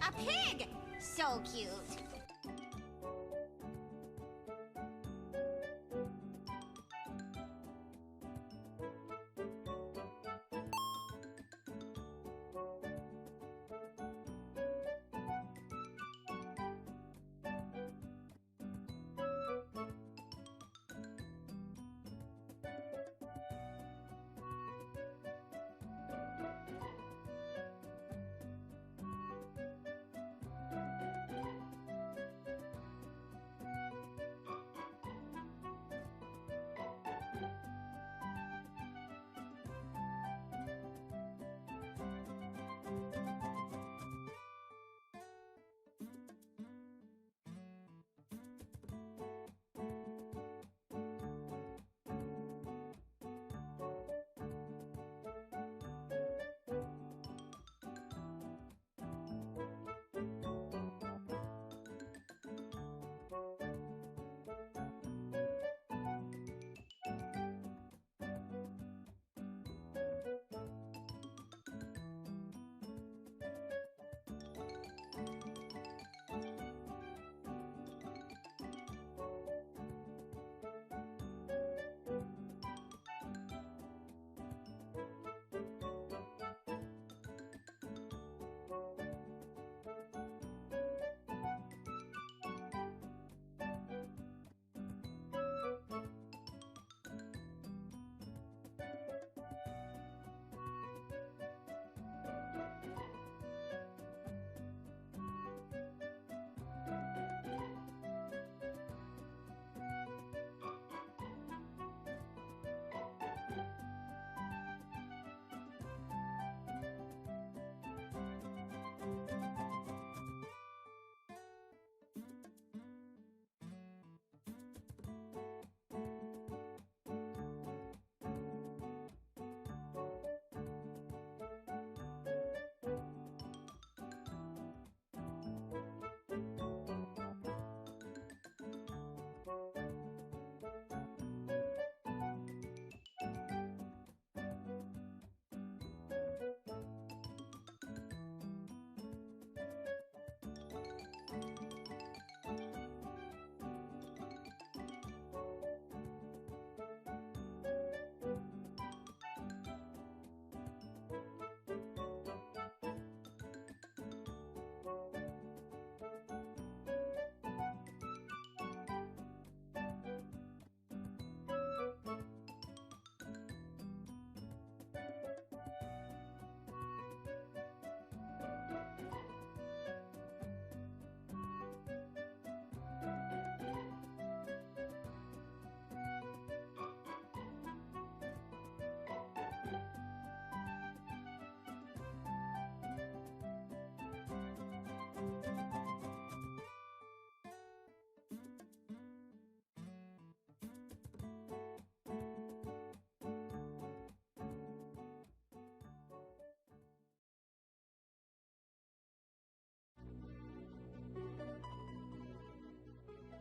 A pig! So cute.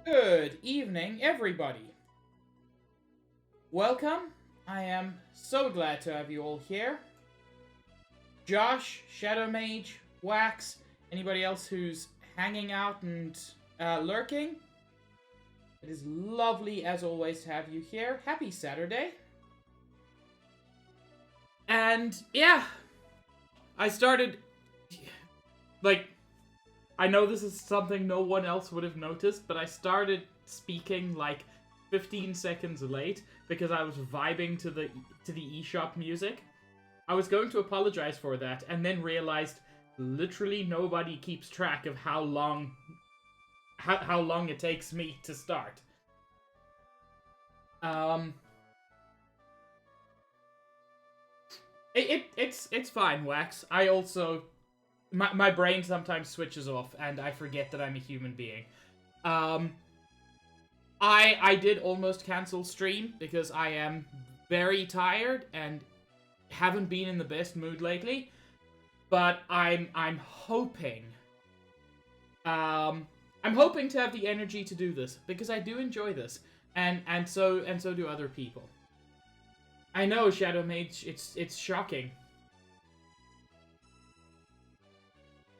Good evening, everybody. Welcome. I am so glad to have you all here. Josh, Shadow Mage, Wax, anybody else who's hanging out and lurking. It is lovely, as always, to have you here. Happy Saturday. And, yeah, I started, like, I know this is something no one else would have noticed, but I started speaking like 15 seconds late because I was vibing to the eShop music. I was going to apologize for that and then realized literally nobody keeps track of how long it takes me to start. It's fine, Wax. I also my brain sometimes switches off, and I forget that I'm a human being. I did almost cancel stream because I am very tired and haven't been in the best mood lately. But I'm hoping to have the energy to do this because I do enjoy this, and so do other people. I know, Shadow Mage, it's shocking.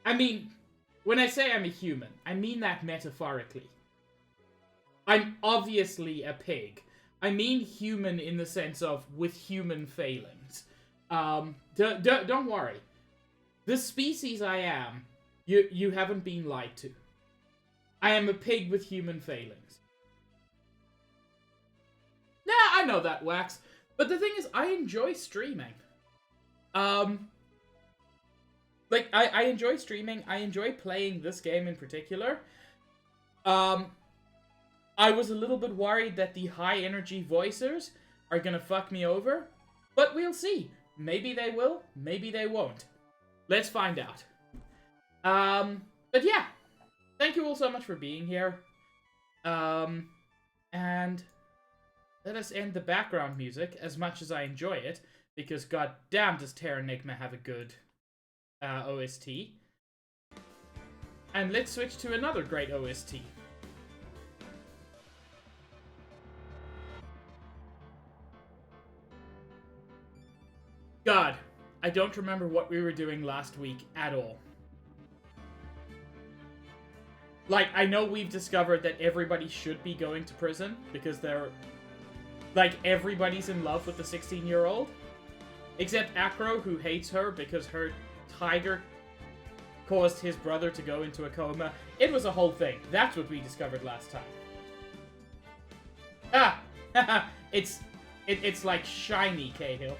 I mean, when I say I'm a human, I mean that metaphorically. I'm obviously a pig. I mean human in the sense of with human failings. Don't worry. The species I am, you haven't been lied to. I am a pig with human failings. Nah, I know that, Wax. But the thing is, I enjoy streaming. Like, I enjoy streaming. I enjoy playing this game in particular. I was a little bit worried that the high-energy voicers are gonna fuck me over. But we'll see. Maybe they will, maybe they won't. Let's find out. But yeah. Thank you all so much for being here. And let us end the background music as much as I enjoy it, because goddamn does Terra Enigma have a good OST. And let's switch to another great OST. God, I don't remember what we were doing last week at all. Like, I know we've discovered that everybody should be going to prison because they're... Like, everybody's in love with the 16-year-old. Except Acro, who hates her because her tiger caused his brother to go into a coma. It was a whole thing. That's what we discovered last time. Ah! It's like shiny, Cahill.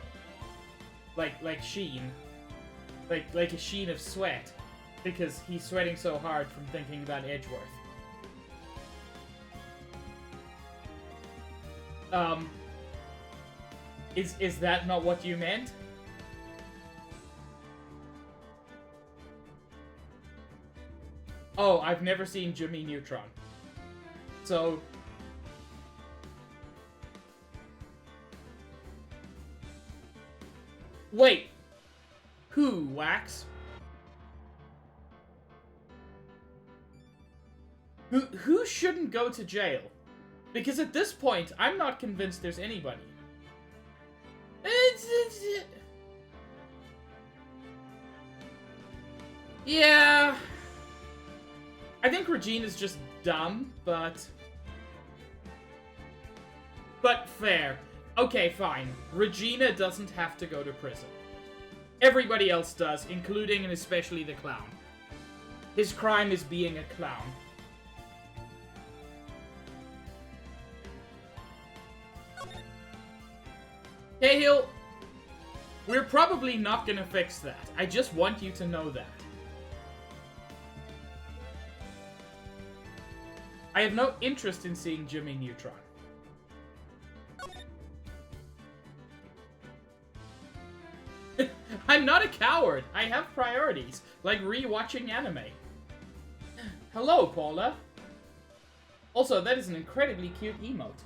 Like sheen. Like a sheen of sweat. Because he's sweating so hard from thinking about Edgeworth. Is that not what you meant? Oh, I've never seen Jimmy Neutron. So... Wait. Who, Wax? Who shouldn't go to jail? Because at this point, I'm not convinced there's anybody. Yeah. I think Regina's just dumb, but fair. Okay, fine. Regina doesn't have to go to prison. Everybody else does, including and especially the clown. His crime is being a clown. Cahill, we're probably not gonna fix that. I just want you to know that. I have no interest in seeing Jimmy Neutron. I'm not a coward. I have priorities, like re-watching anime. Hello, Paula. Also, that is an incredibly cute emote.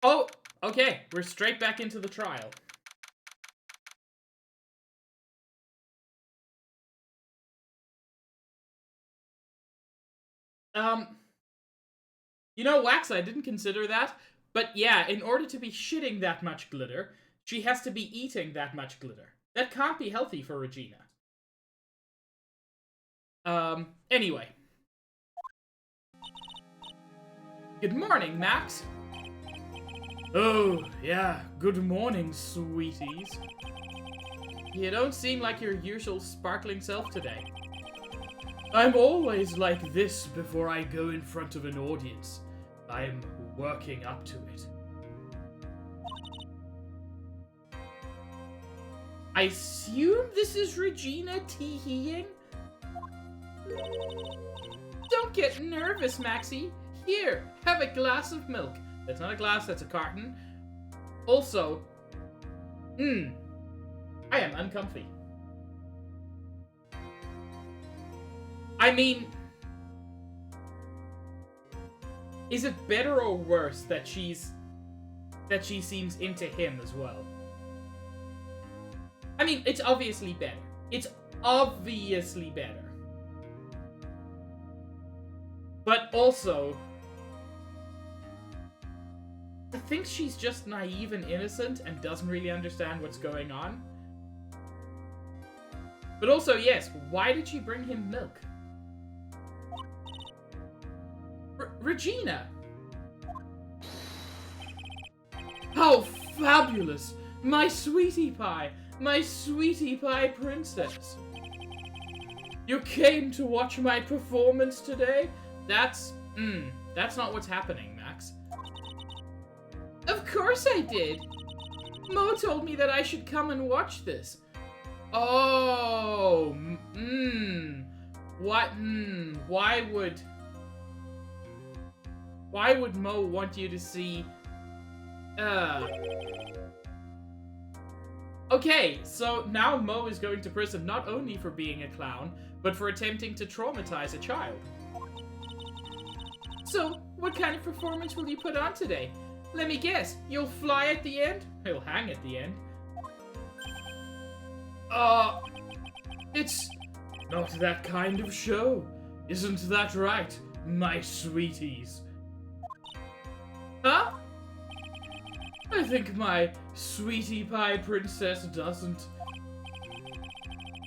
Oh, okay. We're straight back into the trial. You know, Wax, I didn't consider that, but yeah, in order to be shitting that much glitter, she has to be eating that much glitter. That can't be healthy for Regina. Anyway. Good morning, Max. Oh, yeah, good morning, sweeties. You don't seem like your usual sparkling self today. I'm always like this before I go in front of an audience. I'm working up to it. I assume this is Regina tee-heeing? Don't get nervous, Maxie. Here, have a glass of milk. That's not a glass, that's a carton. Also, I am uncomfy. I mean, is it better or worse that she seems into him as well? I mean, it's obviously better. It's obviously better. But also, thinks she's just naive and innocent and doesn't really understand what's going on. But also, yes, why did she bring him milk? Regina! How fabulous! My sweetie pie! My sweetie pie princess! You came to watch my performance today? That's not what's happening, Max. Of course I did! Mo told me that I should come and watch this. Oh, what, why would Mo want you to see, Okay, so now Mo is going to prison not only for being a clown, but for attempting to traumatize a child. So, what kind of performance will you put on today? Let me guess, you'll fly at the end? He'll hang at the end. It's not that kind of show. Isn't that right, my sweeties? Huh? I think my sweetie pie princess doesn't.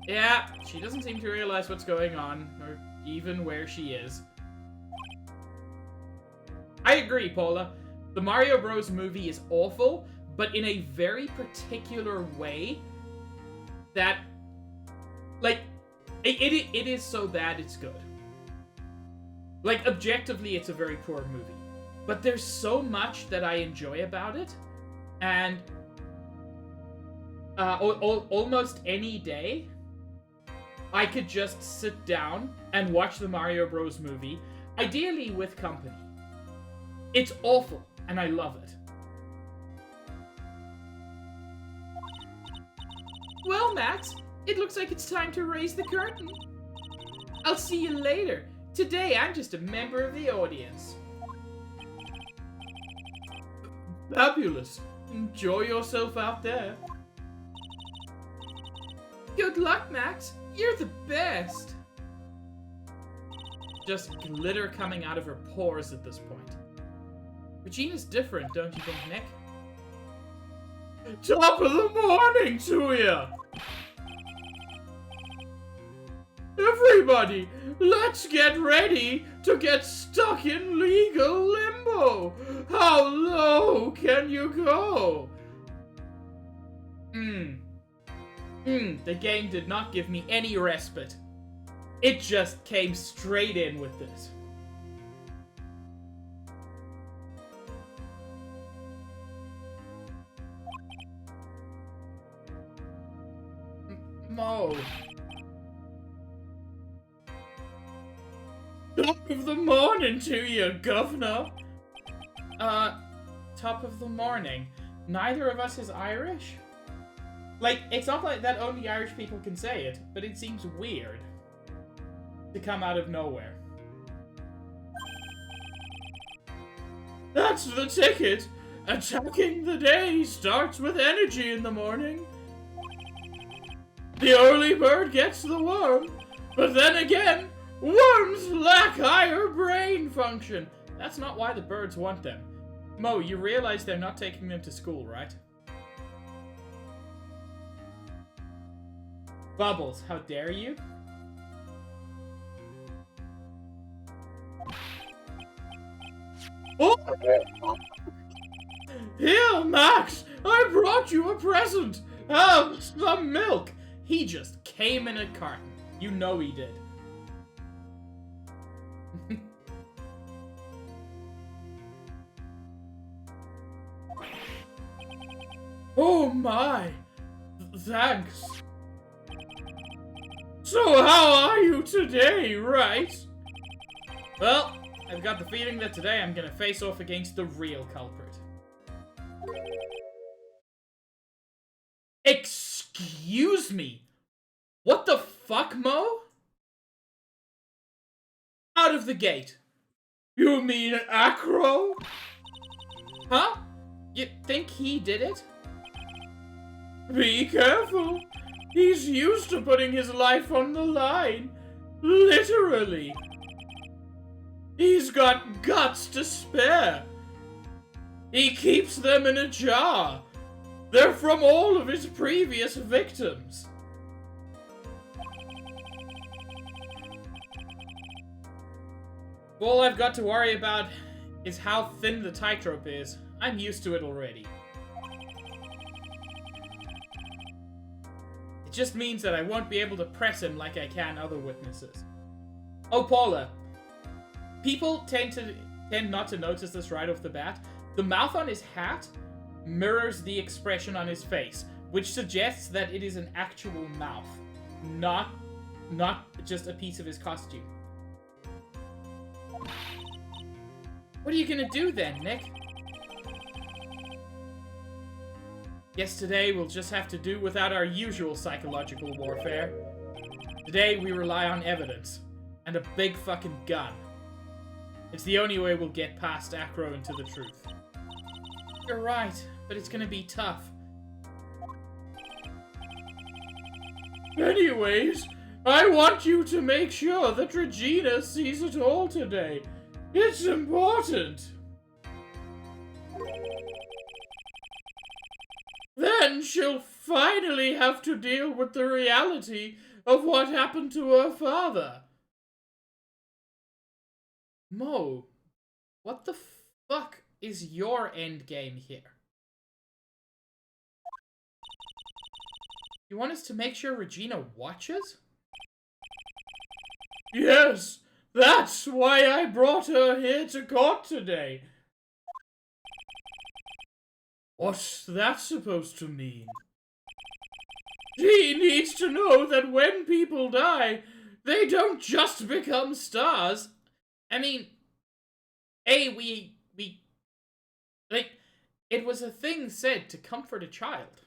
Yeah, she doesn't seem to realize what's going on, or even where she is. I agree, Paula. The Mario Bros. Movie is awful, but in a very particular way that, like, it is so bad it's good. Like, objectively, it's a very poor movie. But there's so much that I enjoy about it, and almost any day, I could just sit down and watch the Mario Bros. Movie, ideally with company. It's awful, and I love it. Well, Max, it looks like it's time to raise the curtain. I'll see you later. Today, I'm just a member of the audience. Fabulous. Enjoy yourself out there. Good luck, Max. You're the best. Just glitter coming out of her pores at this point. Regina's different, don't you think, Nick? Top of the morning to ya! Everybody, let's get ready to get stuck in legal limbo! How low can you go? The game did not give me any respite. It just came straight in with this. Mo. Top of the morning to you, governor. Top of the morning. Neither of us is Irish? Like, it's not like that only Irish people can say it, but it seems weird to come out of nowhere. That's the ticket! Attacking the day starts with energy in the morning. The early bird gets the worm, but then again, worms lack higher brain function. That's not why the birds want them. Mo, you realize they're not taking them to school, right? Bubbles, how dare you? Oh! Here, Max! I brought you a present! Have some milk! He just came in a carton. You know he did. Oh my! Thanks. So how are you today, Wright? Well, I've got the feeling that today I'm gonna face off against the real culprit. Excuse me? What the fuck, Mo? Out of the gate. You mean Acro? Huh? You think he did it? Be careful. He's used to putting his life on the line. Literally. He's got guts to spare. He keeps them in a jar. They're from all of his previous victims. All I've got to worry about is how thin the tightrope is. I'm used to it already. It just means that I won't be able to press him like I can other witnesses. Oh, Paula. People tend not to notice this right off the bat. The mouth on his hat mirrors the expression on his face, which suggests that it is an actual mouth, not just a piece of his costume. What are you gonna do then, Nick? Guess today we'll just have to do without our usual psychological warfare. Today we rely on evidence and a big fucking gun. It's the only way we'll get past Acro and to the truth. You're right, but it's gonna be tough. Anyways, I want you to make sure that Regina sees it all today. It's important. Then she'll finally have to deal with the reality of what happened to her father. Mo, what the fuck is your endgame here? You want us to make sure Regina watches? Yes, that's why I brought her here to court today. What's that supposed to mean? She needs to know that when people die, they don't just become stars. I mean, like, it was a thing said to comfort a child.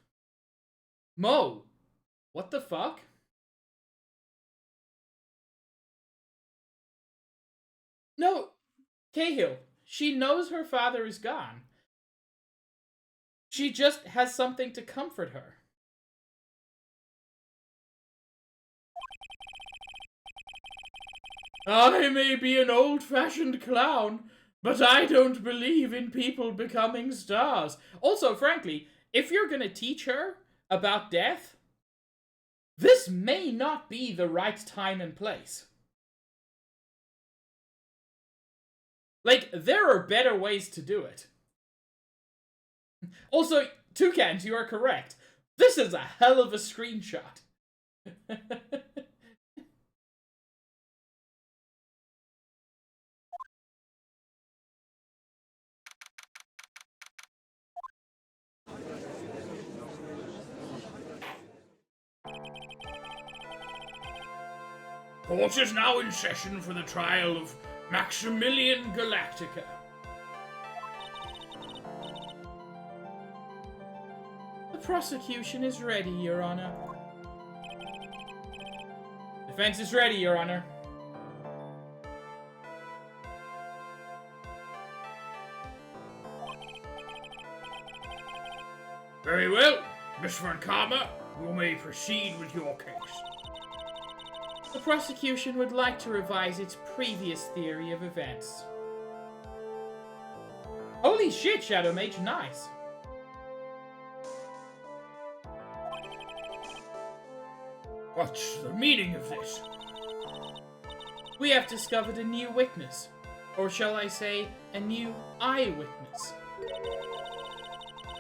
Mo, what the fuck? No, Cahill, she knows her father is gone. She just has something to comfort her. I may be an old-fashioned clown, but I don't believe in people becoming stars. Also, frankly, if you're gonna teach her about death, this may not be the right time and place. Like, there are better ways to do it. Also, Toucans, you are correct. This is a hell of a screenshot. Court is now in session for the trial of Maximilian Galactica. The prosecution is ready, Your Honor. Defense is ready, Your Honor. Very well, Miss Van Karma, you may proceed with your case. The prosecution would like to revise its previous theory of events. Holy shit, Shadow Mage, nice. What's the meaning of this? We have discovered a new witness. Or shall I say, a new eyewitness.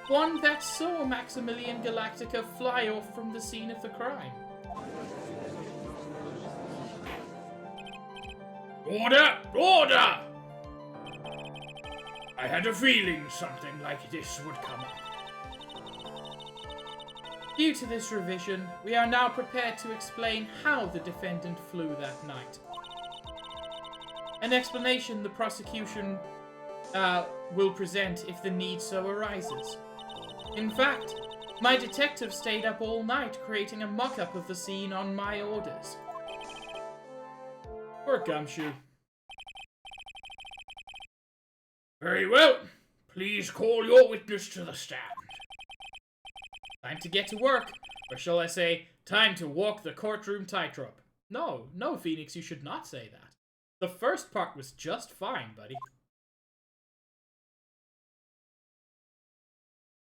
One that saw Maximilian Galactica fly off from the scene of the crime. Order! Order! I had a feeling something like this would come up. Due to this revision, we are now prepared to explain how the defendant flew that night. An explanation the prosecution will present if the need so arises. In fact, my detective stayed up all night creating a mock-up of the scene on my orders. Poor Gumshoe. Very well. Please call your witness to the stand. Time to get to work. Or shall I say, time to walk the courtroom tightrope. No, Phoenix, you should not say that. The first part was just fine, buddy.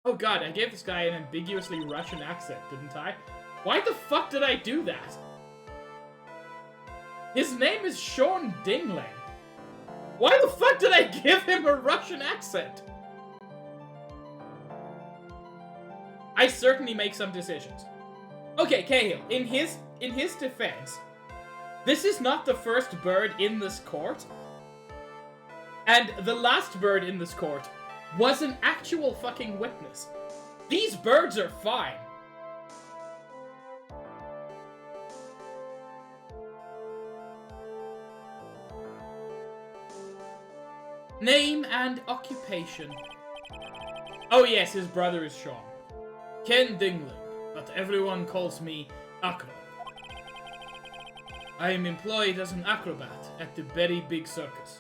Oh god, I gave this guy an ambiguously Russian accent, didn't I? Why the fuck did I do that? His name is Sean Dingling. Why the fuck did I give him a Russian accent? I certainly make some decisions. Okay, Cahill, in his defense, this is not the first bird in this court. And the last bird in this court was an actual fucking witness. These birds are fine. Name and occupation. Oh yes, his brother is Sean. Ken Dingling, but everyone calls me Acro. I am employed as an acrobat at the Very Big Circus.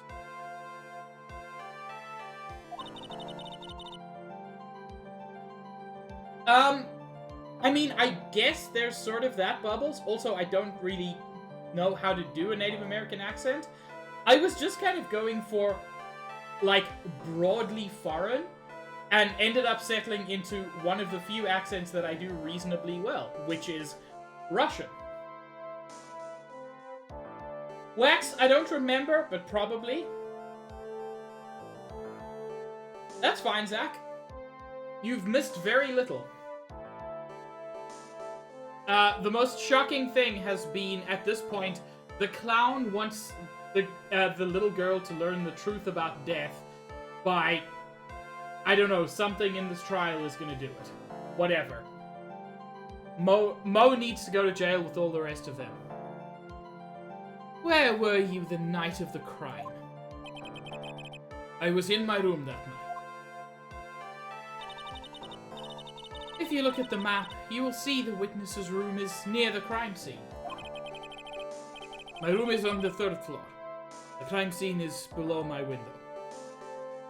I mean, I guess there's sort of that, Bubbles. Also, I don't really know how to do a Native American accent. I was just kind of going for, like, broadly foreign, and ended up settling into one of the few accents that I do reasonably well, which is Russian. Wax, I don't remember, but probably. That's fine, Zach. You've missed very little. The most shocking thing has been, at this point, the clown wants the little girl to learn the truth about death by, I don't know, something in this trial is gonna do it. Whatever. Mo needs to go to jail with all the rest of them. Where were you the night of the crime? I was in my room that night. If you look at the map, you will see the witness's room is near the crime scene. My room is on the 3rd floor. The crime scene is below my window.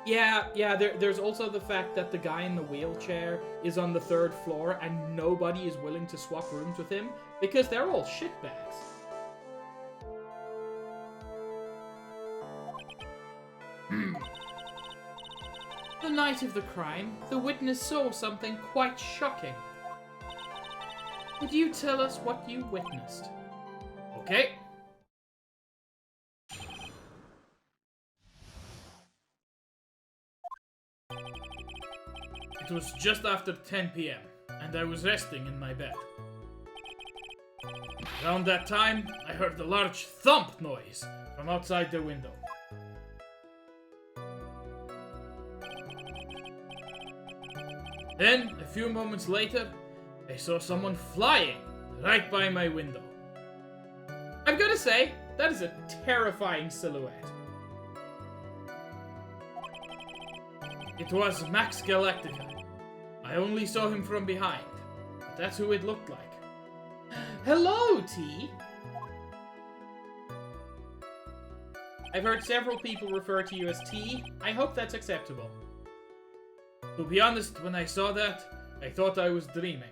Yeah, there's also the fact that the guy in the wheelchair is on the 3rd floor and nobody is willing to swap rooms with him because they're all shitbags. The night of the crime, the witness saw something quite shocking. Would you tell us what you witnessed? Okay. It was just after 10 p.m., and I was resting in my bed. Around that time, I heard a large thump noise from outside the window. Then, a few moments later, I saw someone flying right by my window. I'm gonna say, that is a terrifying silhouette. It was Max Galactica. I only saw him from behind, but that's who it looked like. Hello, T! I've heard several people refer to you as T. I hope that's acceptable. To be honest, when I saw that, I thought I was dreaming.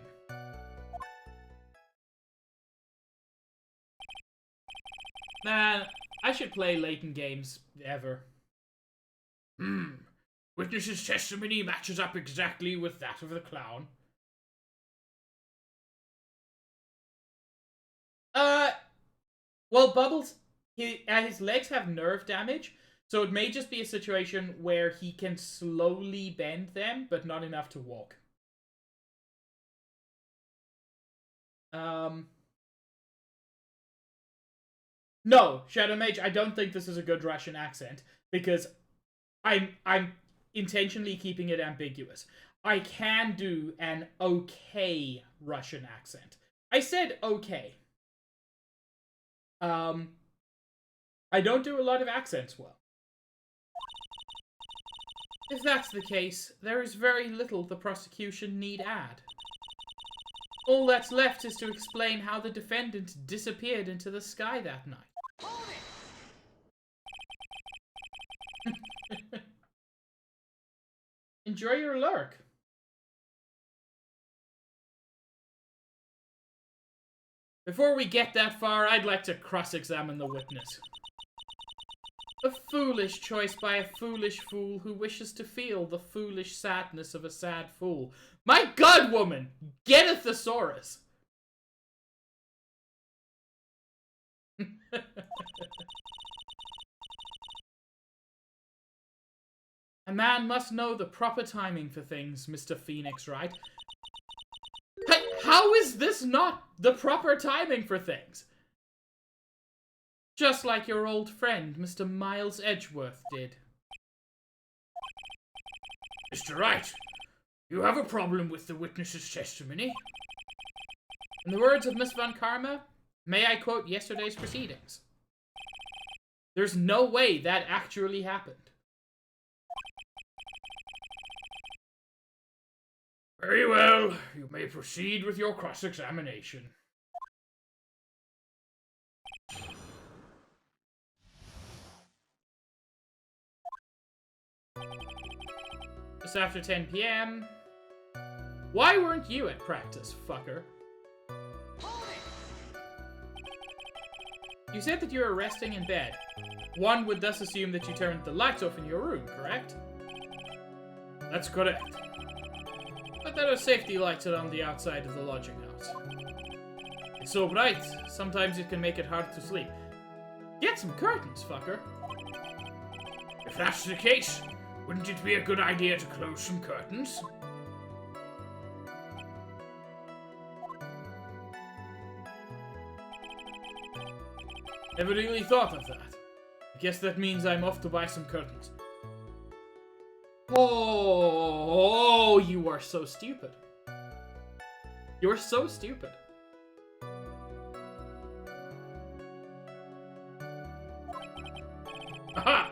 Man, I should play Layton games ever. Witness's testimony matches up exactly with that of the clown. Well, Bubbles, his legs have nerve damage, so it may just be a situation where he can slowly bend them, but not enough to walk. No, Shadow Mage, I don't think this is a good Russian accent, because I'm intentionally keeping it ambiguous. I can do an okay Russian accent. I said okay. I don't do a lot of accents well. If that's the case, there is very little the prosecution need add. All that's left is to explain how the defendant disappeared into the sky that night. Enjoy your lurk. Before we get that far, I'd like to cross-examine the witness. A foolish choice by a foolish fool who wishes to feel the foolish sadness of a sad fool. My god, woman! Get a thesaurus! A man must know the proper timing for things, Mr. Phoenix Wright. How is this not the proper timing for things? Just like your old friend, Mr. Miles Edgeworth, did. Mr. Wright, you have a problem with the witness's testimony? In the words of Miss Von Karma, may I quote yesterday's proceedings? There's no way that actually happened. Very well, you may proceed with your cross-examination. Just after 10 p.m. Why weren't you at practice, fucker? You said that you were resting in bed. One would thus assume that you turned the lights off in your room, correct? That's correct. But there are safety lights around the outside of the lodging house. It's so bright, sometimes it can make it hard to sleep. Get some curtains, fucker. If that's the case, wouldn't it be a good idea to close some curtains? Never really thought of that. I guess that means I'm off to buy some curtains. Oh, you are so stupid. You're so stupid. Aha!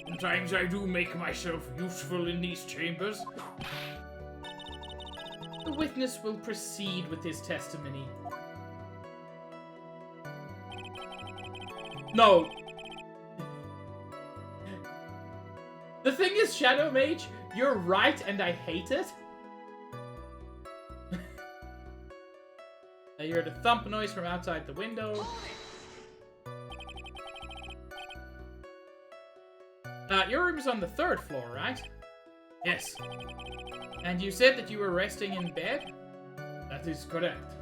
Sometimes I do make myself useful in these chambers. The witness will proceed with his testimony. No. The thing is, Shadow Mage, you're right and I hate it. I heard a thump noise from outside the window. Your room is on the 3rd floor, right? Yes. And you said that you were resting in bed? That is correct.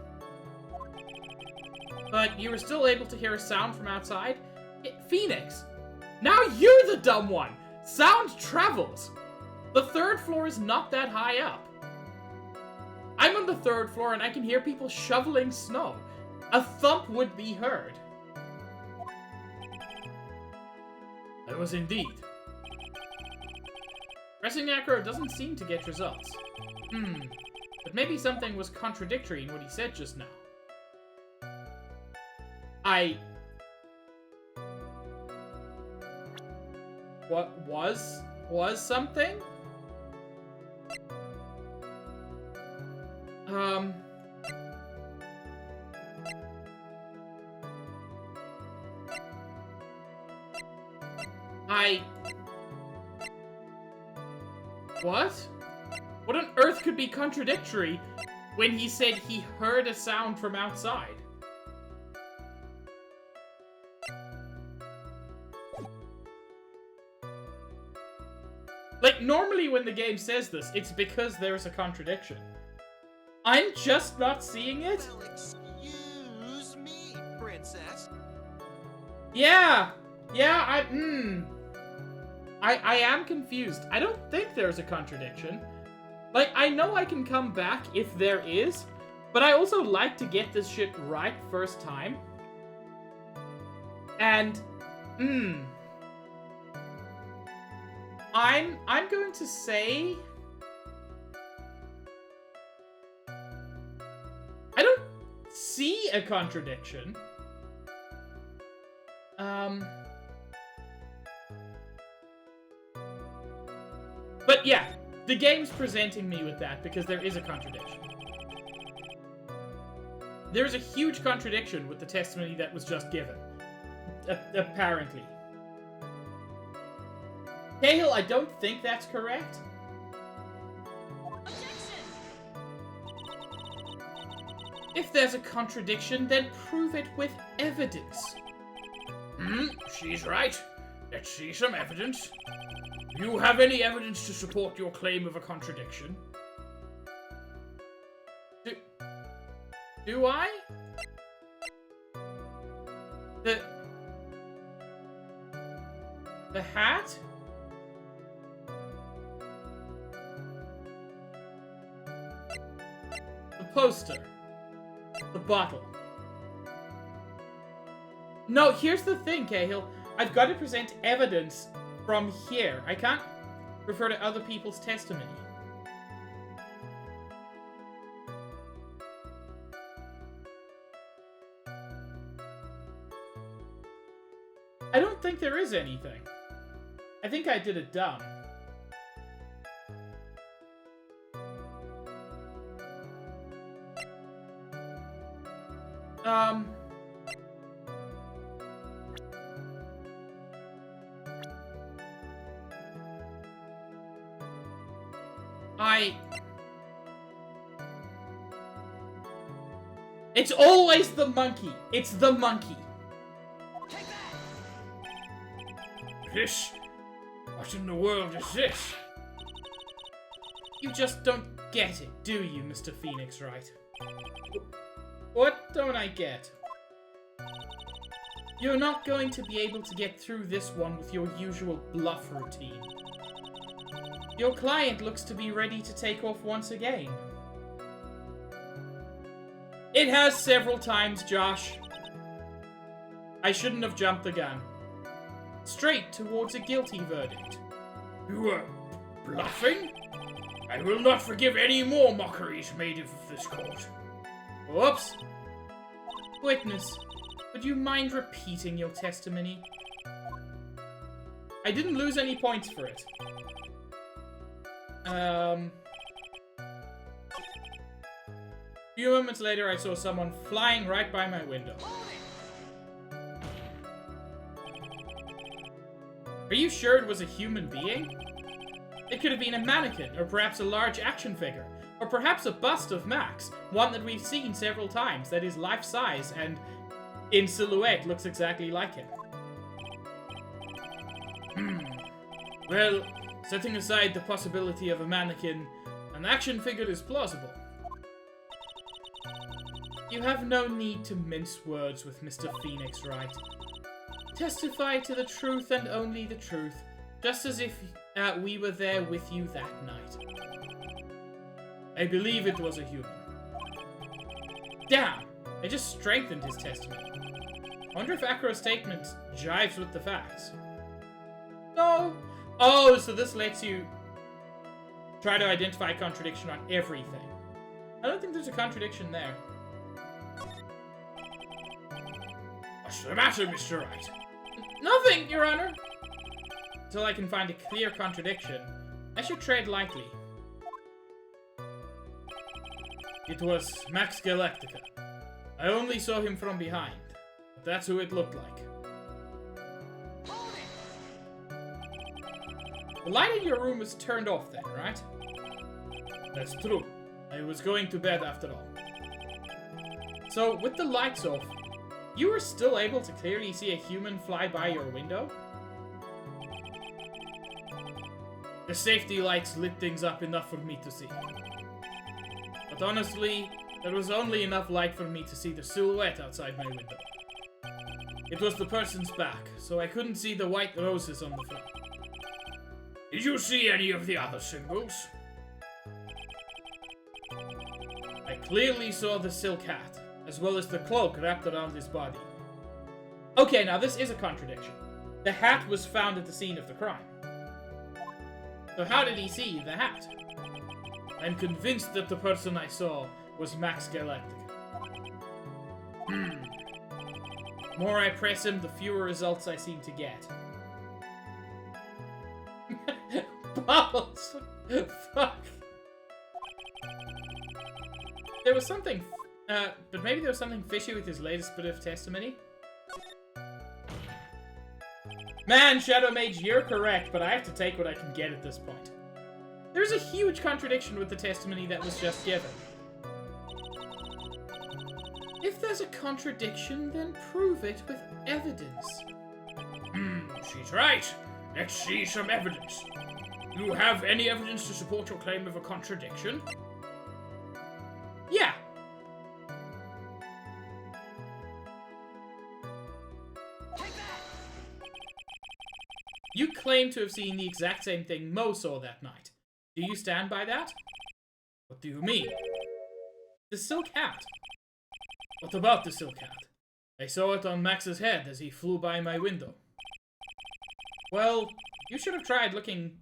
But you were still able to hear a sound from outside? Phoenix! Now you're the dumb one! Sound travels! The 3rd floor is not that high up. I'm on the 3rd floor and I can hear people shoveling snow. A thump would be heard. That was indeed. Pressing acro doesn't seem to get results. But maybe something was contradictory in what he said just now. What was something? What? What on earth could be contradictory when he said he heard a sound from outside? Like, normally when the game says this, it's because there's a contradiction. I'm just not seeing it? Well, excuse me, princess. Yeah, I am confused. I don't think there's a contradiction. Like, I know I can come back if there is, but I also like to get this shit right first time. And, I'm going to say I don't see a contradiction. But yeah, the game's presenting me with that because there is a contradiction. There's a huge contradiction with the testimony that was just given. Apparently. Cahill, I don't think that's correct. Objection! If there's a contradiction, then prove it with evidence. She's right. Let's see some evidence. Do you have any evidence to support your claim of a contradiction? Do I? The hat? The poster. The bottle. No, here's the thing, Cahill. I've got to present evidence from here. I can't refer to other people's testimony. I don't think there is anything. I think I did it dumb. It's always the monkey. It's the monkey. This? What in the world is this? You just don't get it, do you, Mr. Phoenix Wright? What don't I get? You're not going to be able to get through this one with your usual bluff routine. Your client looks to be ready to take off once again. It has several times, Josh. I shouldn't have jumped the gun. Straight towards a guilty verdict. You are bluffing? I will not forgive any more mockeries made of this court. Whoops. Witness, would you mind repeating your testimony? I didn't lose any points for it. A few moments later, I saw someone flying right by my window. Are you sure it was a human being? It could have been a mannequin, or perhaps a large action figure, or perhaps a bust of Max, one that we've seen several times, that is life-size and in silhouette looks exactly like him. Well, setting aside the possibility of a mannequin, an action figure is plausible. You have no need to mince words with Mr. Phoenix Wright. Testify to the truth and only the truth, just as if we were there with you that night. I believe it was a human. Damn! I just strengthened his testimony. I wonder if Akira's statement jives with the facts. No! Oh, so this lets you try to identify a contradiction on everything. I don't think there's a contradiction there. What's the matter, Mr. Wright? Nothing, Your Honor! Until I can find a clear contradiction, I should tread lightly. It was Max Galactica. I only saw him from behind, but that's who it looked like. The light in your room was turned off then, right? That's true. I was going to bed after all. So, with the lights off, you were still able to clearly see a human fly by your window? The safety lights lit things up enough for me to see. But honestly, there was only enough light for me to see the silhouette outside my window. It was the person's back, so I couldn't see the white roses on the front. Did you see any of the other symbols? I clearly saw the silk hat, as well as the cloak wrapped around his body. Okay, now this is a contradiction. The hat was found at the scene of the crime. So how did he see the hat? I'm convinced that the person I saw was Max Galactica. The more I press him, the fewer results I seem to get. Bubbles! Fuck. There was something, but maybe there was something fishy with his latest bit of testimony. Man, Shadow Mage, you're correct, but I have to take what I can get at this point. There's a huge contradiction with the testimony that was just given. If there's a contradiction, then prove it with evidence. She's right. Let's see some evidence. You have any evidence to support your claim of a contradiction? Yeah. You claim to have seen the exact same thing Mo saw that night. Do you stand by that? What do you mean? The silk hat. What about the silk hat? I saw it on Max's head as he flew by my window. Well, you should have tried looking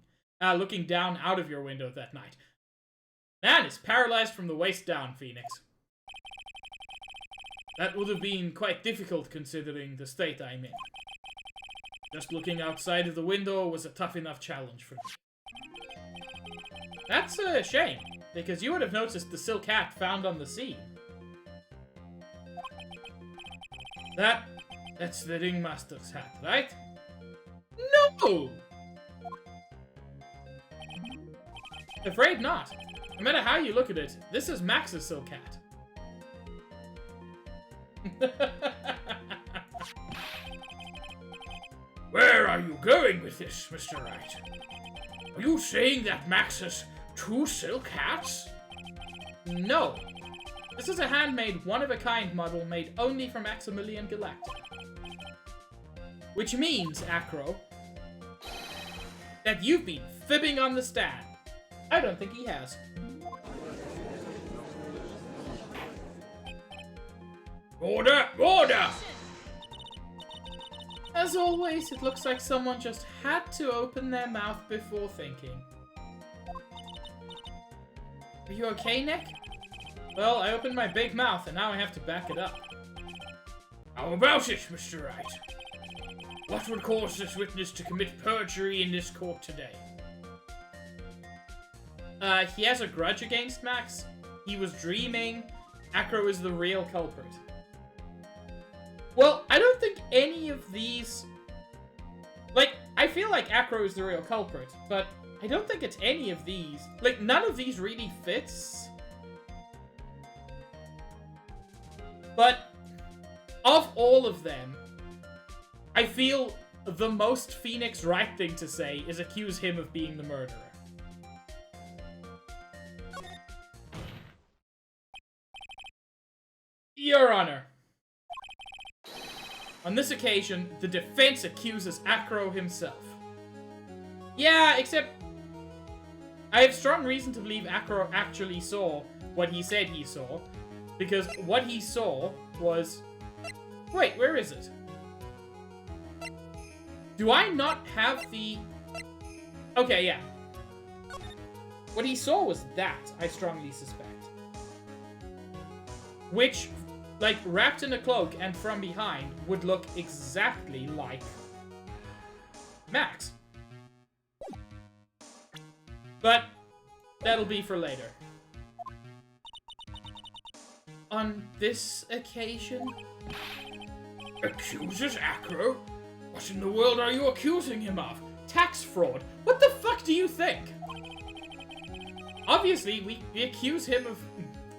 down out of your window that night. Man is paralyzed from the waist down, Phoenix. That would have been quite difficult considering the state I'm in. Just looking outside of the window was a tough enough challenge for me. That's a shame, because you would have noticed the silk hat found on the scene. That's the ringmaster's hat, right? No! Afraid not. No matter how you look at it, this is Max's silk hat. Where are you going with this, Mr. Wright? Are you saying that Max has 2 silk hats? No. This is a handmade, one-of-a-kind model made only for Maximilian Galactic. Which means, Acro, that you've been fibbing on the stand. I don't think he has. Order! Order! As always, it looks like someone just had to open their mouth before thinking. Are you okay, Nick? Well, I opened my big mouth and now I have to back it up. How about it, Mr. Wright? What would cause this witness to commit perjury in this court today? He has a grudge against Max. He was dreaming. Acro is the real culprit. Well, I don't think any of these... Like, I feel like Acro is the real culprit, but I don't think it's any of these. Like, none of these really fits. But, of all of them, I feel the most Phoenix Wright thing to say is accuse him of being the murderer. Your Honor. On this occasion, the defense accuses Acro himself. Yeah, except I have strong reason to believe Acro actually saw what he said he saw, because what he saw was... Wait, where is it? Do I not have the... Okay, yeah. What he saw was that, I strongly suspect. Which... like, wrapped in a cloak and from behind, would look exactly like Max. But that'll be for later. On this occasion... Accuses Acro? What in the world are you accusing him of? Tax fraud? What the fuck do you think? Obviously, we accuse him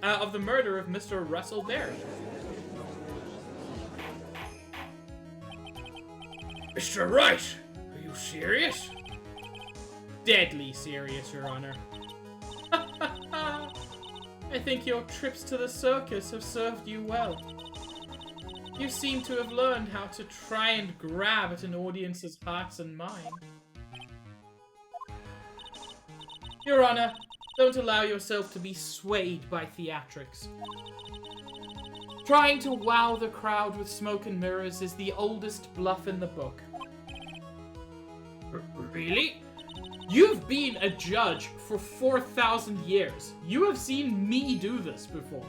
of the murder of Mr. Russell Berry. Mr. Wright, are you serious? Deadly serious, Your Honor. I think your trips to the circus have served you well. You seem to have learned how to try and grab at an audience's hearts and mind. Your Honor, don't allow yourself to be swayed by theatrics. Trying to wow the crowd with smoke and mirrors is the oldest bluff in the book. Really? You've been a judge for 4,000 years. You have seen me do this before.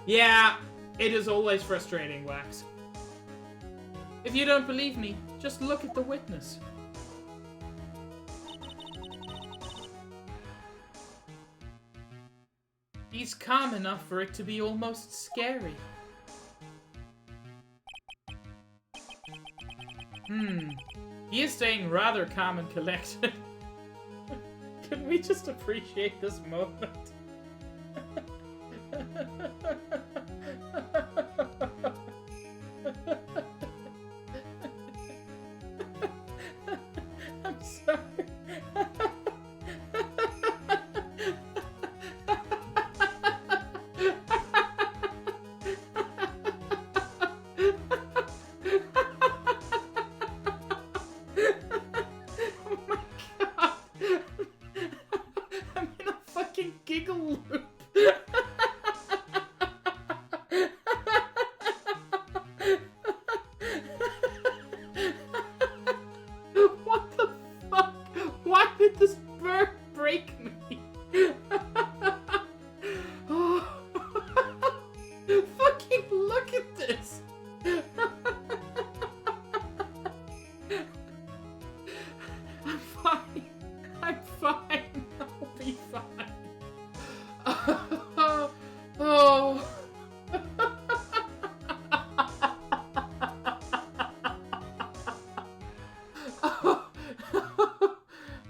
Yeah, it is always frustrating, Wax. If you don't believe me, just look at the witness. He's calm enough for it to be almost scary. He is staying rather calm and collected. Can we just appreciate this moment? giggle loop. What the fuck? Why did this bird break me? Oh. Fucking look at this. I'm fine. I'm fine. I'll be fine. Oh.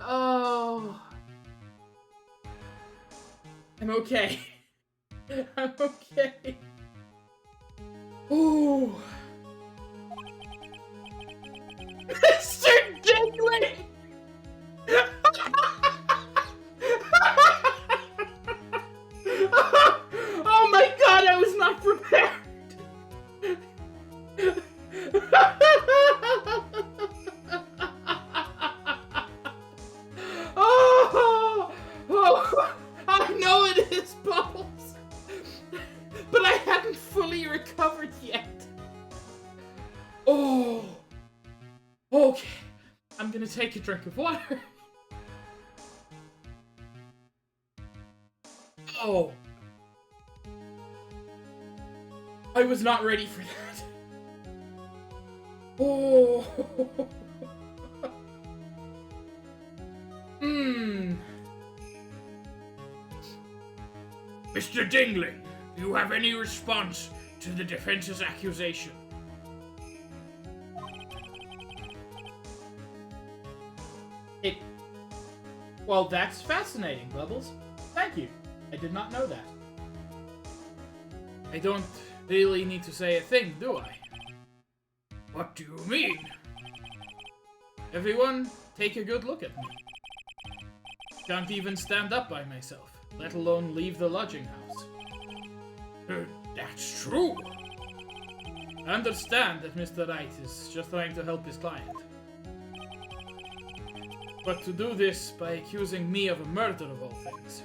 Oh. I'm okay. I'm okay. Ooh. Mr. Dingley! Oh my god, I was not prepared! Oh, oh, I know it is, Bubbles! But I hadn't fully recovered yet. Oh. Okay. I'm gonna take a drink of water. Oh. I was not ready for that. Oh. Mr. Dingling, do you have any response to the defense's accusation? Well, that's fascinating, Bubbles. Thank you. I did not know that. I don't really need to say a thing, do I? What do you mean? Everyone, take a good look at me. Can't even stand up by myself, let alone leave the lodging house. That's true. I understand that Mr. Wright is just trying to help his client. But to do this by accusing me of a murder of all things.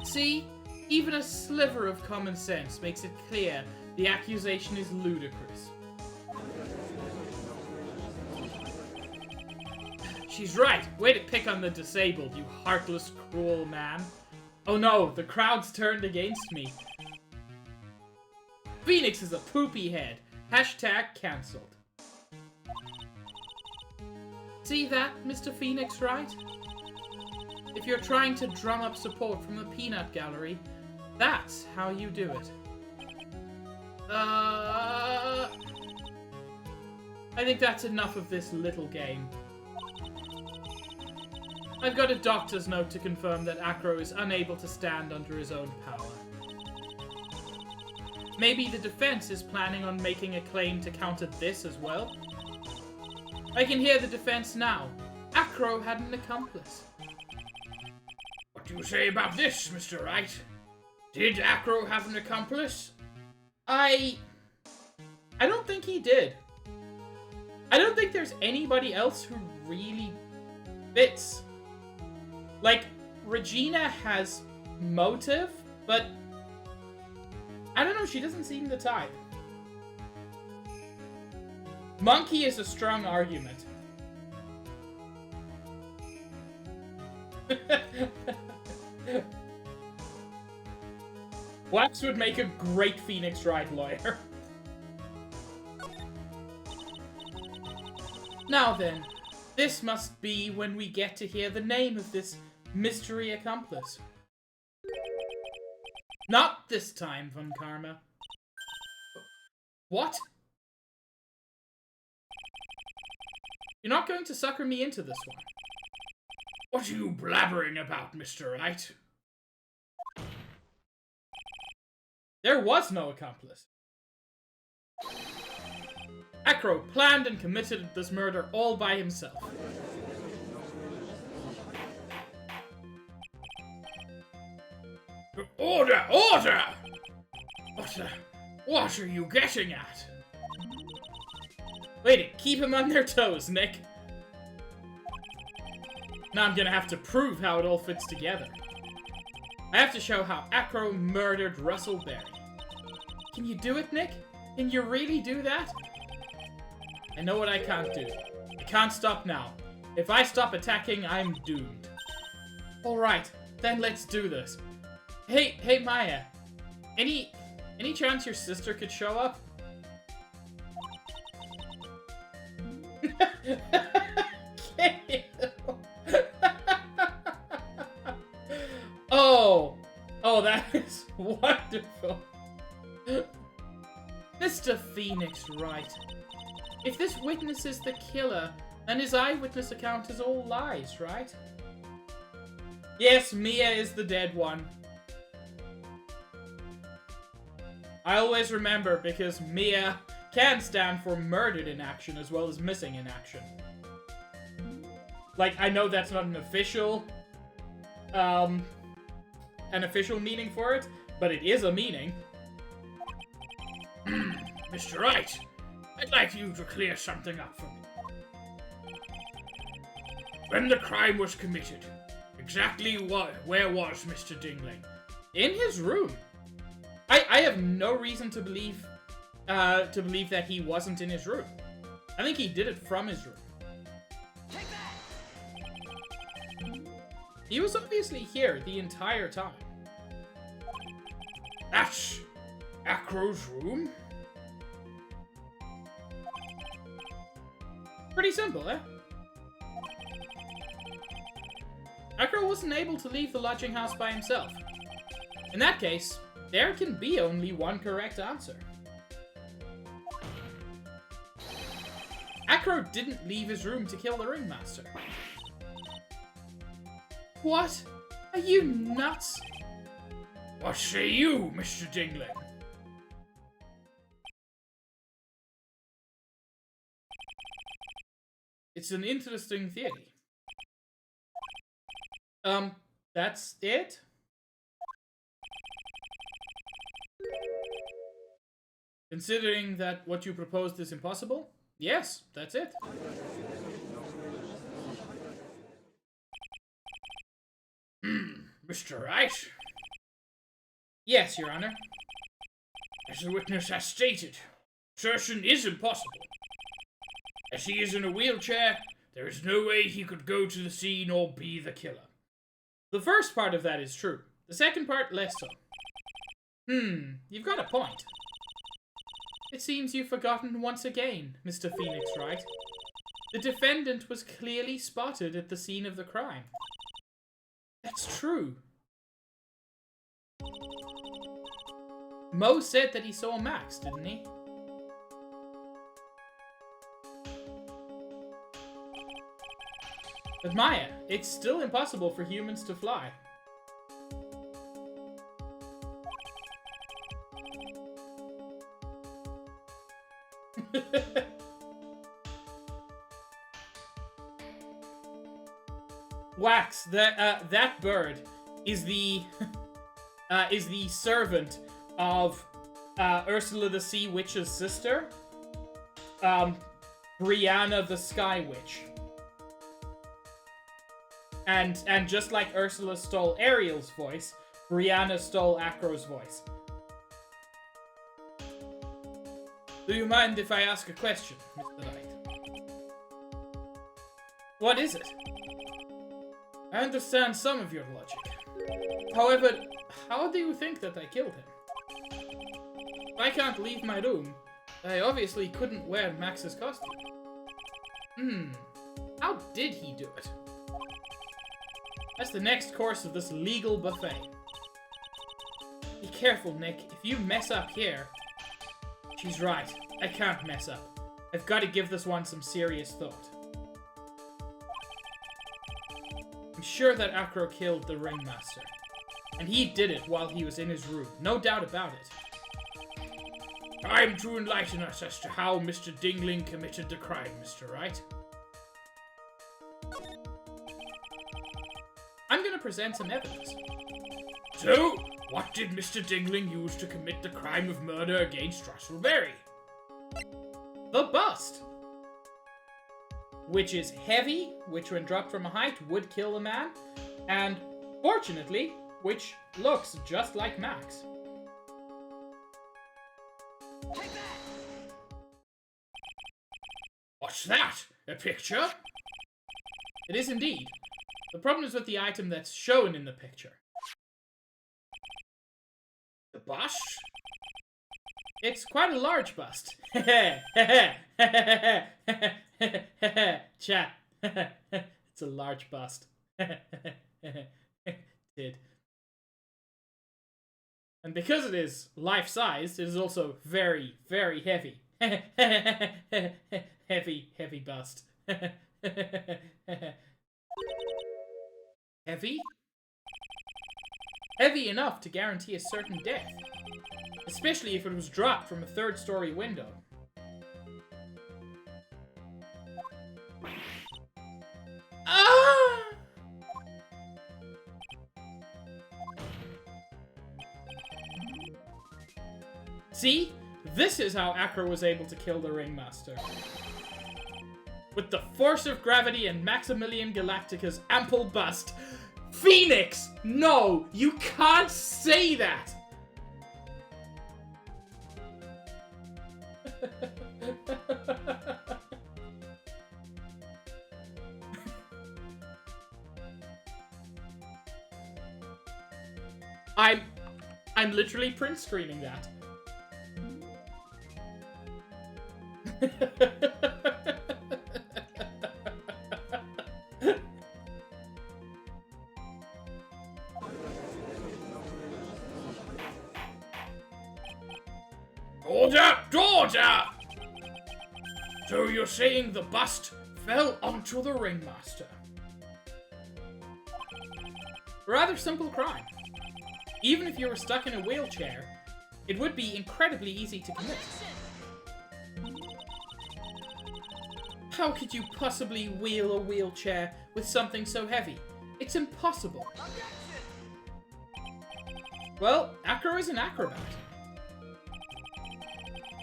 See? Even a sliver of common sense makes it clear the accusation is ludicrous. She's right. Way to pick on the disabled, you heartless, cruel man. Oh no, the crowd's turned against me. Phoenix is a poopy head. Hashtag cancelled. See that, Mr. Phoenix, right? If you're trying to drum up support from the peanut gallery, that's how you do it. I think that's enough of this little game. I've got a doctor's note to confirm that Acro is unable to stand under his own power. Maybe the defense is planning on making a claim to counter this as well? I can hear the defense now. Acro had an accomplice. What do you say about this, Mr. Wright? Did Acro have an accomplice? I don't think he did. I don't think there's anybody else who really fits. Like, Regina has motive, but I don't know, she doesn't seem the type. Monkey is a strong argument. Wax would make a great Phoenix Wright lawyer. Now then, this must be when we get to hear the name of this mystery accomplice. Not this time, Von Karma. What? You're not going to sucker me into this one. What are you blabbering about, Mr. Wright? There was no accomplice. Acro planned and committed this murder all by himself. Order! Order! What are you getting at? Wait, keep him on their toes, Nick. Now I'm gonna have to prove how it all fits together. I have to show how Acro murdered Russell Berry. Can you do it, Nick? Can you really do that? I know what I can't do. I can't stop now. If I stop attacking, I'm doomed. Alright, then let's do this. Hey Maya. Any chance your sister could show up? Oh, that is wonderful. Mr. Phoenix Wright. If this witness is the killer, then his eyewitness account is all lies, right? Yes, Mia is the dead one. I always remember because Mia can stand for murdered in action as well as missing in action. Like, I know that's not an official meaning for it, but it is a meaning. Mr. Wright, I'd like you to clear something up for me. When the crime was committed, exactly where was Mr. Dingling? In his room. I have no reason to believe that he wasn't in his room. I think he did it from his room. Take that! He was obviously here the entire time. That's Acro's room? Pretty simple, eh? Acro wasn't able to leave the lodging house by himself. In that case, there can be only one correct answer. Acro didn't leave his room to kill the ringmaster. What? Are you nuts? What say you, Mr. Dingling? It's an interesting theory. That's it? Considering that what you proposed is impossible? Yes, that's it. Mr. Wright? Yes, Your Honor. As the witness has stated, assertion is impossible. As he is in a wheelchair, there is no way he could go to the scene or be the killer. The first part of that is true. The second part, less so. You've got a point. It seems you've forgotten once again, Mr. Phoenix Wright. The defendant was clearly spotted at the scene of the crime. That's true. Mo said that he saw Max, didn't he? But Maya, it's still impossible for humans to fly. Wax, that bird is the servant of Ursula the Sea Witch's sister, Brianna the Sky Witch. And just like Ursula stole Ariel's voice, Brianna stole Acro's voice. Do you mind if I ask a question, Mr. Knight? What is it? I understand some of your logic. However, how do you think that I killed him? If I can't leave my room, I obviously couldn't wear Max's costume. How did he do it? That's the next course of this legal buffet. Be careful, Nick. If you mess up here... She's right. I can't mess up. I've got to give this one some serious thought. I'm sure that Acro killed the ringmaster. And he did it while he was in his room. No doubt about it. Time to enlighten us as to how Mr. Dingling committed the crime, Mr. Wright. I'm gonna present some evidence. So, what did Mr. Dingling use to commit the crime of murder against Russell Berry? The bust! which is heavy, which when dropped from a height would kill a man, and fortunately, which looks just like Max. Take that! What's that? A picture? It is indeed. The problem is with the item that's shown in the picture. The bust? It's quite a large bust. Chat. It's a large bust. Did. And because it is life-sized, it is also very, very heavy. Heavy bust. Heavy? Heavy enough to guarantee a certain death. Especially if it was dropped from a third-story window. Ah! See? This is how Acro was able to kill the Ringmaster. With the force of gravity and Maximilian Galactica's ample bust. Phoenix! No! You can't say that! I'm literally print screening that. Order! So you're saying the bust fell onto the Ringmaster? Rather simple crime. Even if you were stuck in a wheelchair, it would be incredibly easy to commit. How could you possibly wheel a wheelchair with something so heavy? It's impossible. Well, Acro is an acrobat.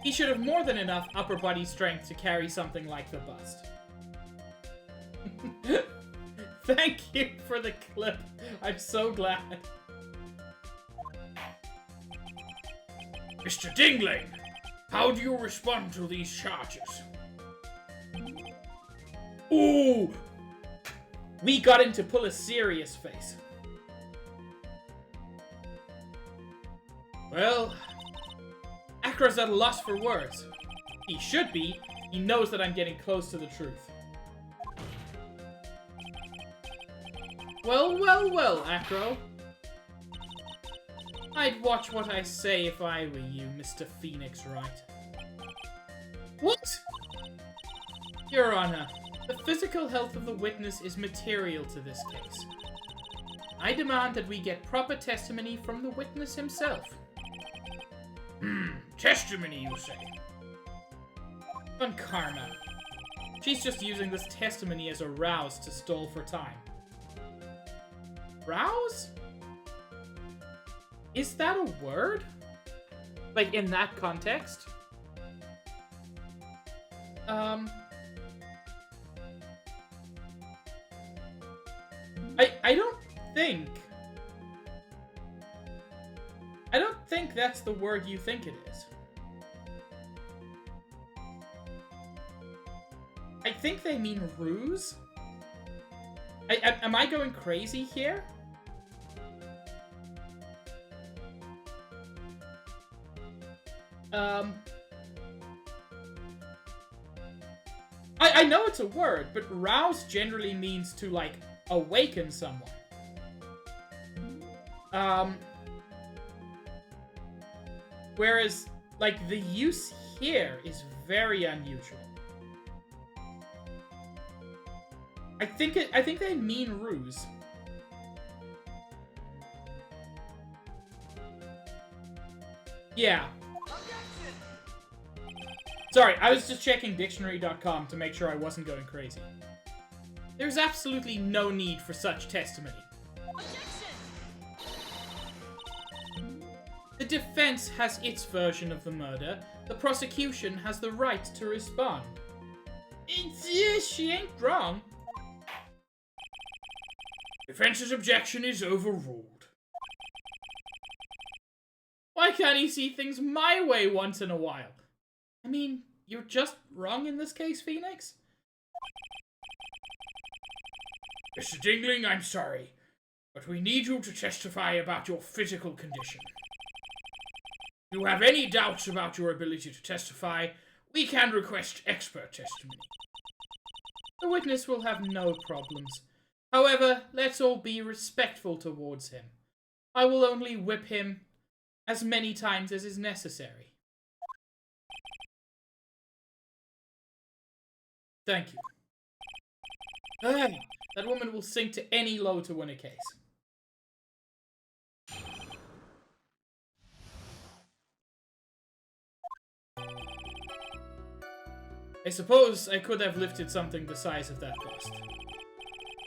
He should have more than enough upper body strength to carry something like the bust. Thank you for the clip. I'm so glad. Mr. Dingling, how do you respond to these charges? Ooh! We got him to pull a serious face. Well, Acro's at a loss for words. He should be. He knows that I'm getting close to the truth. Well, Acro. I'd watch what I say if I were you, Mr. Phoenix Wright. What? Your Honor, the physical health of the witness is material to this case. I demand that we get proper testimony from the witness himself. Testimony, you say? On Karma. She's just using this testimony as a rouse to stall for time. Rouse? Is that a word? Like, in that context? I don't think that's the word you think it is. I think they mean ruse? Am I going crazy here? I know it's a word, but rouse generally means to, like, awaken someone. Whereas, like, the use here is very unusual. I think they mean ruse. Yeah. Sorry, I was just checking dictionary.com to make sure I wasn't going crazy. There's absolutely no need for such testimony. The defense has its version of the murder. The prosecution has the right to respond. guess she ain't wrong. Defense's objection is overruled. Why can't he see things my way once in a while? I mean, you're just wrong in this case, Phoenix. Mr. Dingling, I'm sorry, but we need you to testify about your physical condition. If you have any doubts about your ability to testify, we can request expert testimony. The witness will have no problems. However, let's all be respectful towards him. I will only whip him as many times as is necessary. Thank you. That woman will sink to any low to win a case. I suppose I could have lifted something the size of that bust.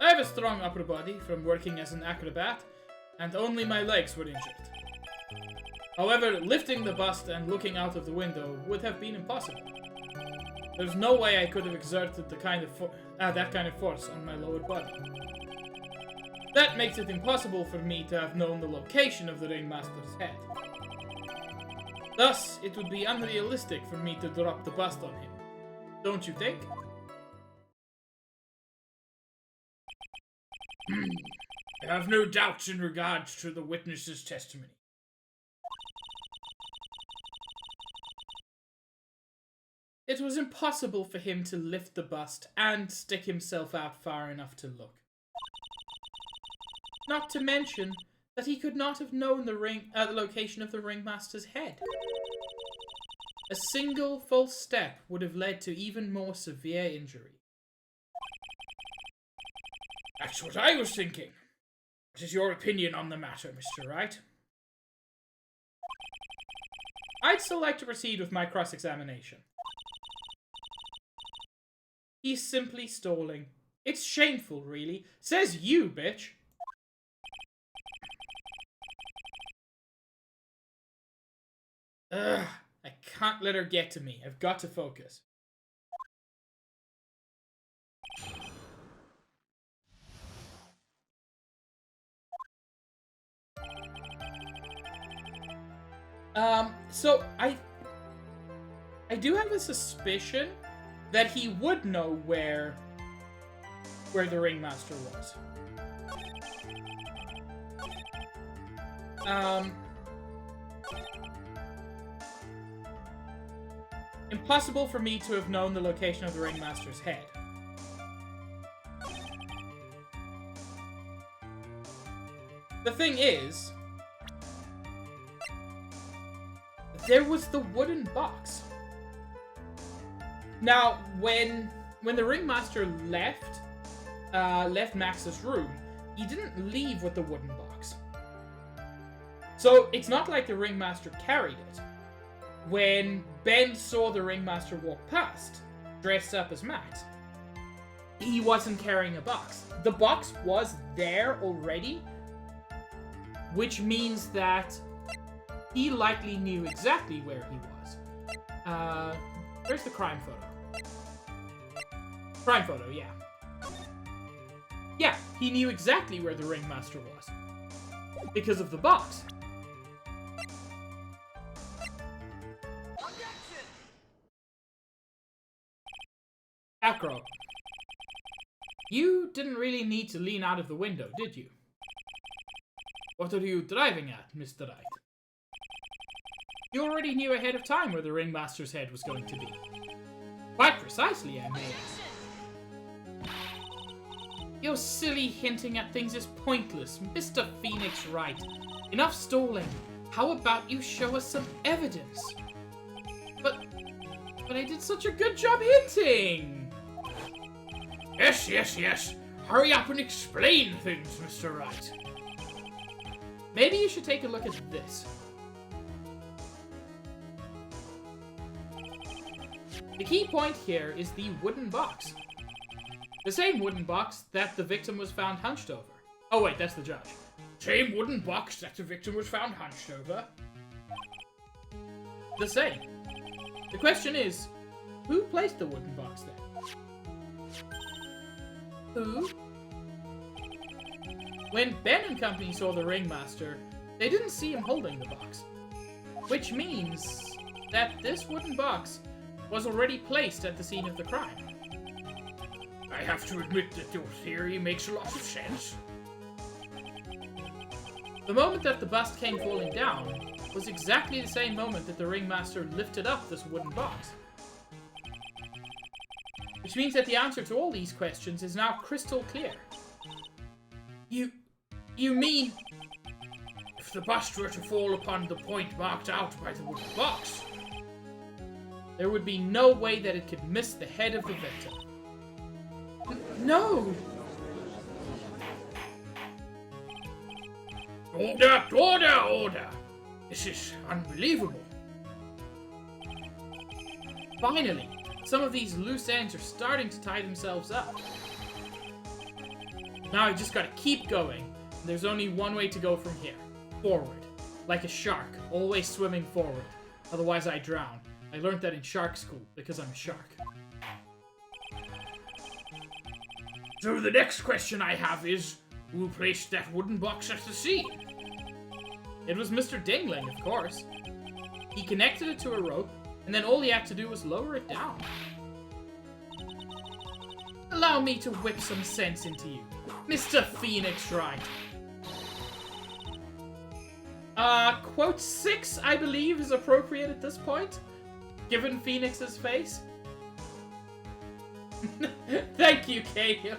I have a strong upper body from working as an acrobat, and only my legs were injured. However, lifting the bust and looking out of the window would have been impossible. There's no way I could have exerted that kind of force on my lower body. That makes it impossible for me to have known the location of the ringmaster's head. Thus, it would be unrealistic for me to drop the bust on him. Don't you think? I have no doubts in regards to the witness's testimony. It was impossible for him to lift the bust and stick himself out far enough to look. Not to mention that he could not have known the location of the ringmaster's head. A single false step would have led to even more severe injury. That's what I was thinking. What is your opinion on the matter, Mr. Wright? I'd still like to proceed with my cross-examination. He's simply stalling. It's shameful, really. Says you, bitch. Ugh, I can't let her get to me. I've got to focus. So I do have a suspicion that he would know where the ringmaster was. Impossible for me to have known the location of the ringmaster's head. The thing is, there was the wooden box. Now, when the ringmaster left Max's room, he didn't leave with the wooden box. So it's not like the ringmaster carried it. When Ben saw the ringmaster walk past, dressed up as Max, he wasn't carrying a box. The box was there already, which means that he likely knew exactly where he was. Where's the crime photo? Crime photo, yeah. Yeah, he knew exactly where the ringmaster was. Because of the box. Acro. You didn't really need to lean out of the window, did you? What are you driving at, Mr. Wright? You already knew ahead of time where the ringmaster's head was going to be. Quite precisely, I may add. Your silly hinting at things is pointless, Mr. Phoenix Wright. Enough stalling. How about you show us some evidence? But I did such a good job hinting! Yes. Hurry up and explain things, Mr. Wright. Maybe you should take a look at this. The key point here is the wooden box. The same wooden box that the victim was found hunched over. Oh wait, that's the judge. Same wooden box that the victim was found hunched over. The same. The question is, who placed the wooden box there? Who? When Ben and company saw the ringmaster, they didn't see him holding the box. Which means that this wooden box was already placed at the scene of the crime. I have to admit that your theory makes a lot of sense. The moment that the bust came falling down was exactly the same moment that the ringmaster lifted up this wooden box. Which means that the answer to all these questions is now crystal clear. You mean... If the bust were to fall upon the point marked out by the wooden box, there would be no way that it could miss the head of the victim. No! Order! Order! Order! This is unbelievable. Finally, some of these loose ends are starting to tie themselves up. Now I just gotta keep going. There's only one way to go from here. Forward. Like a shark, always swimming forward. Otherwise I drown. I learned that in shark school, because I'm a shark. So the next question I have is, who placed that wooden box at the scene? It was Mr. Dingling, of course. He connected it to a rope, and then all he had to do was lower it down. Allow me to whip some sense into you, Mr. Phoenix Wright. Quote 6, I believe, is appropriate at this point, given Phoenix's face. Thank you, Kayo.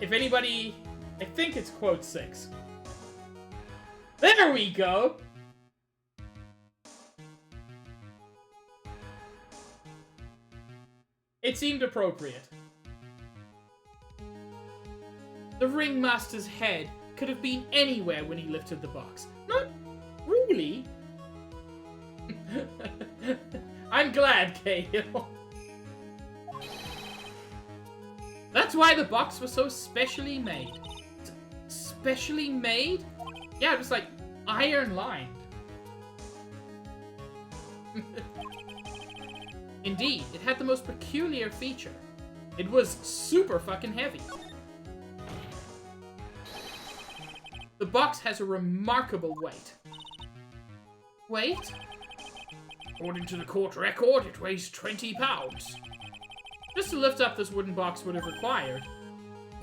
If anybody... I think it's quote 6. There we go! It seemed appropriate. The ringmaster's head could have been anywhere when he lifted the box. Not really. I'm glad, Kayo. That's why the box was so specially made. Specially made? Yeah, it was like iron lined. Indeed, it had the most peculiar feature. It was super fucking heavy. The box has a remarkable weight. Weight? According to the court record, it weighs 20 pounds. Just to lift up this wooden box would have required...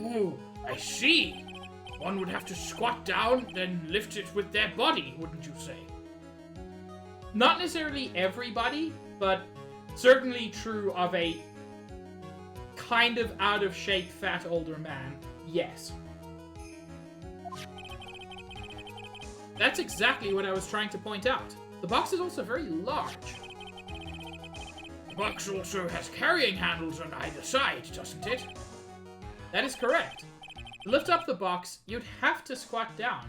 Ooh, I see. One would have to squat down, then lift it with their body, wouldn't you say? Not necessarily everybody, but certainly true of a kind of out-of-shape fat older man, yes. That's exactly what I was trying to point out. The box is also very large. The box also has carrying handles on either side, doesn't it? That is correct. To lift up the box, you'd have to squat down.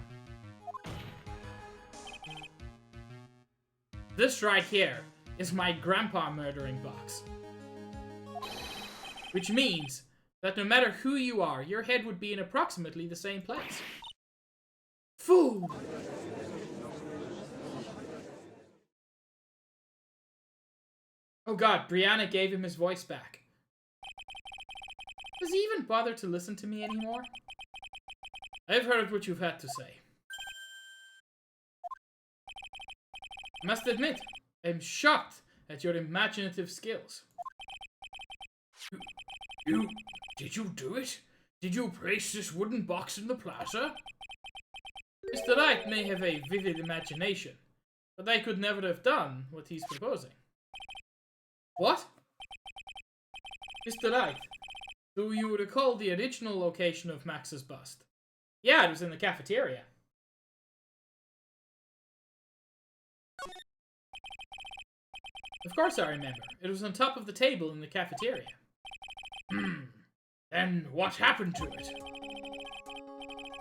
This right here is my grandpa murdering box. Which means that no matter who you are, your head would be in approximately the same place. Fool! Oh god, Brianna gave him his voice back. Does he even bother to listen to me anymore? I've heard what you've had to say. I must admit, I'm shocked at your imaginative skills. Did you do it? Did you place this wooden box in the plaza? Mr. Wright may have a vivid imagination, but I could never have done what he's proposing. What? Mr. Wright, do you recall the original location of Max's bust? Yeah, it was in the cafeteria. Of course I remember. It was on top of the table in the cafeteria. And what happened to it?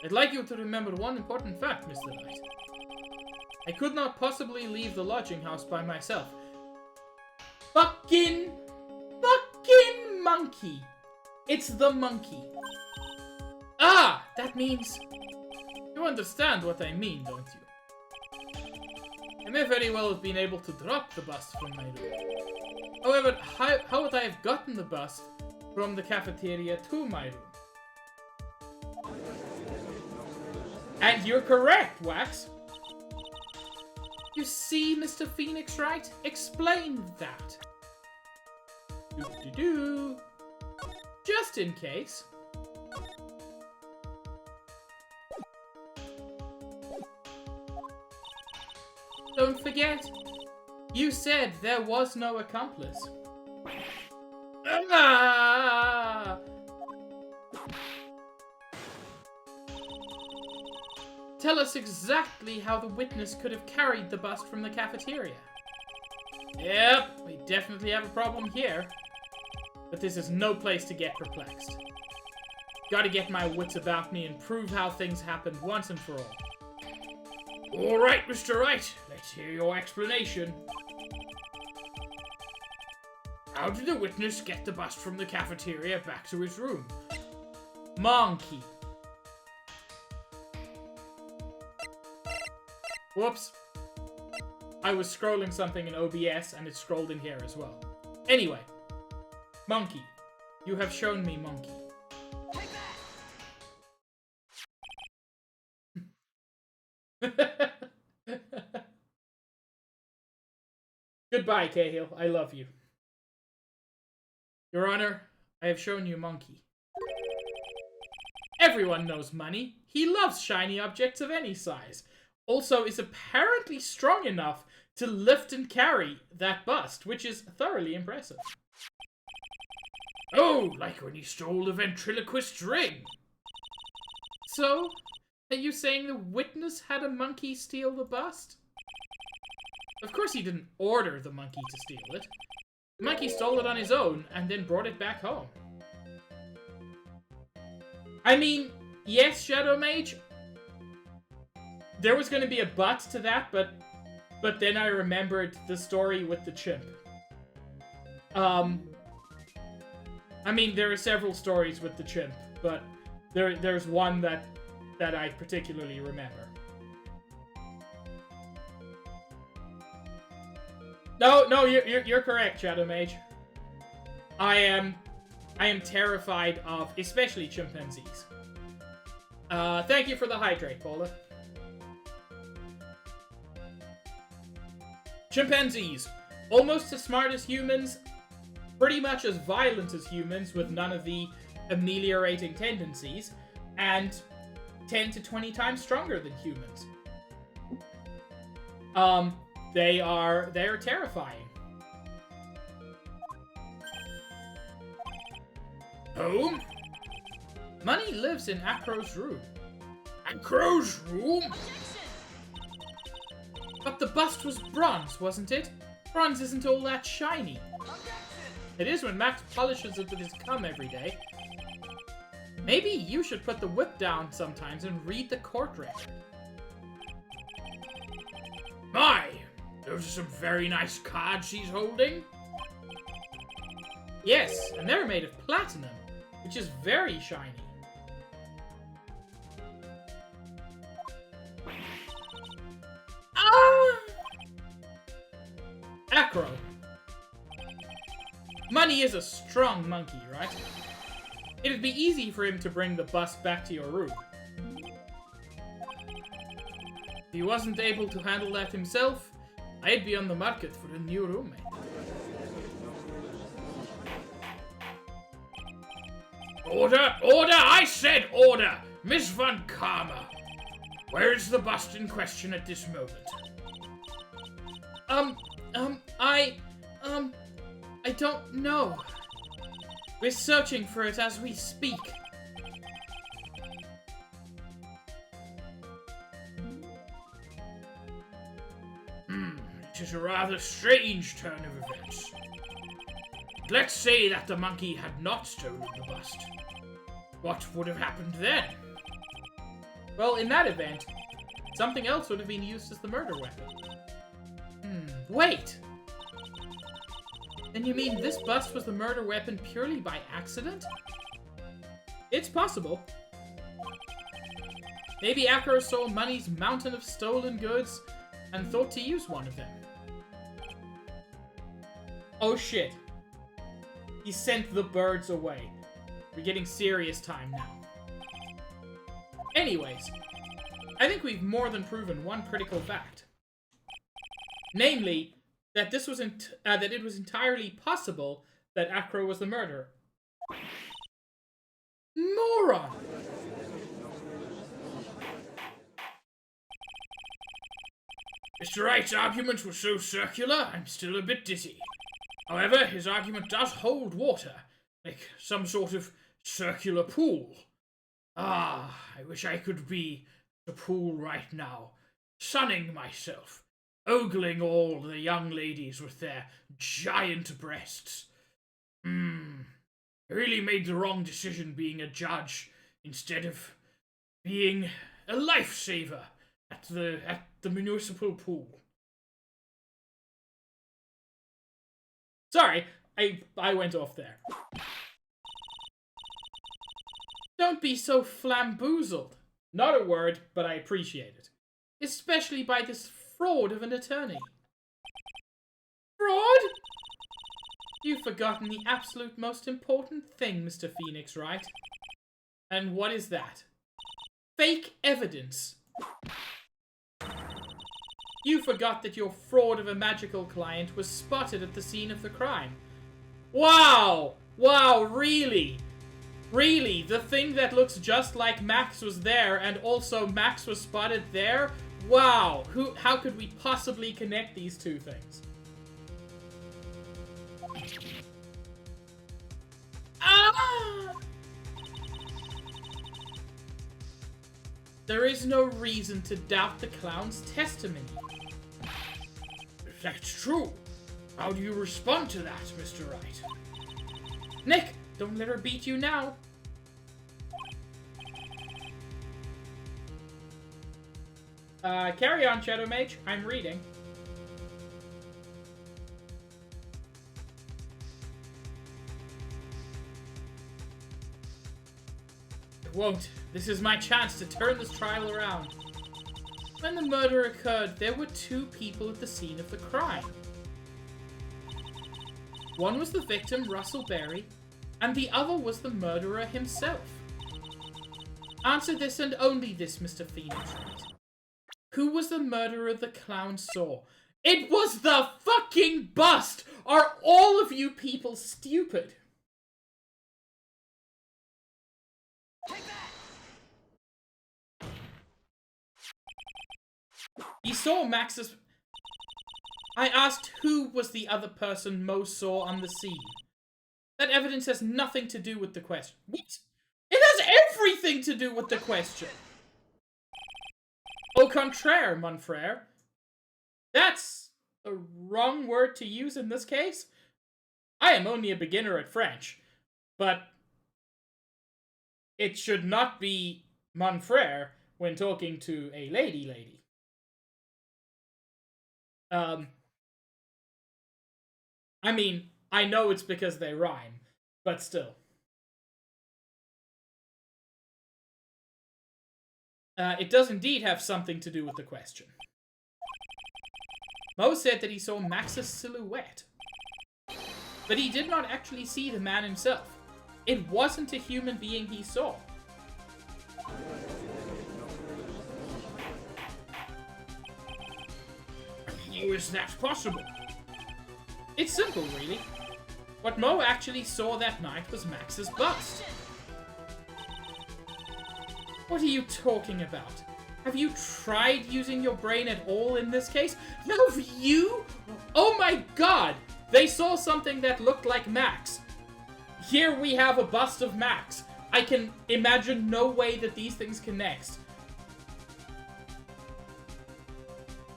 I'd like you to remember one important fact, Mr. Wright. I could not possibly leave the lodging house by myself. Fucking monkey. It's the monkey. Ah, that means... You understand what I mean, don't you? I may very well have been able to drop the bust from my room. However, how would I have gotten the bust from the cafeteria to my room. And you're correct, Wax. You see, Mr. Phoenix Wright? Explain that. Do-do-do. Just in case. Don't forget, you said there was no accomplice. Ah! Tell us exactly how the witness could have carried the bust from the cafeteria. Yep, we definitely have a problem here. But this is no place to get perplexed. Gotta get my wits about me and prove how things happened once and for all. Alright, Mr. Wright, let's hear your explanation. How did the witness get the bust from the cafeteria back to his room? Monkey. Whoops. I was scrolling something in OBS and it scrolled in here as well. Anyway. Monkey. You have shown me monkey. Goodbye, Cahill. I love you. Your Honor, I have shown you monkey. Everyone knows money. He loves shiny objects of any size. Also is apparently strong enough to lift and carry that bust, which is thoroughly impressive. Oh, like when he stole the ventriloquist's ring. So, are you saying the witness had a monkey steal the bust? Of course he didn't order the monkey to steal it. The monkey stole it on his own and then brought it back home. I mean, yes, Shadow Mage. There was going to be a but to that, but then I remembered the story with the chimp. I mean, there are several stories with the chimp, but there's one that I particularly remember. No, you're correct, Shadow Mage. I am terrified of especially chimpanzees. Thank you for the hydrate, Paula. Chimpanzees, almost as smart as humans, pretty much as violent as humans with none of the ameliorating tendencies, and 10 to 20 times stronger than humans. They are terrifying. Home? Money lives in Acro's room. Acro's room? But the bust was bronze, wasn't it? Bronze isn't all that shiny. It is when Max polishes it with his cum every day. Maybe you should put the whip down sometimes and read the court record. My! Those are some very nice cards he's holding. Yes, and they're made of platinum, which is very shiny. Ah! Acro. Money is a strong monkey, right? It'd be easy for him to bring the bust back to your room. If he wasn't able to handle that himself, I'd be on the market for a new roommate. Order! Order! I said order! Miss Von Karma! Where is the bust in question at this moment? I don't know. We're searching for it as we speak. It is a rather strange turn of events. Let's say that the monkey had not stolen the bust. What would have happened then? Well, in that event, something else would have been used as the murder weapon. Wait! Then you mean this bust was the murder weapon purely by accident? It's possible. Maybe Acro saw Money's mountain of stolen goods and thought to use one of them. Oh shit. He sent the birds away. We're getting serious time now. Anyways, I think we've more than proven one critical fact. Namely, that this was that it was entirely possible that Acro was the murderer. Moron! Mr. Wright's argument was so circular, I'm still a bit dizzy. However, his argument does hold water, like some sort of circular pool. Ah, I wish I could be the pool right now, sunning myself, ogling all the young ladies with their giant breasts. I really made the wrong decision being a judge instead of being a lifesaver at the municipal pool. Sorry, I went off there. Don't be so flamboozled. Not a word, but I appreciate it. Especially by this fraud of an attorney. Fraud? You've forgotten the absolute most important thing, Mr. Phoenix, right? And what is that? Fake evidence. You forgot that your fraud of a magical client was spotted at the scene of the crime. Wow! Wow, really? Really? The thing that looks just like Max was there, and also Max was spotted there? Wow! How could we possibly connect these two things? Ah! There is no reason to doubt the clown's testimony. That's true. How do you respond to that, Mr. Wright? Nick, don't let her beat you now. Carry on, Shadow Mage. I'm reading. It won't. This is my chance to turn this trial around. When the murder occurred, there were two people at the scene of the crime. One was the victim, Russell Berry, and the other was the murderer himself. Answer this and only this, Mr. Phoenix Wright. Who was the murderer the clown saw? It was the fucking bust! Are all of you people stupid? Take that! He saw Max's... I asked who was the other person Mo saw on the scene. That evidence has nothing to do with the question. What? It has everything to do with the question! Au contraire, mon frère. That's the wrong word to use in this case. I am only a beginner at French, but it should not be mon frère when talking to a lady. I mean, I know it's because they rhyme, but still. It does indeed have something to do with the question. Mo said that he saw Max's silhouette, but he did not actually see the man himself. It wasn't a human being he saw. How is that possible? It's simple, really. What Mo actually saw that night was Max's bust. What are you talking about? Have you tried using your brain at all in this case? Have you? Oh my god! They saw something that looked like Max. Here we have a bust of Max. I can imagine no way that these things connect.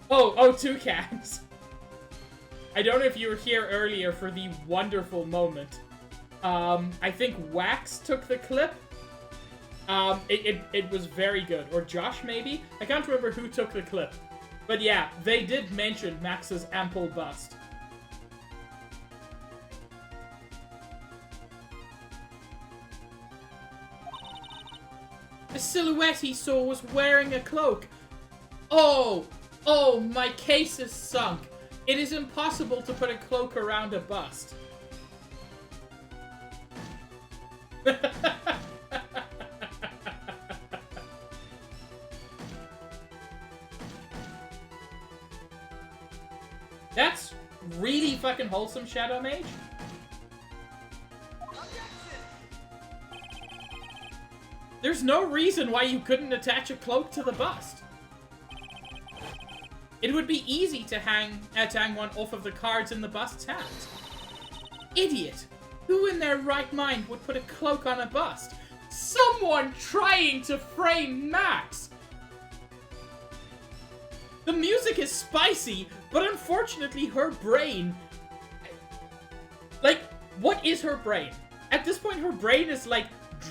Oh, Toucans. I don't know if you were here earlier for the wonderful moment. I think Wax took the clip. It was very good. Or Josh, maybe? I can't remember who took the clip. But yeah, they did mention Max's ample bust. The silhouette he saw was wearing a cloak. Oh, my case is sunk. It is impossible to put a cloak around a bust. That's really fucking wholesome, Shadow Mage. There's no reason why you couldn't attach a cloak to the bust. It would be easy to hang one off of the cards in the bust's hands. Idiot! Who in their right mind would put a cloak on a bust? Someone trying to frame Max! The music is spicy, but unfortunately her brain... Like, what is her brain? At this point, her brain is, like,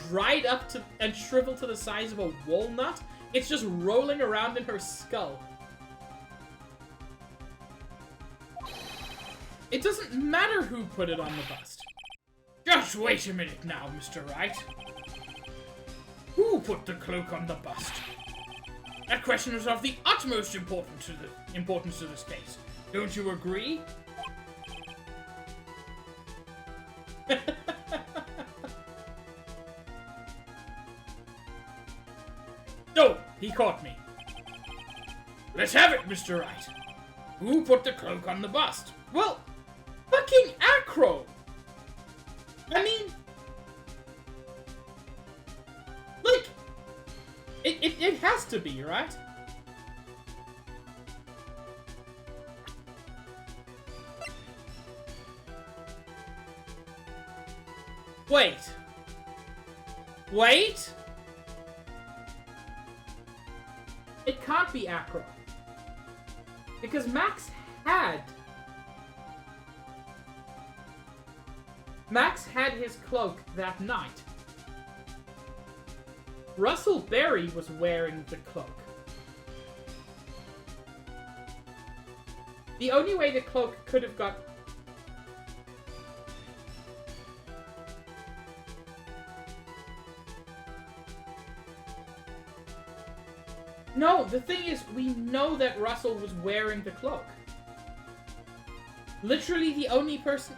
dried up to and shriveled to the size of a walnut. It's just rolling around in her skull. It doesn't matter who put it on the bust. Just wait a minute now, Mr. Wright. Who put the cloak on the bust? That question is of the utmost importance to this case. Don't you agree? No, he caught me. Let's have it, Mr. Wright. Who put the cloak on the bust? Well, fucking Acro! I mean... Like... It has to be, right? Wait. Wait? It can't be Acro. Because Max had his cloak that night. Russell Berry was wearing the cloak. The only way the cloak could have got... No, the thing is, we know that Russell was wearing the cloak. Literally the only person...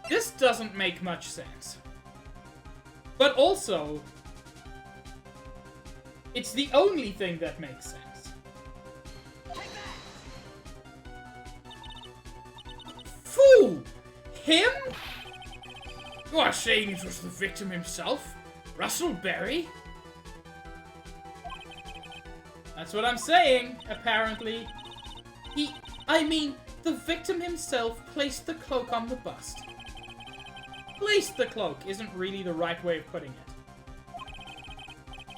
This doesn't make much sense. But also... It's the only thing that makes sense. Fool! Him? You are saying it was the victim himself? Russell Berry? That's what I'm saying, apparently. I mean, the victim himself placed the cloak on the bust. Placed the cloak isn't really the right way of putting it.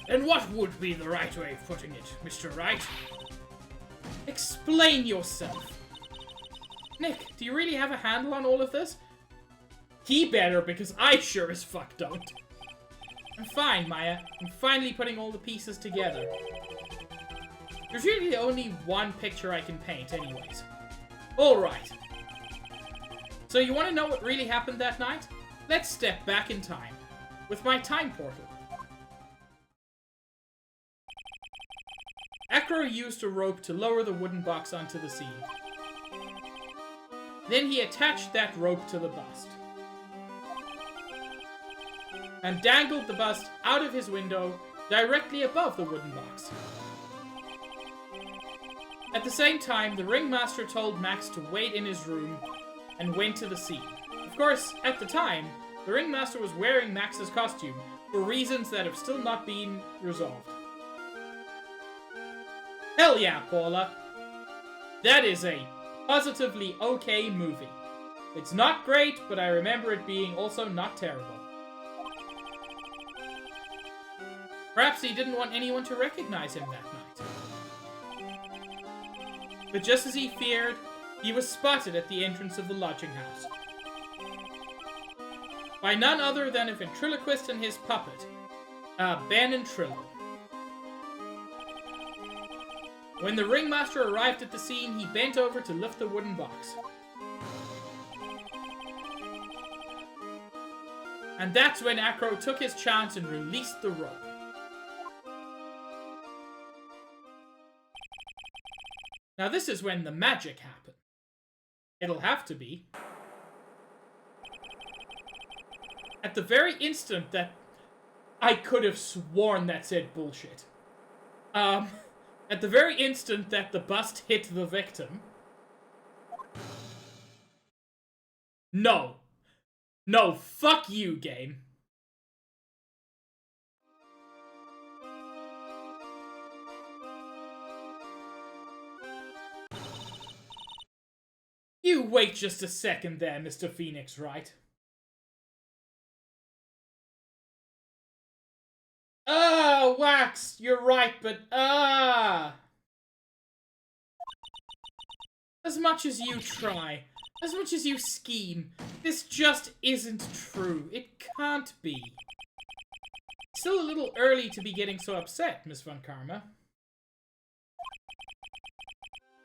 And what would be the right way of putting it, Mr. Wright? Explain yourself. Nick, do you really have a handle on all of this? He better, because I sure as fuck don't. I'm fine, Maya. I'm finally putting all the pieces together. There's really only one picture I can paint, anyways. Alright. So you want to know what really happened that night? Let's step back in time. With my time portal. Acro used a rope to lower the wooden box onto the scene. Then he attached that rope to the bust. And dangled the bust out of his window, directly above the wooden box. At the same time, the ringmaster told Max to wait in his room, and went to the scene. Of course, at the time, the ringmaster was wearing Max's costume, for reasons that have still not been resolved. Hell yeah, Paula! That is a positively okay movie. It's not great, but I remember it being also not terrible. Perhaps he didn't want anyone to recognize him that night. But just as he feared, he was spotted at the entrance of the lodging house. By none other than a ventriloquist and his puppet, Ben and Trillo. When the ringmaster arrived at the scene, he bent over to lift the wooden box. And that's when Acro took his chance and released the rope. Now this is when the magic happened. It'll have to be. at the very instant that I could have sworn that said bullshit. At the very instant that the bust hit the victim. No. No, fuck you, game. You wait just a second there, Mr. Phoenix, Wright. Wax, you're right, but as much as you try, as much as you scheme, this just isn't true. It can't be. Still a little early to be getting so upset, Miss Von Karma.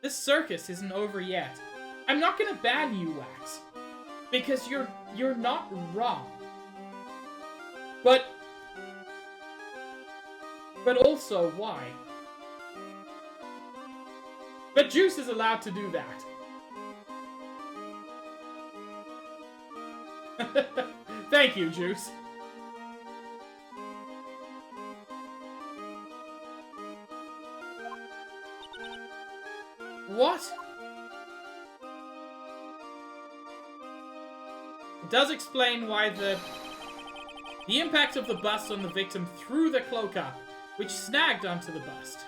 This circus isn't over yet. I'm not gonna ban you, Wax, because you're not wrong. But also, why? But Juice is allowed to do that. Thank you, Juice. What? It does explain why the impact of the bust on the victim threw the cloak up, which snagged onto the bust.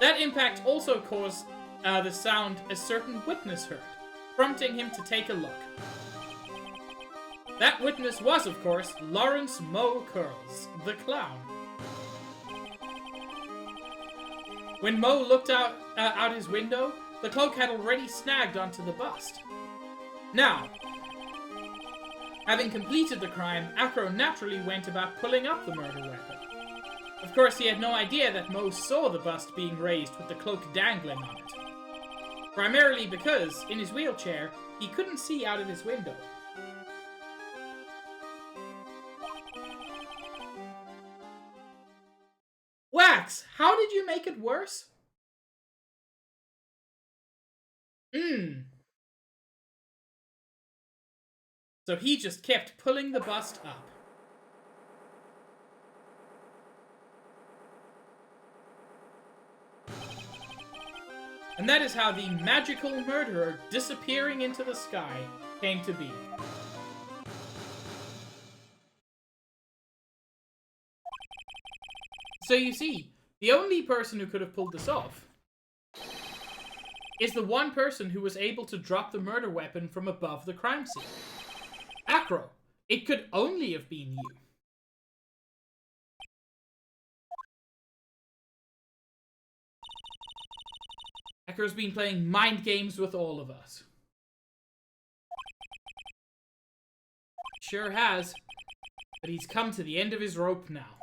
That impact also caused the sound a certain witness heard, prompting him to take a look. That witness was, of course, Lawrence Moe Curls, the clown. When Moe looked out his window, the cloak had already snagged onto the bust. Now, having completed the crime, Acro naturally went about pulling up the murder weapon. Of course, he had no idea that Moe saw the bust being raised with the cloak dangling on it. Primarily because, in his wheelchair, he couldn't see out of his window. Wax, how did you make it worse? So he just kept pulling the bust up. And that is how the magical murderer disappearing into the sky came to be. So you see, the only person who could have pulled this off is the one person who was able to drop the murder weapon from above the crime scene. Acro, it could only have been you. Acro's been playing mind games with all of us. Sure has, but he's come to the end of his rope now.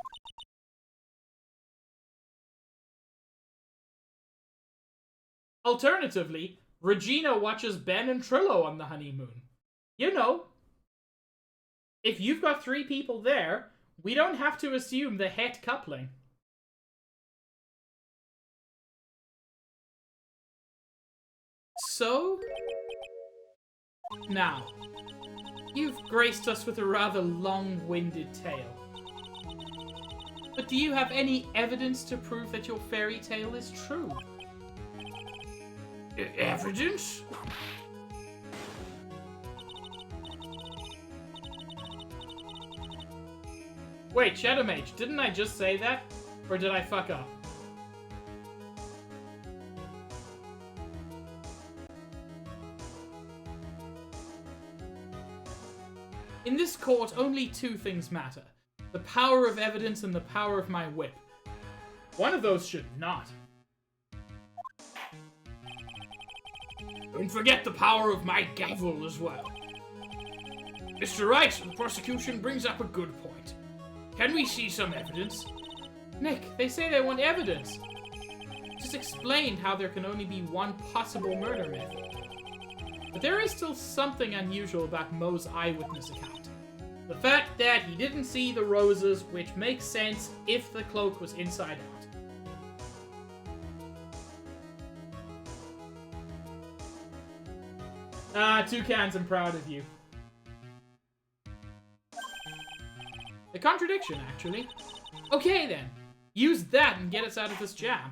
Alternatively, Regina watches Ben and Trillo on the honeymoon. You know, if you've got 3 people there, we don't have to assume the het coupling. So, now, you've graced us with a rather long-winded tale. But do you have any evidence to prove that your fairy tale is true? Evidence? Wait, Shadow Mage, didn't I just say that? Or did I fuck up? In this court, only 2 things matter. The power of evidence and the power of my whip. One of those should not. Don't forget the power of my gavel as well. Mr. Wright, the prosecution brings up a good point. Can we see some evidence? Nick, they say they want evidence. Just explained how there can only be one possible murder method. But there is still something unusual about Moe's eyewitness account. The fact that he didn't see the roses, which makes sense if the cloak was inside out. Toucans, I'm proud of you. A contradiction, actually. Okay, then. Use that and get us out of this jam.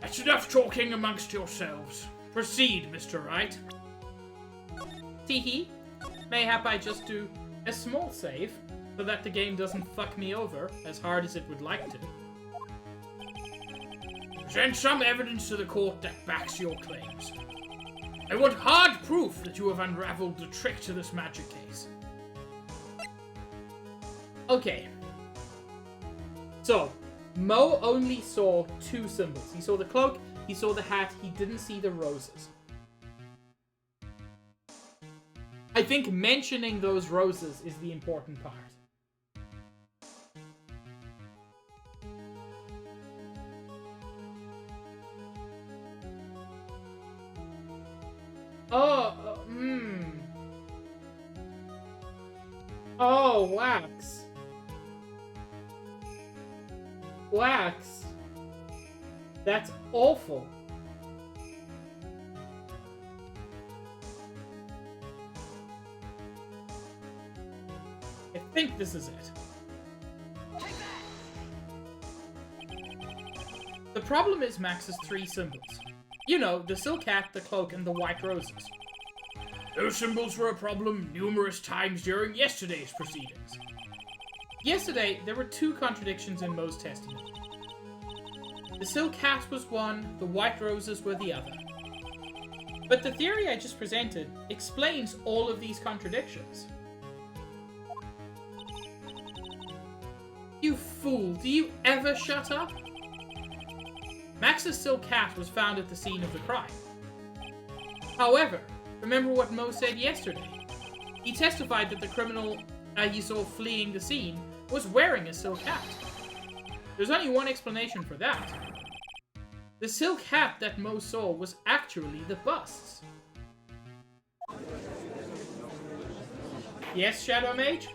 That's enough talking amongst yourselves. Proceed, Mr. Wright. Teehee. Mayhap I just do a small save, so that the game doesn't fuck me over as hard as it would like to. Present some evidence to the court that backs your claims. I want hard proof that you have unraveled the trick to this magic case. Okay. So, Mo only saw two symbols. He saw the cloak, he saw the hat, he didn't see the roses. I think mentioning those roses is the important part. Oh, wax. Wax. That's awful. I think this is it. The problem is Max's three symbols. You know, the silk hat, the cloak, and the white roses. Those symbols were a problem numerous times during yesterday's proceedings. Yesterday, there were two contradictions in Mo's testimony. The silk hat was one, the white roses were the other. But the theory I just presented explains all of these contradictions. You fool, do you ever shut up? Max's silk hat was found at the scene of the crime. However, remember what Mo said yesterday. He testified that the criminal he saw fleeing the scene was wearing a silk hat. There's only one explanation for that. The silk hat that Mo saw was actually the bust's. Yes, Shadow Mage?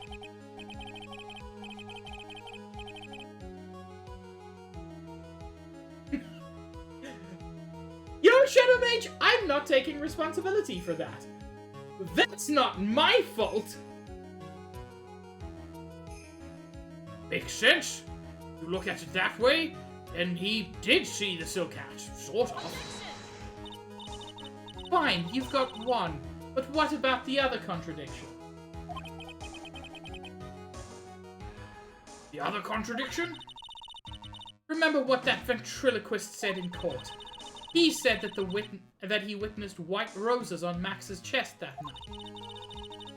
You know, Shadow Mage, I'm not taking responsibility for that. That's not my fault! Makes sense. You look at it that way, and he did see the silk hat, sort of. Fine, you've got one, but what about the other contradiction? The other contradiction? Remember what that ventriloquist said in court. He said that he witnessed white roses on Max's chest that night.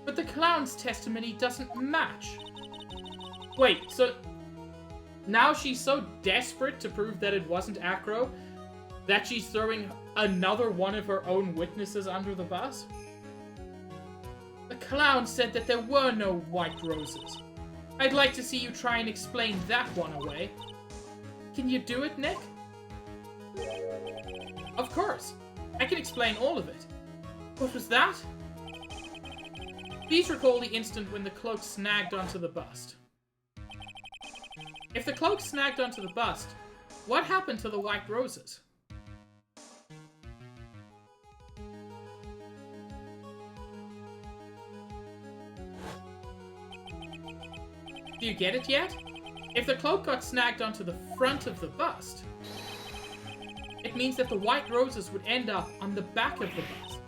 But the clown's testimony doesn't match. Wait, so now she's so desperate to prove that it wasn't Acro that she's throwing another one of her own witnesses under the bus? The clown said that there were no white roses. I'd like to see you try and explain that one away. Can you do it, Nick? Of course. I can explain all of it. What was that? Please recall the instant when the cloak snagged onto the bust. If the cloak snagged onto the bust, what happened to the white roses? Do you get it yet? If the cloak got snagged onto the front of the bust, it means that the white roses would end up on the back of the bust.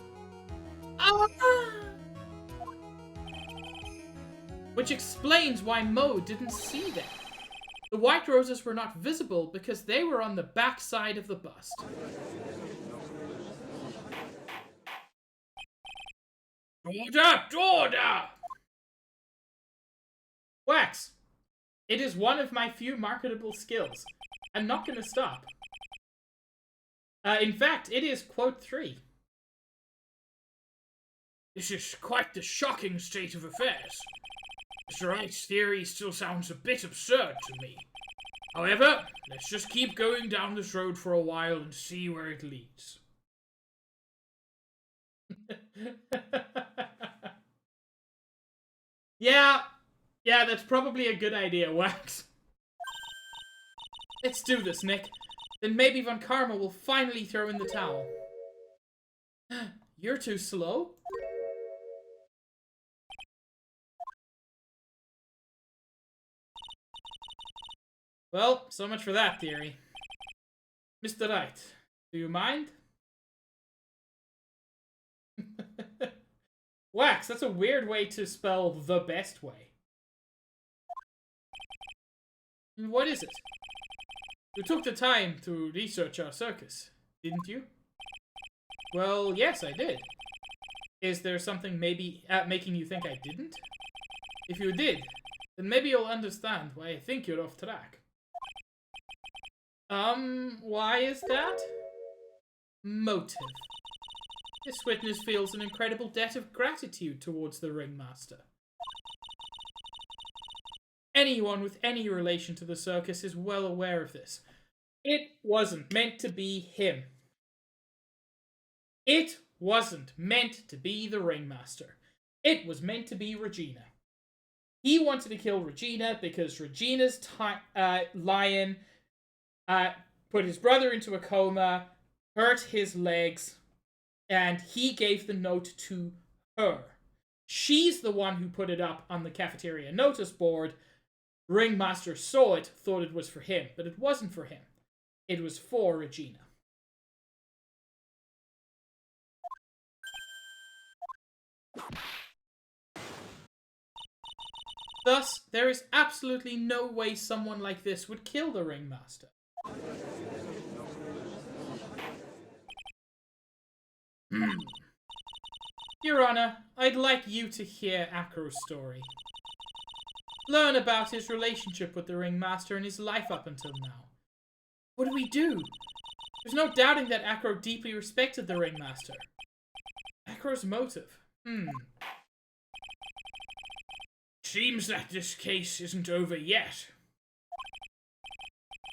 Which explains why Mo didn't see them. The white roses were not visible because they were on the back side of the bust. Order! Wax! It is one of my few marketable skills. I'm not gonna stop. In fact, it is quote 3. This is quite the shocking state of affairs. Mr. Wright's theory still sounds a bit absurd to me. However, let's just keep going down this road for a while and see where it leads. Yeah, that's probably a good idea, Wax. Let's do this, Nick. Then maybe Von Karma will finally throw in the towel. You're too slow? Well, so much for that theory. Mr. Wright, do you mind? Wax, that's a weird way to spell the best way. What is it? You took the time to research our circus, didn't you? Well, yes, I did. Is there something maybe making you think I didn't? If you did, then maybe you'll understand why I think you're off track. Why is that? Motive. This witness feels an incredible debt of gratitude towards the ringmaster. Anyone with any relation to the circus is well aware of this. It wasn't meant to be him. It wasn't meant to be the ringmaster. It was meant to be Regina. He wanted to kill Regina because Regina's lion put his brother into a coma, hurt his legs, and he gave the note to her. She's the one who put it up on the cafeteria notice board. Ringmaster saw it, thought it was for him, but it wasn't for him. It was for Regina. Thus, there is absolutely no way someone like this would kill the ringmaster. Your Honor, I'd like you to hear Acro's story. Learn about his relationship with the ringmaster and his life up until now. What do we do? There's no doubting that Acro deeply respected the ringmaster. Acro's motive. Seems that this case isn't over yet.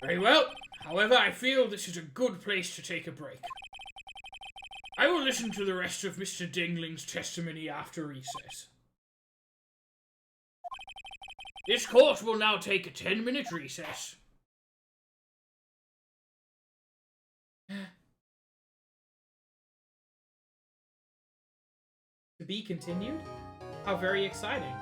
Very well. However, I feel this is a good place to take a break. I will listen to the rest of Mr. Dingling's testimony after recess. This court will now take a 10-minute recess. To be continued? How very exciting.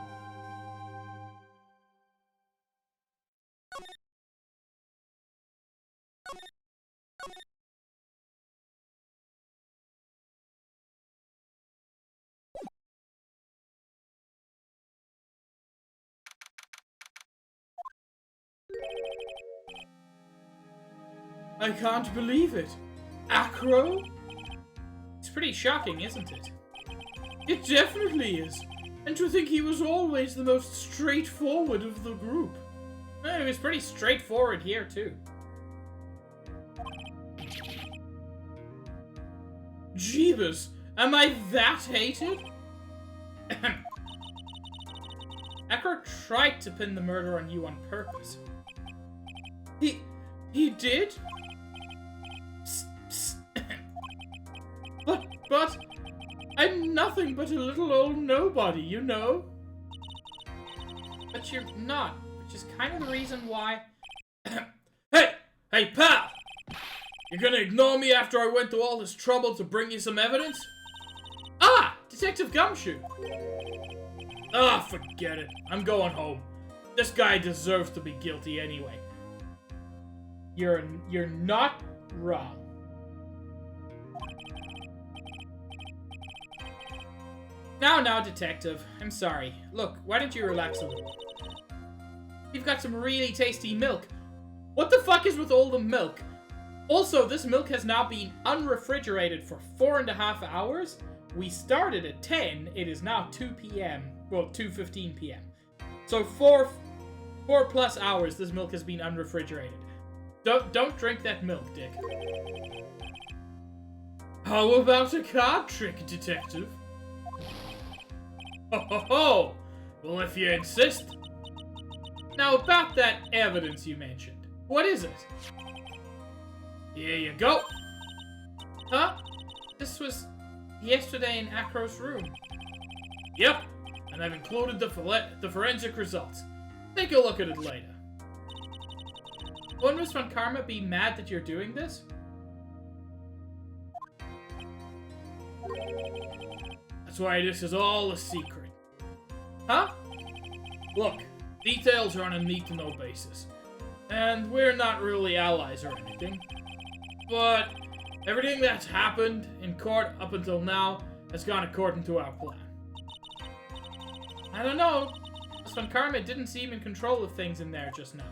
I can't believe it. Acro? It's pretty shocking, isn't it? It definitely is. And to think he was always the most straightforward of the group. He was pretty straightforward here, too. Jeebus, am I that hated? Acro tried to pin the murder on you on purpose. He did? But, I'm nothing but a little old nobody, you know? But you're not, which is kind of the reason why... Hey, pal! You're gonna ignore me after I went to all this trouble to bring you some evidence? Ah! Detective Gumshoe! Ah, forget it. I'm going home. This guy deserves to be guilty anyway. You're not wrong. Now, detective. I'm sorry. Look, why don't you relax a little? You've got some really tasty milk. What the fuck is with all the milk? Also, this milk has now been unrefrigerated for 4.5 hours. We started at 10. It is now 2 p.m. Well, 2:15 p.m. So 4+ hours this milk has been unrefrigerated. Don't drink that milk, Dick. How about a card trick, detective? Ho! Well, if you insist. Now, about that evidence you mentioned. What is it? Here you go. Huh? This was yesterday in Acro's room. Yep, and I've included the forensic results. Take a look at it later. Won't Miss Von Karma be mad that you're doing this? That's why this is all a secret. Huh? Look, details are on a need-to-know basis. and we're not really allies or anything. But everything that's happened in court up until now has gone according to our plan. I don't know. Son Karma didn't seem in control of things in there just now.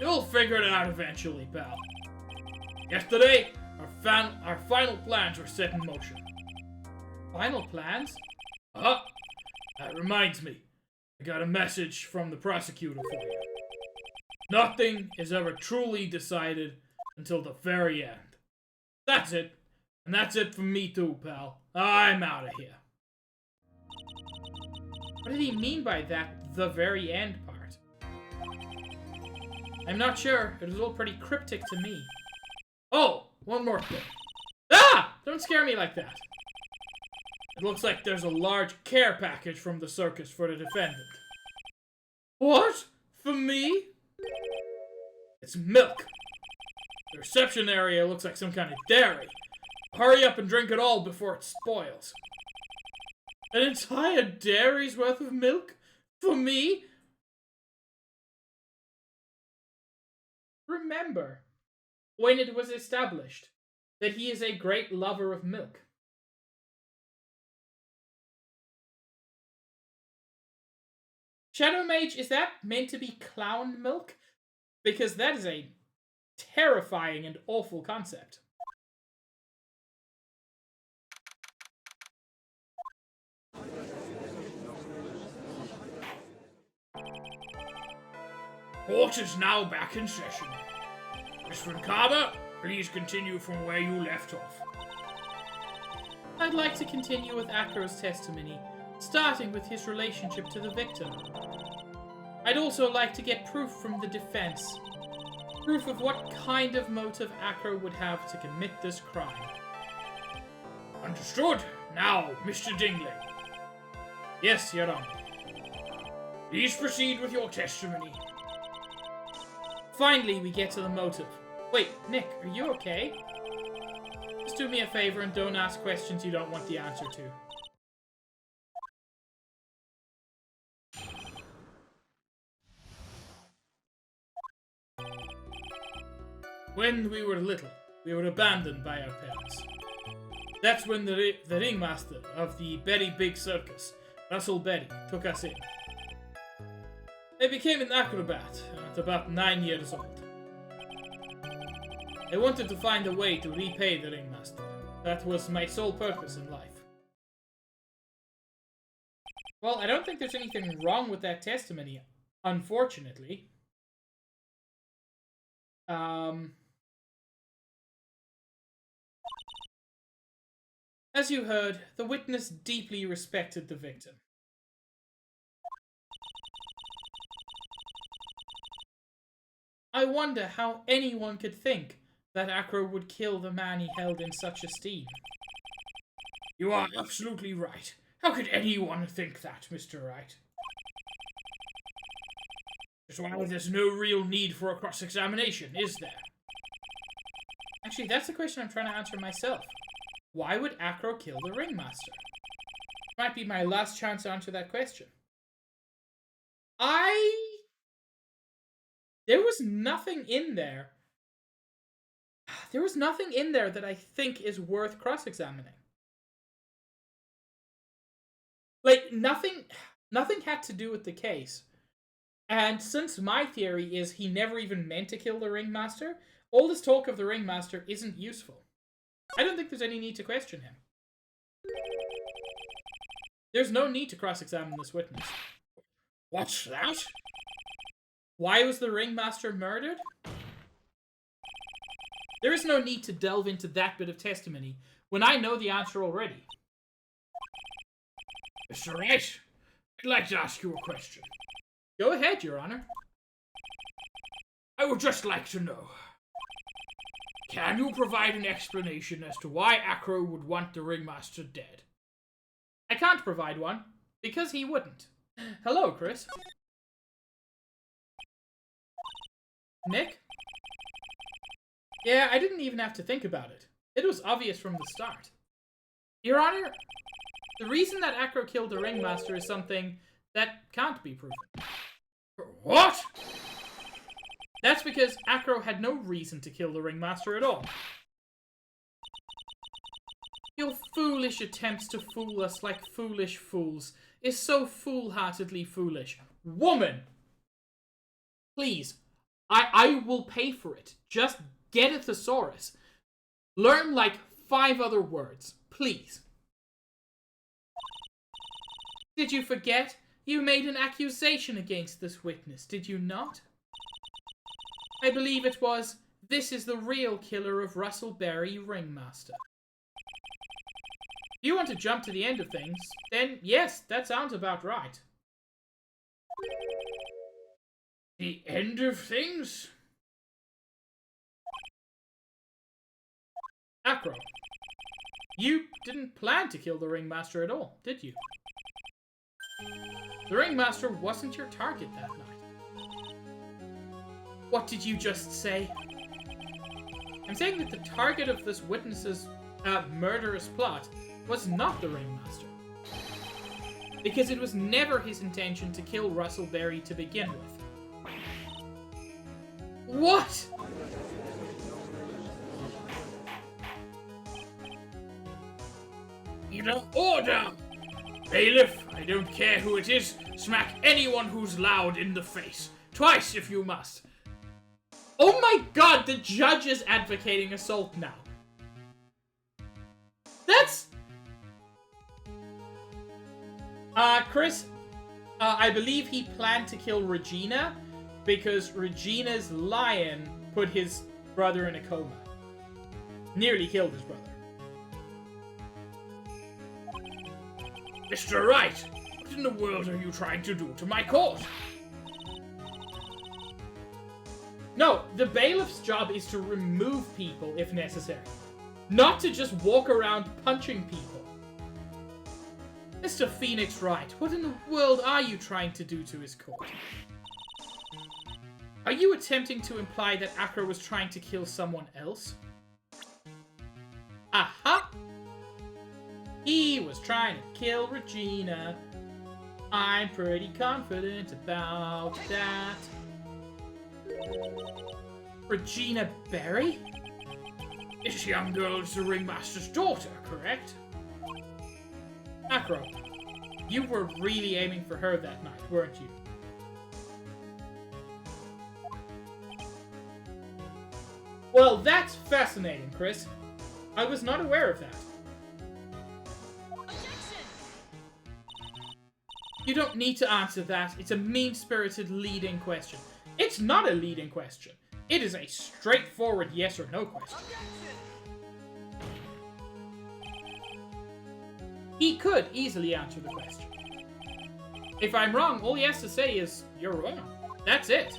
You'll figure it out eventually, pal. Yesterday, our final plans were set in motion. Final plans? That reminds me. I got a message from the prosecutor for you. Nothing is ever truly decided until the very end. That's it. And that's it for me too, pal. I'm out of here. What did he mean by that, the very end part? I'm not sure. It was all pretty cryptic to me. Oh, one more thing. Ah! Don't scare me like that. It looks like there's a large care package from the circus for the defendant. What? For me? It's milk. The reception area looks like some kind of dairy. Hurry up and drink it all before it spoils. An entire dairy's worth of milk? For me? Remember, when it was established that he is a great lover of milk. Shadow Mage, is that meant to be clown milk? Because that is a terrifying and awful concept. Court is now back in session. Miss Rincaba, please continue from where you left off. I'd like to continue with Acro's testimony, starting with his relationship to the victim. I'd also like to get proof from the defense. Proof of what kind of motive Acro would have to commit this crime. Understood. Now, Mr. Dingley. Yes, Your Honor. Please proceed with your testimony. Finally, we get to the motive. Wait, Nick, are you okay? Just do me a favor and don't ask questions you don't want the answer to. When we were little, we were abandoned by our parents. That's when the ringmaster of the very big circus, Russell Berry, took us in. I became an acrobat at about 9 years old. I wanted to find a way to repay the ringmaster. That was my sole purpose in life. Well, I don't think there's anything wrong with that testimony, unfortunately. As you heard, the witness deeply respected the victim. I wonder how anyone could think that Acro would kill the man he held in such esteem. You are absolutely right. How could anyone think that, Mr. Wright? That's why there's no real need for a cross-examination, is there? Actually, that's the question I'm trying to answer myself. Why would Acro kill the ringmaster? Might be my last chance to answer that question. There was nothing in there. There was nothing in there that I think is worth cross-examining. Like, nothing had to do with the case. And since my theory is he never even meant to kill the ringmaster, all this talk of the ringmaster isn't useful. I don't think there's any need to question him. There's no need to cross-examine this witness. What's that? Why was the ringmaster murdered? There is no need to delve into that bit of testimony when I know the answer already. Mr. Wright, I'd like to ask you a question. Go ahead, Your Honor. I would just like to know. Can you provide an explanation as to why Acro would want the ringmaster dead? I can't provide one, because he wouldn't. Hello, Chris. Nick? Yeah, I didn't even have to think about it. It was obvious from the start. Your Honor, the reason that Acro killed the ringmaster is something that can't be proven. What? That's because Acro had no reason to kill the ringmaster at all. Your foolish attempts to fool us like foolish fools is so foolhardily foolish. Woman! Please, I will pay for it. Just get a thesaurus. Learn like 5 other words, please. Did you forget? You made an accusation against this witness, did you not? I believe it was, this is the real killer of Russell Berry, Ringmaster. If you want to jump to the end of things, then yes, that sounds about right. The end of things? Acro, you didn't plan to kill the Ringmaster at all, did you? The Ringmaster wasn't your target that night. What did you just say? I'm saying that the target of this witness's murderous plot was not the Ringmaster. Because it was never his intention to kill Russell Berry to begin with. What? You don't order! Bailiff, I don't care who it is, smack anyone who's loud in the face. Twice if you must. Oh my god, the judge is advocating assault now. That's... Chris, I believe he planned to kill Regina because Regina's lion put his brother in a coma. Nearly killed his brother. Mr. Wright, what in the world are you trying to do to my court? No, the bailiff's job is to remove people if necessary. Not to just walk around punching people. Mr. Phoenix Wright, what in the world are you trying to do to his court? Are you attempting to imply that Acro was trying to kill someone else? Aha! He was trying to kill Regina. I'm pretty confident about that. Regina Berry? This young girl is the Ringmaster's daughter, correct? Acro, you were really aiming for her that night, weren't you? Well, that's fascinating, Chris. I was not aware of that. You don't need to answer that. It's a mean-spirited leading question. It's not a leading question. It is a straightforward yes or no question. He could easily answer the question. If I'm wrong, all he has to say is, you're wrong. That's it.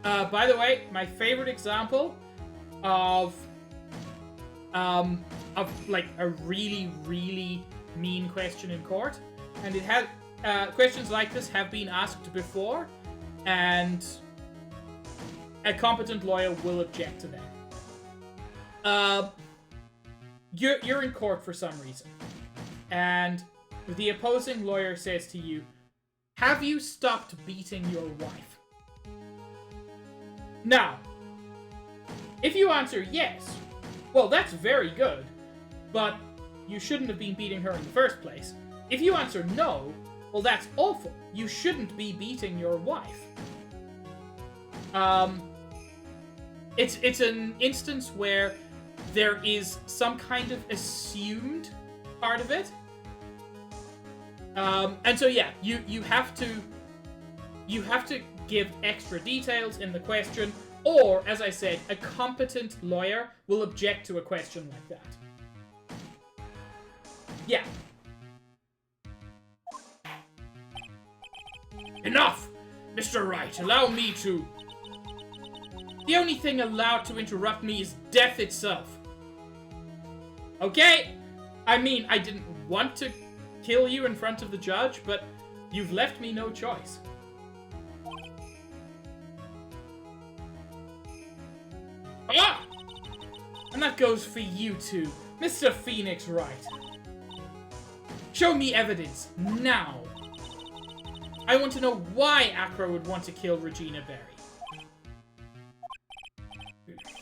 By the way, my favorite example of like a really, really mean question in court, and it had questions like this have been asked before, and a competent lawyer will object to them. You're in court for some reason, and the opposing lawyer says to you, "Have you stopped beating your wife?" Now, if you answer yes, well, that's very good, but you shouldn't have been beating her in the first place. If you answer no, well, that's awful. You shouldn't be beating your wife. It's an instance where there is some kind of assumed part of it. And so yeah, you have to give extra details in the question, or, as I said, a competent lawyer will object to a question like that. Yeah. Enough! Mr. Wright, allow me to... The only thing allowed to interrupt me is death itself. Okay? I mean, I didn't want to kill you in front of the judge, but you've left me no choice. Ah! And that goes for you too, Mr. Phoenix Wright. Show me evidence, now. I want to know why Acro would want to kill Regina Berry.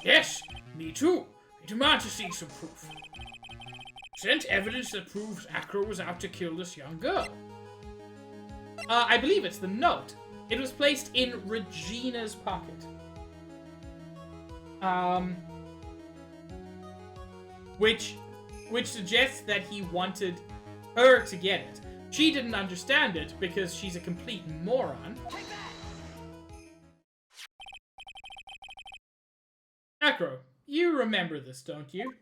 Yes, me too. I demand to see some proof. Present evidence that proves Acro was out to kill this young girl. I believe it's the note. It was placed in Regina's pocket. Which suggests that he wanted her to get it. She didn't understand it because she's a complete moron. Take that! Acro, you remember this, don't you?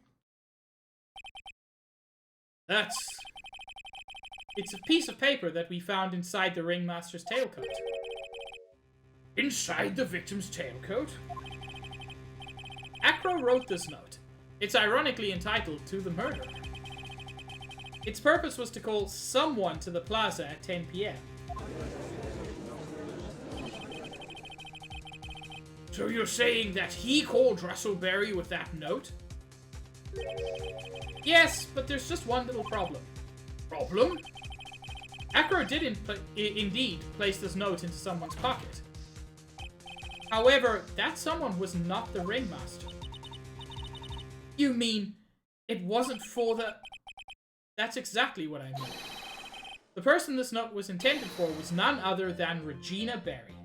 It's a piece of paper that we found inside the ringmaster's tailcoat. Inside the victim's tailcoat? Acro wrote this note. It's ironically entitled To the Murderer. Its purpose was to call someone to the plaza at 10 p.m. So you're saying that he called Russell Berry with that note? Yes, but there's just one little problem. Problem? Acro did indeed place this note into someone's pocket. However, that someone was not the ringmaster. You mean it wasn't for the... That's exactly what I mean. The person this note was intended for was none other than Regina Berry.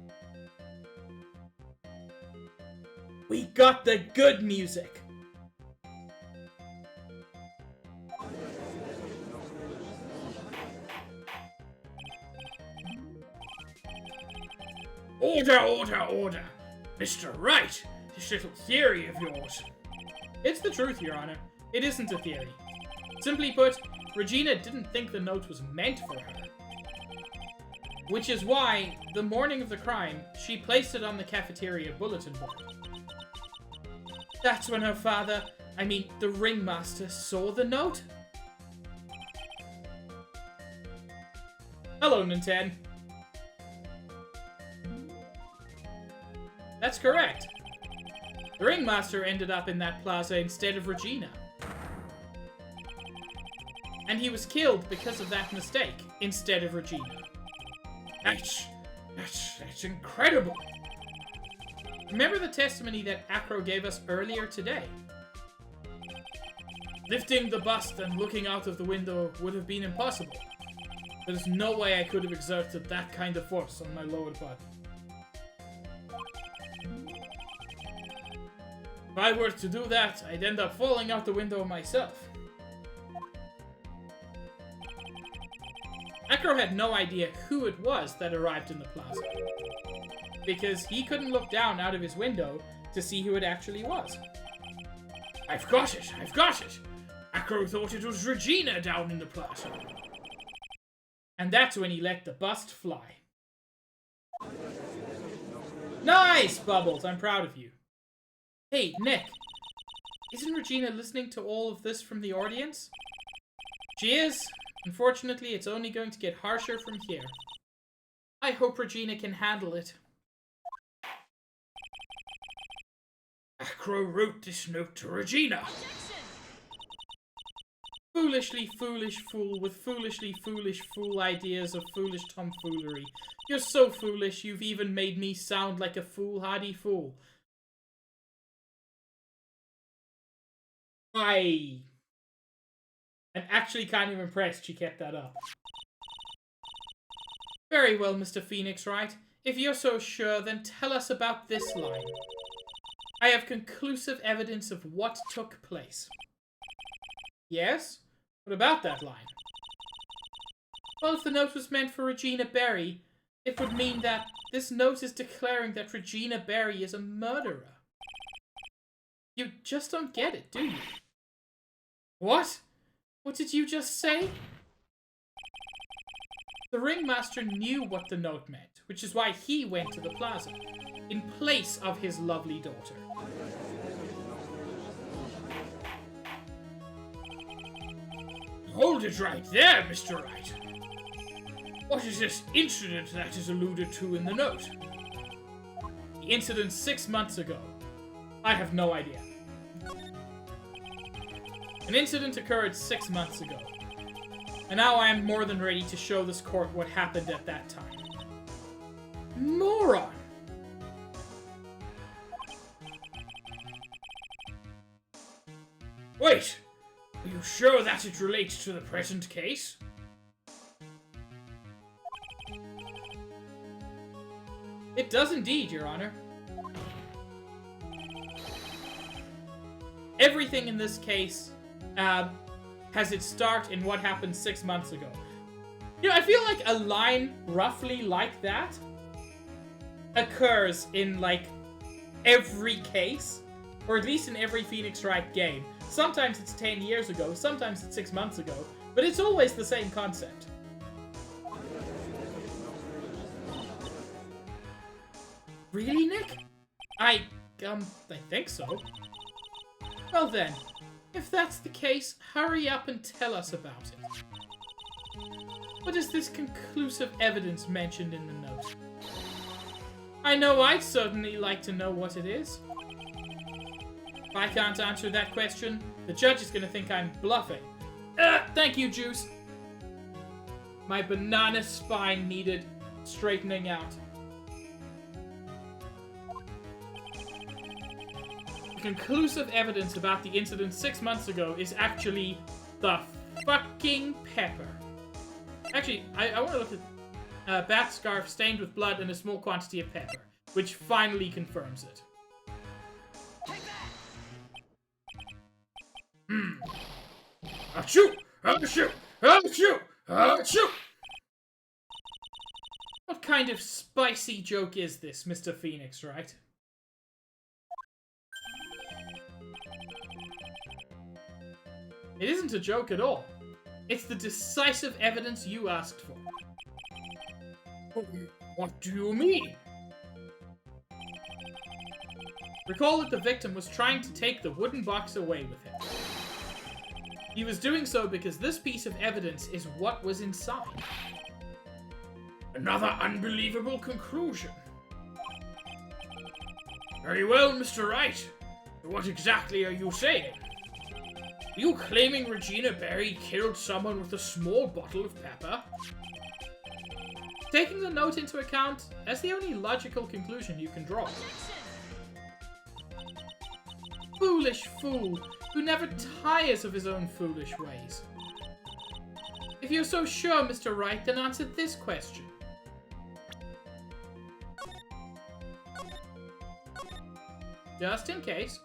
We got the good music! Order, order, order! Mr. Wright, this little theory of yours. It's the truth, Your Honor. It isn't a theory. Simply put, Regina didn't think the note was meant for her. Which is why, the morning of the crime, she placed it on the cafeteria bulletin board. That's when her father, the ringmaster, saw the note? Hello, Nintendo. That's correct. The ringmaster ended up in that plaza instead of Regina. And he was killed because of that mistake, instead of Regina. That's incredible. Remember the testimony that Acro gave us earlier today? Lifting the bust and looking out of the window would have been impossible. There's no way I could have exerted that kind of force on my lower body. If I were to do that, I'd end up falling out the window myself. Acro had no idea who it was that arrived in the plaza, because he couldn't look down out of his window to see who it actually was. I've got it! I've got it! Acro thought it was Regina down in the plaza. And that's when he let the bust fly. Nice, Bubbles! I'm proud of you. Hey, Nick. Isn't Regina listening to all of this from the audience? She is. Unfortunately, it's only going to get harsher from here. I hope Regina can handle it. Acro wrote this note to Regina. Foolishly foolish fool with foolishly foolish fool ideas of foolish tomfoolery. You're so foolish, you've even made me sound like a foolhardy fool. I'm actually kind of impressed she kept that up. Very well, Mr. Phoenix Wright. If you're so sure, then tell us about this line. I have conclusive evidence of what took place. Yes? What about that line? Well, if the note was meant for Regina Berry, it would mean that this note is declaring that Regina Berry is a murderer. You just don't get it, do you? What? What did you just say? The ringmaster knew what the note meant, which is why he went to the plaza, in place of his lovely daughter. Hold it right there, Mr. Wright. What is this incident that is alluded to in the note? The incident 6 months ago. I have no idea. An incident occurred 6 months ago. And now I am more than ready to show this court what happened at that time. Moron! Wait! Are you sure that it relates to the present case? It does indeed, Your Honor. Everything in this case has its start in what happened 6 months ago. You know, I feel like a line roughly like that occurs in, like, every case, or at least in every Phoenix Wright game. Sometimes it's 10 years ago, sometimes it's 6 months ago, but it's always the same concept. Really, Nick? I think so. Well then, if that's the case, hurry up and tell us about it. What is this conclusive evidence mentioned in the note? I know I'd certainly like to know what it is. If I can't answer that question, the judge is gonna think I'm bluffing. Thank you, Juice. My banana spine needed straightening out. Conclusive evidence about the incident 6 months ago is actually the fucking pepper. Actually, I want to look at a bat scarf stained with blood and a small quantity of pepper, which finally confirms it. Achoo! Achoo! Achoo! Achoo! What kind of spicy joke is this, Mr. Phoenix, right? It isn't a joke at all. It's the decisive evidence you asked for. What do you mean? Recall that the victim was trying to take the wooden box away with him. He was doing so because this piece of evidence is what was inside. Another unbelievable conclusion. Very well, Mr. Wright. What exactly are you saying? Are you claiming Regina Berry killed someone with a small bottle of pepper? Taking the note into account, that's the only logical conclusion you can draw. Foolish fool, who never tires of his own foolish ways. If you're so sure, Mr. Wright, then answer this question. Just in case.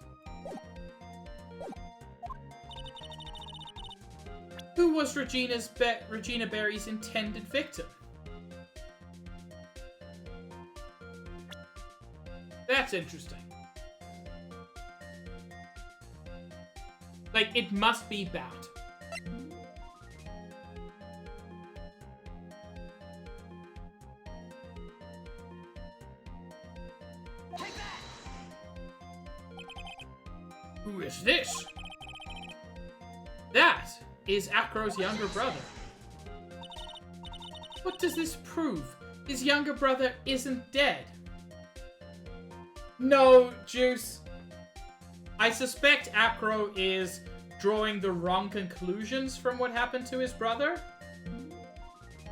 Who was Regina Berry's intended victim? That's interesting. Like, it must be Bat. Who is this? That is Acro's younger brother. What does this prove? His younger brother isn't dead. No, Juice. I suspect Acro is drawing the wrong conclusions from what happened to his brother.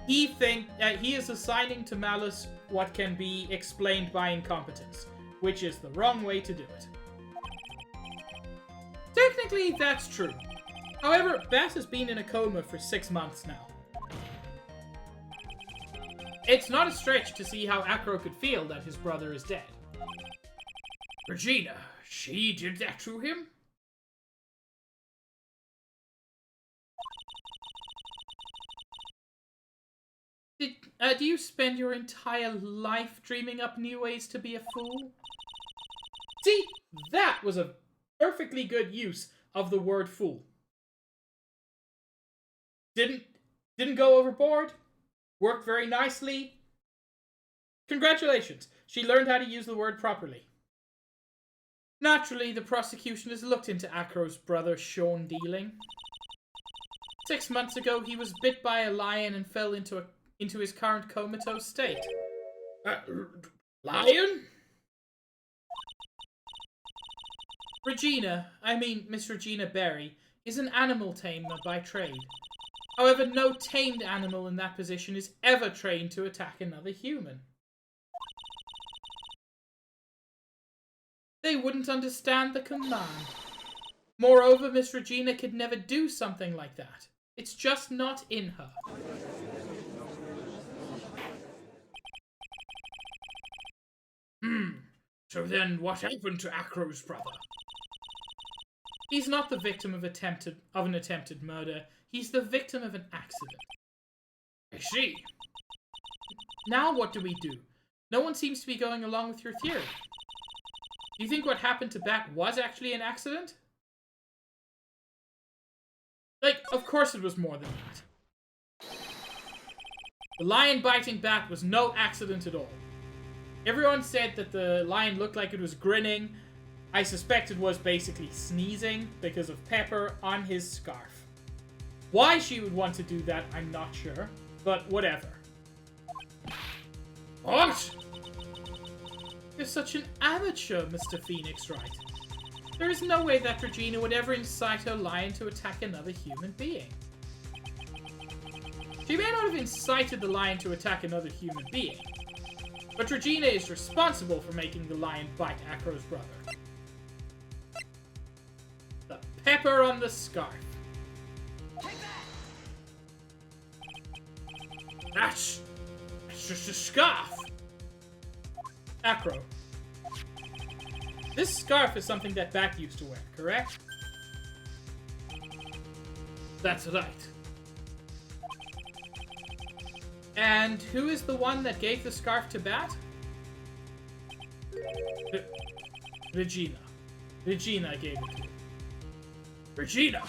He is assigning to Malice what can be explained by incompetence, which is the wrong way to do it. Technically, that's true. However, Bat has been in a coma for 6 months now. It's not a stretch to see how Acro could feel that his brother is dead. Regina, she did that to him? Do you spend your entire life dreaming up new ways to be a fool? See, that was a perfectly good use of the word fool. Didn't go overboard. Worked very nicely. Congratulations. She learned how to use the word properly. Naturally, the prosecution has looked into Acro's brother Sean dealing. 6 months ago, he was bit by a lion and fell into his current comatose state. Lion? Miss Regina Berry, is an animal tamer by trade. However, no tamed animal in that position is ever trained to attack another human. They wouldn't understand the command. Moreover, Miss Regina could never do something like that. It's just not in her. So then what happened to Acro's brother? He's not the victim of an attempted murder. He's the victim of an accident. I see. Now what do we do? No one seems to be going along with your theory. Do you think what happened to Bat was actually an accident? Like, of course it was more than that. The lion biting Bat was no accident at all. Everyone said that the lion looked like it was grinning. I suspect it was basically sneezing because of pepper on his scarf. Why she would want to do that, I'm not sure, but whatever. What? You're such an amateur, Mr. Phoenix Wright. There is no way that Regina would ever incite her lion to attack another human being. She may not have incited the lion to attack another human being, but Regina is responsible for making the lion bite Acro's brother. The pepper on the scarf. Take that! That's just a scarf. Acro. This scarf is something that Bat used to wear, correct? That's right. And who is the one that gave the scarf to Bat? Regina. Regina gave it to him. Regina.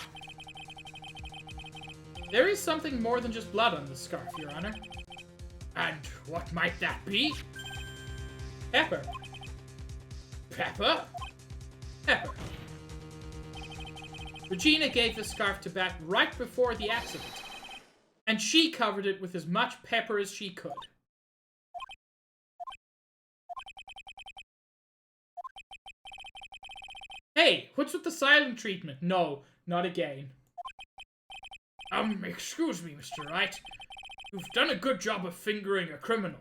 There is something more than just blood on the scarf, Your Honor. And what might that be? Pepper. Pepper? Pepper. Regina gave the scarf to Bat right before the accident, and she covered it with as much pepper as she could. Hey, what's with the silent treatment? No, not again. Excuse me, Mr. Wright. You've done a good job of fingering a criminal.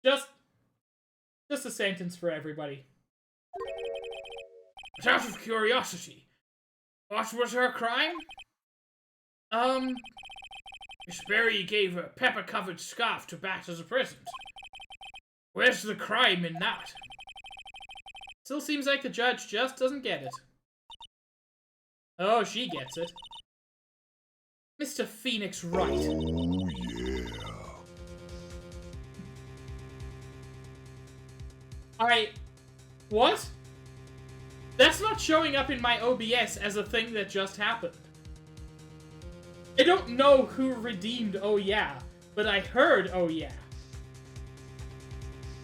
Just a sentence for everybody. But out of curiosity, what was her crime? Miss Berry gave a pepper-covered scarf to Bat as a present. Where's the crime in that? Still seems like the judge just doesn't get it. Oh, she gets it. Mr. Phoenix Wright. Oh, yeah. What? That's not showing up in my OBS as a thing that just happened. I don't know who redeemed oh yeah, but I heard oh yeah.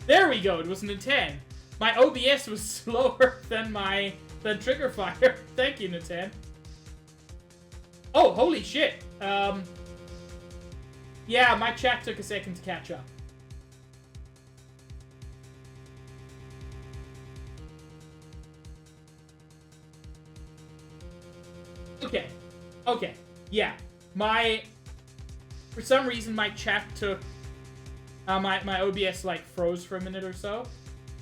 There we go, it was an 10. My OBS was slower than trigger fire. Thank you, Natan. Oh, holy shit. Yeah, my chat took a second to catch up. Okay, yeah. For some reason, my chat took, my OBS, like, froze for a minute or so.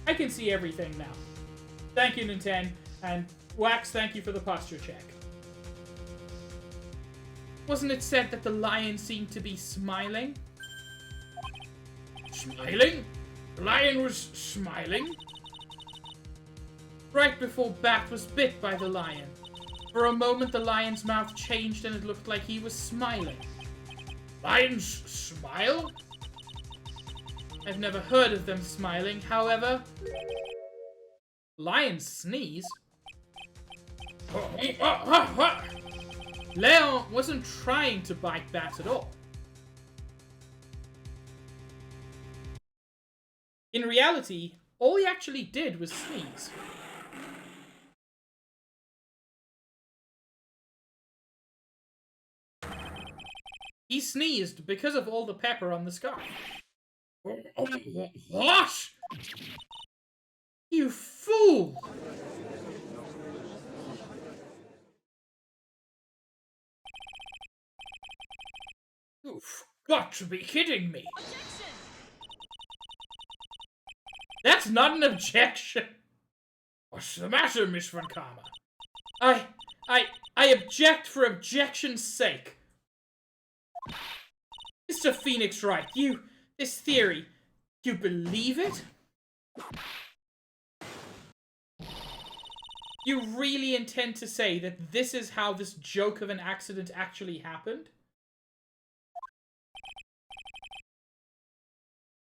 I can see everything now. Thank you, Nintendo, and Wax, thank you for the posture check. Wasn't it said that the lion seemed to be smiling? Smiling? The lion was smiling? Right before Bat was bit by the lion. For a moment, the lion's mouth changed and it looked like he was smiling. Lions smile? I've never heard of them smiling, however... Lions sneeze? Leon wasn't trying to bite Bat at all. In reality, all he actually did was sneeze. He sneezed because of all the pepper on the scarf. What? You fool! You've got to be kidding me. Objection! That's not an objection. What's the matter, Miss Von Karma? I object for objection's sake. Mr. Phoenix Wright, this theory, you believe it? You really intend to say that this is how this joke of an accident actually happened?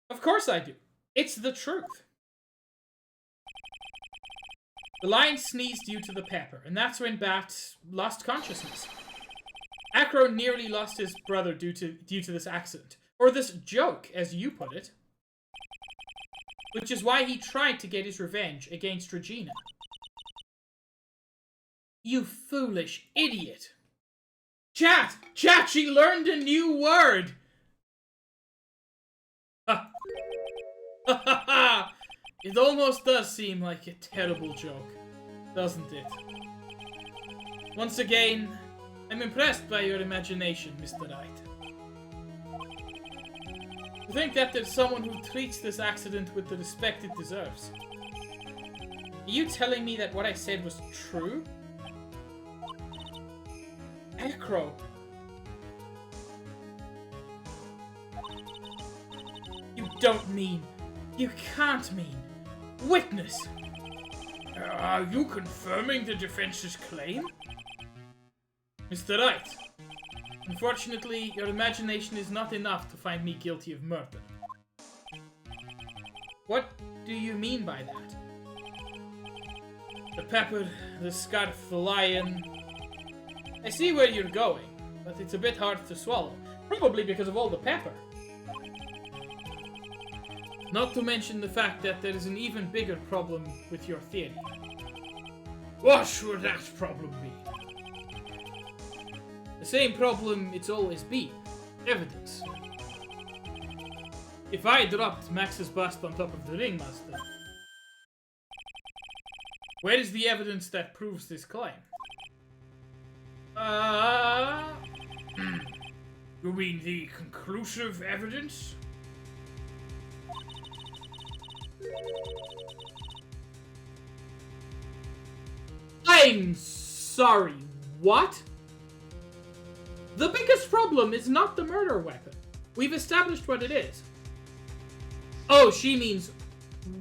Of course I do. It's the truth. The lion sneezed due to the pepper, and that's when Bat lost consciousness. Acro nearly lost his brother due to this accident. Or this joke, as you put it. Which is why he tried to get his revenge against Regina. You foolish idiot. Chat, she learned a new word! Ha ha ha! It almost does seem like a terrible joke, doesn't it? Once again, I'm impressed by your imagination, Mr. Wright. To think that there's someone who treats this accident with the respect it deserves. Are you telling me that what I said was true? Acro. You don't mean. You can't mean. Witness! Are you confirming the defense's claim? Mr. Wright, unfortunately, your imagination is not enough to find me guilty of murder. What do you mean by that? The pepper, the scarf, the lion... I see where you're going, but it's a bit hard to swallow. Probably because of all the pepper. Not to mention the fact that there is an even bigger problem with your theory. What would that problem be? The same problem it's always been. Evidence. If I dropped Max's bust on top of the ringmaster, where is the evidence that proves this claim? You mean the conclusive evidence? I'm sorry, what? The biggest problem is not the murder weapon. We've established what it is. Oh, she means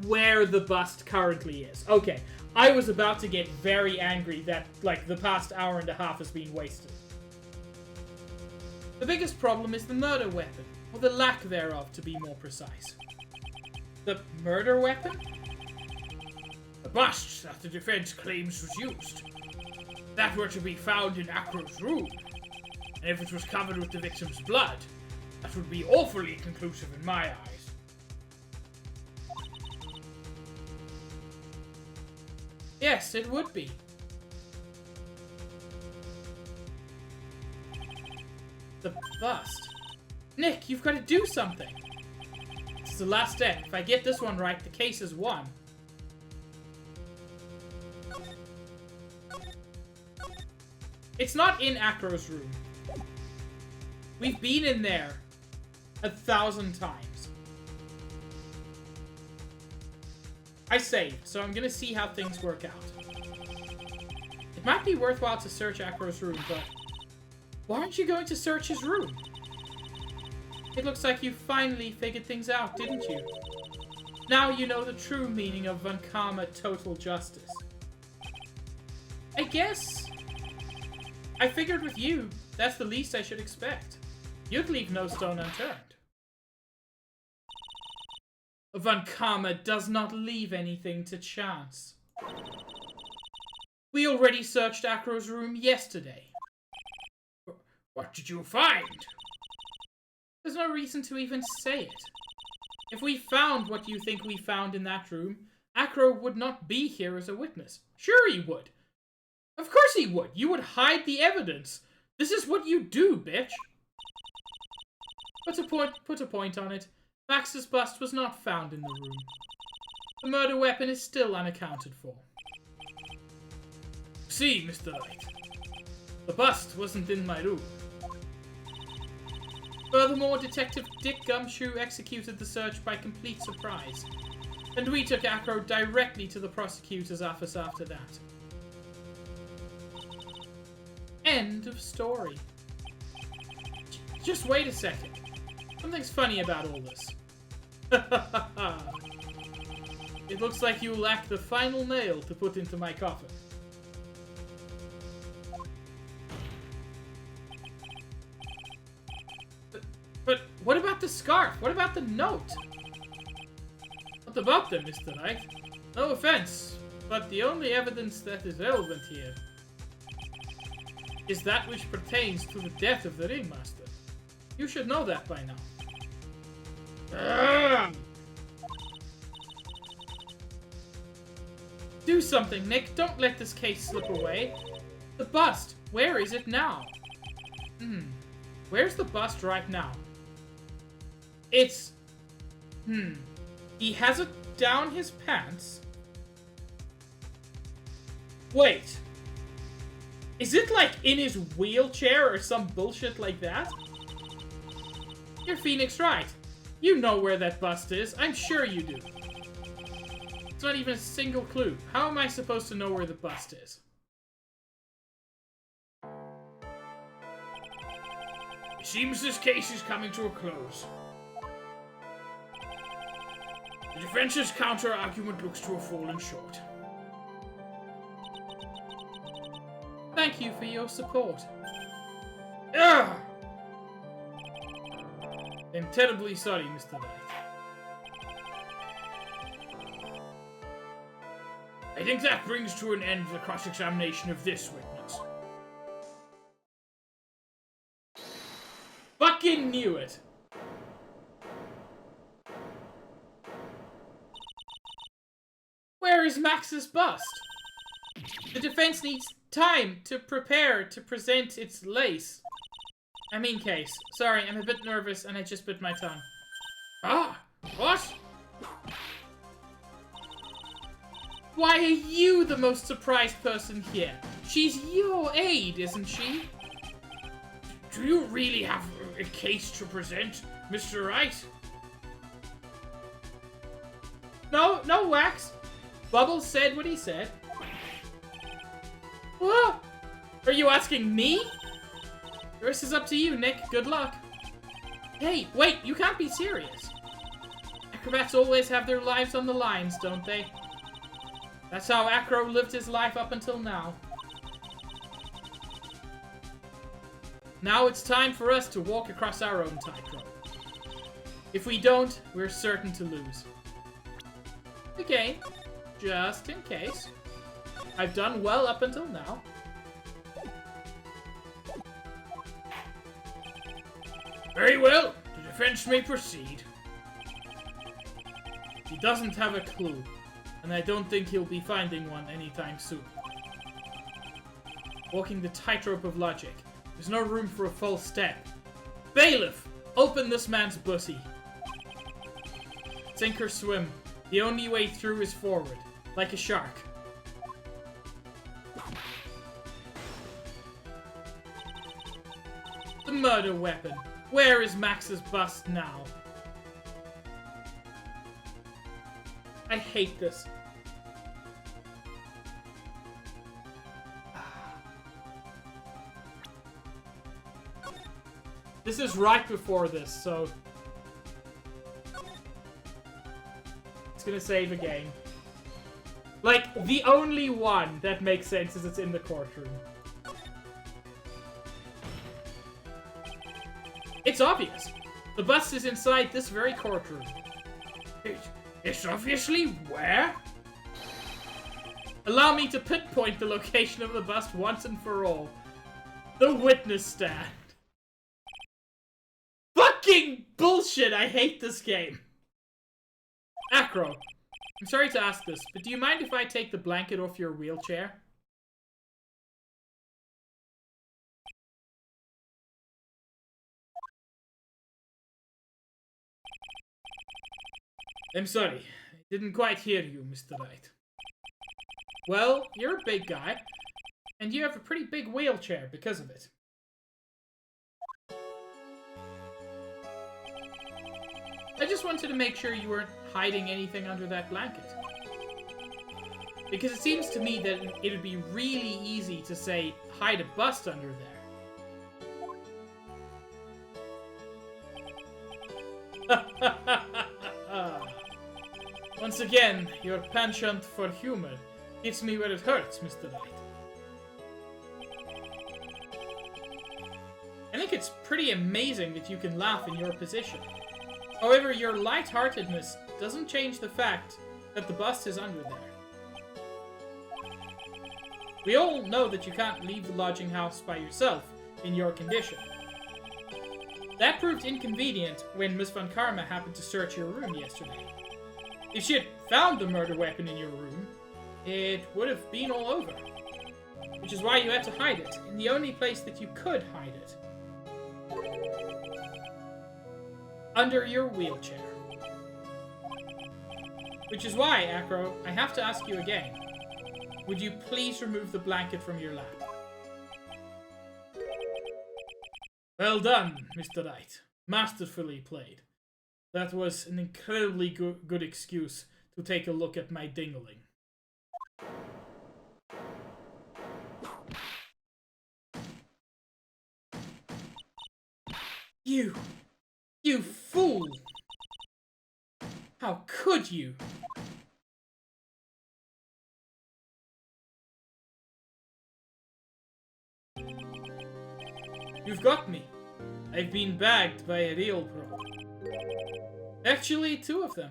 where the bust currently is. Okay, I was about to get very angry that, like, the past hour and a half has been wasted. The biggest problem is the murder weapon, or the lack thereof, to be more precise. The murder weapon? The bust that the defense claims was used. If that were to be found in Acro's room, and if it was covered with the victim's blood, that would be awfully conclusive in my eyes. Yes, it would be. The bust. Nick, you've got to do something. This is the last step. If I get this one right, the case is won. It's not in Acro's room. We've been in there 1,000 times. I saved, so I'm gonna see how things work out. It might be worthwhile to search Acro's room, but why aren't you going to search his room? It looks like you finally figured things out, didn't you? Now you know the true meaning of Von Karma total justice. I guess I figured with you, that's the least I should expect. You'd leave no stone unturned. Von Karma does not leave anything to chance. We already searched Acro's room yesterday. What did you find? There's no reason to even say it. If we found what you think we found in that room, Acro would not be here as a witness. Sure he would. Of course he would. You would hide the evidence. This is what you do, bitch. Put a point on it. Max's bust was not found in the room. The murder weapon is still unaccounted for. See, Mr. Wright. The bust wasn't in my room. Furthermore, Detective Dick Gumshoe executed the search by complete surprise. And we took Acro directly to the prosecutor's office after that. End of story. Just wait a second. Something's funny about all this. It looks like you lack the final nail to put into my coffin. But what about the scarf? What about the note? What about them, Mr. Wright? No offense, but the only evidence that is relevant here is that which pertains to the death of the ringmaster. You should know that by now. Do something, Nick. Don't let this case slip away. The bust. Where is it now? Where's the bust right now? It's... He has it down his pants. Wait. Is it like in his wheelchair or some bullshit like that? You're Phoenix Wright. You know where that bust is. I'm sure you do. It's not even a single clue. How am I supposed to know where the bust is? It seems this case is coming to a close. The defense's counter-argument looks to have fallen short. Thank you for your support. Ugh! I'm terribly sorry, Mr. Wright. I think that brings to an end the cross-examination of this witness. Fucking knew it! Where is Max's bust? The defense needs time to prepare to present its case. Sorry, I'm a bit nervous and I just bit my tongue. Ah! What? Why are you the most surprised person here? She's your aide, isn't she? Do you really have a case to present, Mr. Wright? No, Wax. Bubbles said what he said. What? Are you asking me? The rest is up to you, Nick. Good luck. Hey, wait, you can't be serious. Acrobats always have their lives on the lines, don't they? That's how Acro lived his life up until now. Now it's time for us to walk across our own tightrope. If we don't, we're certain to lose. Okay, just in case. I've done well up until now. Very well, the defense may proceed. He doesn't have a clue, and I don't think he'll be finding one anytime soon. Walking the tightrope of logic. There's no room for a false step. Bailiff! Open this man's bussy. Sink or swim. The only way through is forward. Like a shark. The murder weapon. Where is Max's bust now? I hate this. This is right before this, so... It's gonna save a game. Like, the only one that makes sense is it's in the courtroom. It's obvious. The bust is inside this very courtroom. It's obviously where? Allow me to pinpoint the location of the bust once and for all. The witness stand. Fucking bullshit! I hate this game. Acro, I'm sorry to ask this, but do you mind if I take the blanket off your wheelchair? I'm sorry. I didn't quite hear you, Mr. Wright. Well, you're a big guy, and you have a pretty big wheelchair because of it. I just wanted to make sure you weren't hiding anything under that blanket. Because it seems to me that it would be really easy to say, hide a bust under there. Once again, your penchant for humor hits me where it hurts, Mr. Wright. I think it's pretty amazing that you can laugh in your position. However, your lightheartedness doesn't change the fact that the bust is under there. We all know that you can't leave the lodging house by yourself in your condition. That proved inconvenient when Miss Von Karma happened to search your room yesterday. If she had found the murder weapon in your room, it would have been all over. Which is why you had to hide it, in the only place that you could hide it. Under your wheelchair. Which is why, Acro, I have to ask you again. Would you please remove the blanket from your lap? Well done, Mr. Wright. Masterfully played. That was an incredibly good excuse to take a look at my dingling. You fool! How could you? You've got me. I've been bagged by a real pro. Actually, 2 of them.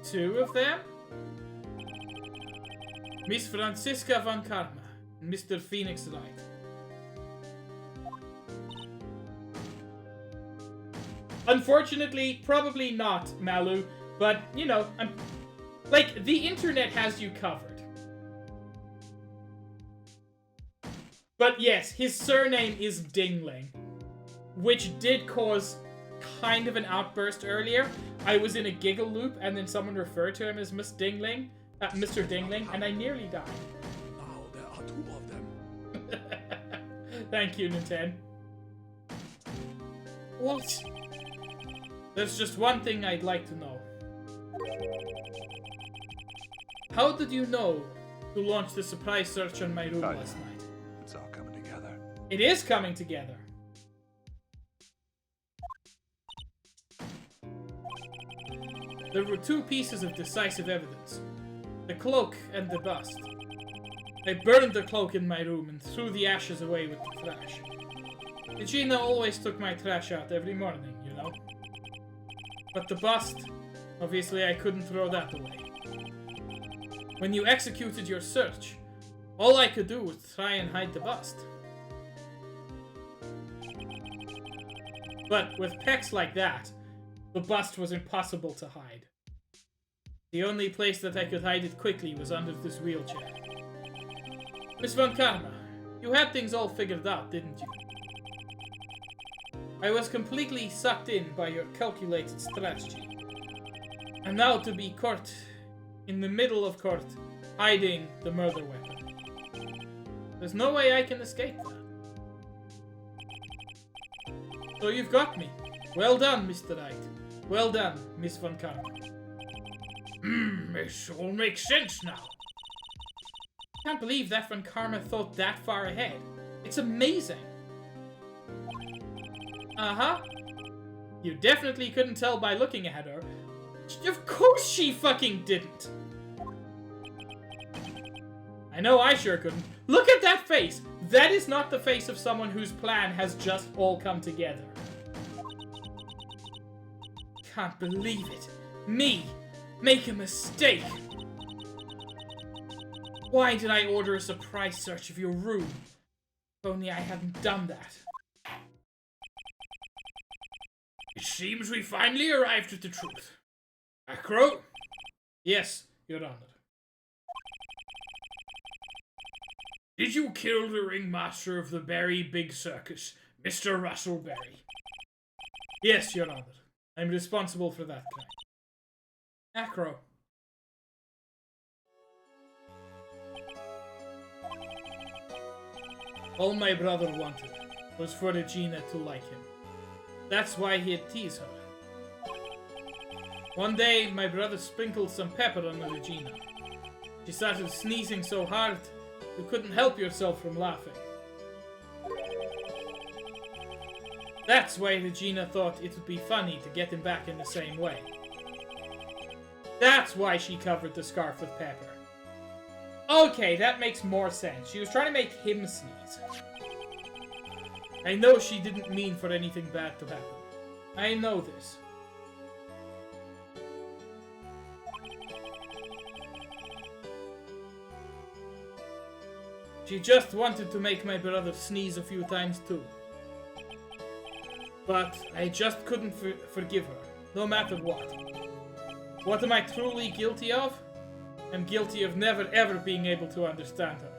2 of them? Miss Franziska Von Karma and Mr. Phoenix Wright. Unfortunately, probably not, Malu, but, you know, like, the internet has you covered. But yes, his surname is Dingling, which did cause kind of an outburst earlier. I was in a giggle loop, and then someone referred to him as Mr. Dingling, and I nearly died. Now there are 2 of them. Thank you, Nintendo. What? There's just one thing I'd like to know. How did you know to launch the surprise search on my room last night? It's all coming together. It is coming together. There were 2 pieces of decisive evidence. The cloak and the bust. I burned the cloak in my room and threw the ashes away with the trash. Regina always took my trash out every morning, you know. But the bust, obviously I couldn't throw that away. When you executed your search, all I could do was try and hide the bust. But with pecs like that, the bust was impossible to hide. The only place that I could hide it quickly was under this wheelchair. Miss Von Karma, you had things all figured out, didn't you? I was completely sucked in by your calculated strategy. And now to be caught in the middle of court, hiding the murder weapon. There's no way I can escape that. So you've got me. Well done, Mr. Wright. Well done, Miss Von Karma. This all makes sense now. I can't believe that Von Karma thought that far ahead. It's amazing. Uh-huh. You definitely couldn't tell by looking at her. Of course she fucking didn't. I know I sure couldn't. Look at that face. That is not the face of someone whose plan has just all come together. Can't believe it. Me. Make a mistake. Why did I order a surprise search of your room? If only I hadn't done that. It seems we finally arrived at the truth. Acro? Yes, Your Honor. Did you kill the ringmaster of the Berry Big Circus, Mr. Russell Berry? Yes, Your Honor. I'm responsible for that crime. Acro. All my brother wanted was for Regina to like him. That's why he'd tease her. One day, my brother sprinkled some pepper on Regina. She started sneezing so hard, you couldn't help yourself from laughing. That's why Regina thought it would be funny to get him back in the same way. That's why she covered the scarf with pepper. Okay, that makes more sense. She was trying to make him sneeze. I know she didn't mean for anything bad to happen. I know this. She just wanted to make my brother sneeze a few times too. But I just couldn't forgive her, no matter what. What am I truly guilty of? I'm guilty of never ever being able to understand her.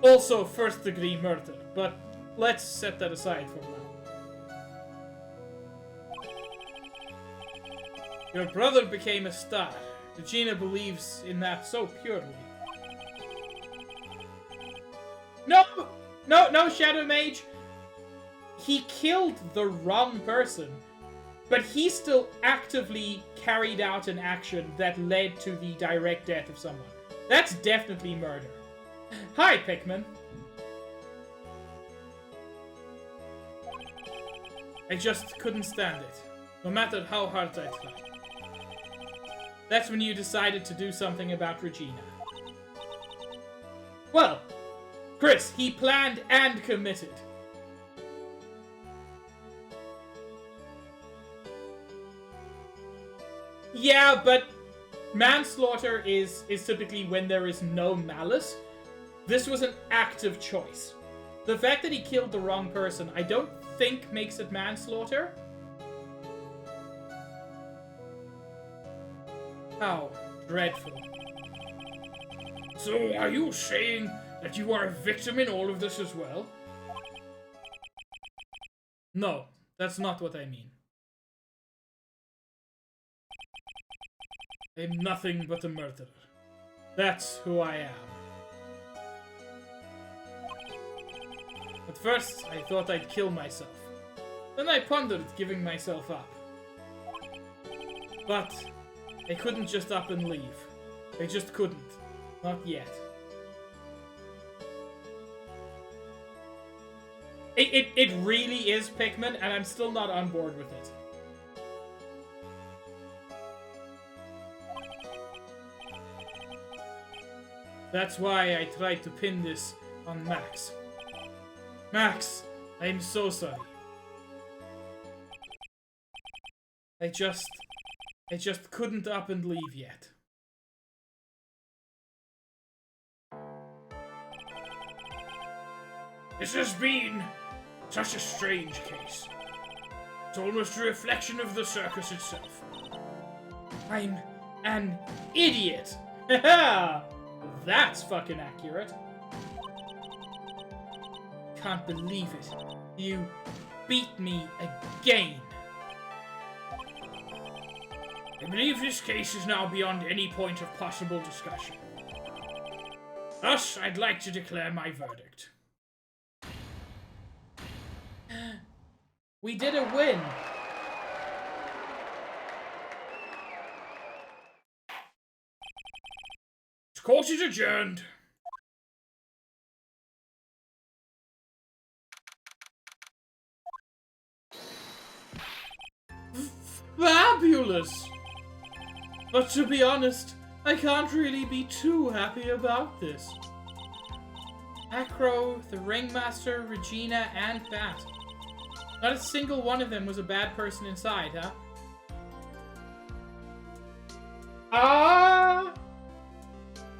Also first-degree murder, but let's set that aside for now. Your brother became a star. Regina believes in that so purely. No! No, no, Shadow Mage! He killed the wrong person, but he still actively carried out an action that led to the direct death of someone. That's definitely murder. Hi, Pikmin. I just couldn't stand it, no matter how hard I tried. That's when you decided to do something about Regina. Well, Chris, he planned and committed. Yeah, but manslaughter is typically when there is no malice. This was an active choice. The fact that he killed the wrong person, I don't think makes it manslaughter. How dreadful. So, are you saying that you are a victim in all of this as well? No, that's not what I mean. I'm nothing but a murderer. That's who I am. At first, I thought I'd kill myself. Then I pondered giving myself up. But I couldn't just up and leave. I just couldn't. Not yet. It really is Pikmin, and I'm still not on board with it. That's why I tried to pin this on Max. Max, I'm so sorry. I just couldn't up and leave yet. This has been such a strange case. It's almost a reflection of the circus itself. I'm an idiot! Haha! That's fucking accurate. Can't believe it. You beat me again. I believe this case is now beyond any point of possible discussion. Thus, I'd like to declare my verdict. We did a win. This court is adjourned. Fabulous! But to be honest, I can't really be too happy about this. Acro, the Ringmaster, Regina, and Bat. Not a single one of them was a bad person inside, huh?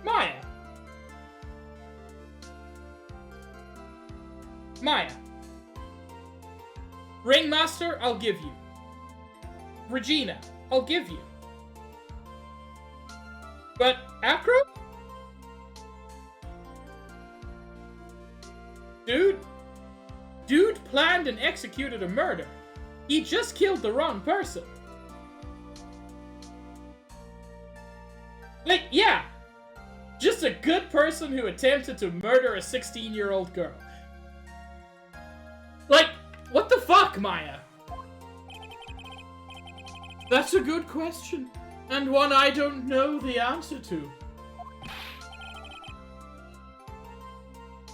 Maya. Maya. Ringmaster, I'll give you. Regina, I'll give you. But Acro? Dude planned and executed a murder. He just killed the wrong person. Like, yeah. Just a good person who attempted to murder a 16-year-old girl. Like, what the fuck, Maya? That's a good question, and one I don't know the answer to.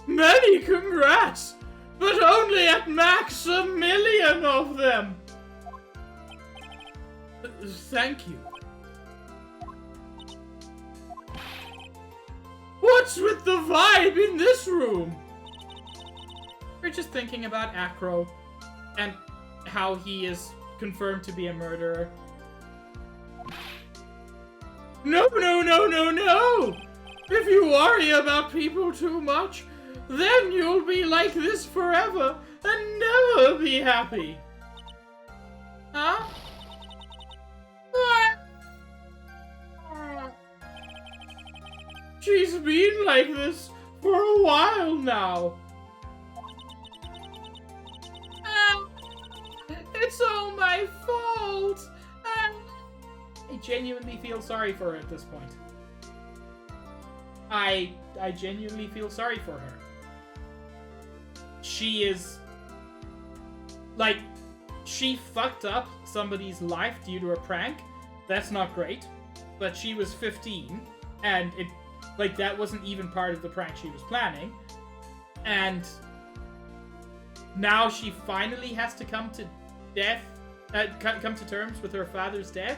Many congrats, but only at max 1,000,000 of them. Thank you. What's with the vibe in this room? We're just thinking about Acro and how he is confirmed to be a murderer. No, no, no, no, no! If you worry about people too much, then you'll be like this forever and never be happy. Huh? She's been like this for a while now. It's all my fault. I genuinely feel sorry for her at this point. I genuinely feel sorry for her. She is... like, she fucked up somebody's life due to a prank. That's not great. But she was 15, and it... like, that wasn't even part of the prank she was planning. And now she finally has to come to death, come to terms with her father's death.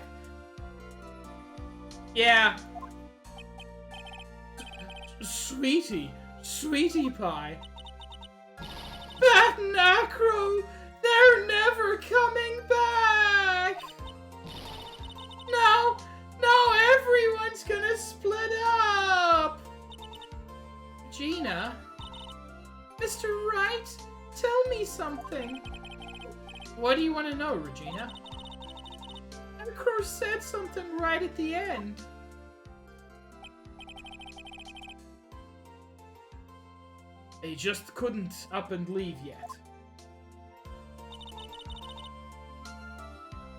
Yeah. Sweetie pie. Bat and Acro, they're never coming back. Now everyone's gonna split up. Gina, Mr. Wright, tell me something. What do you want to know, Regina? Acro said something right at the end. They just couldn't up and leave yet.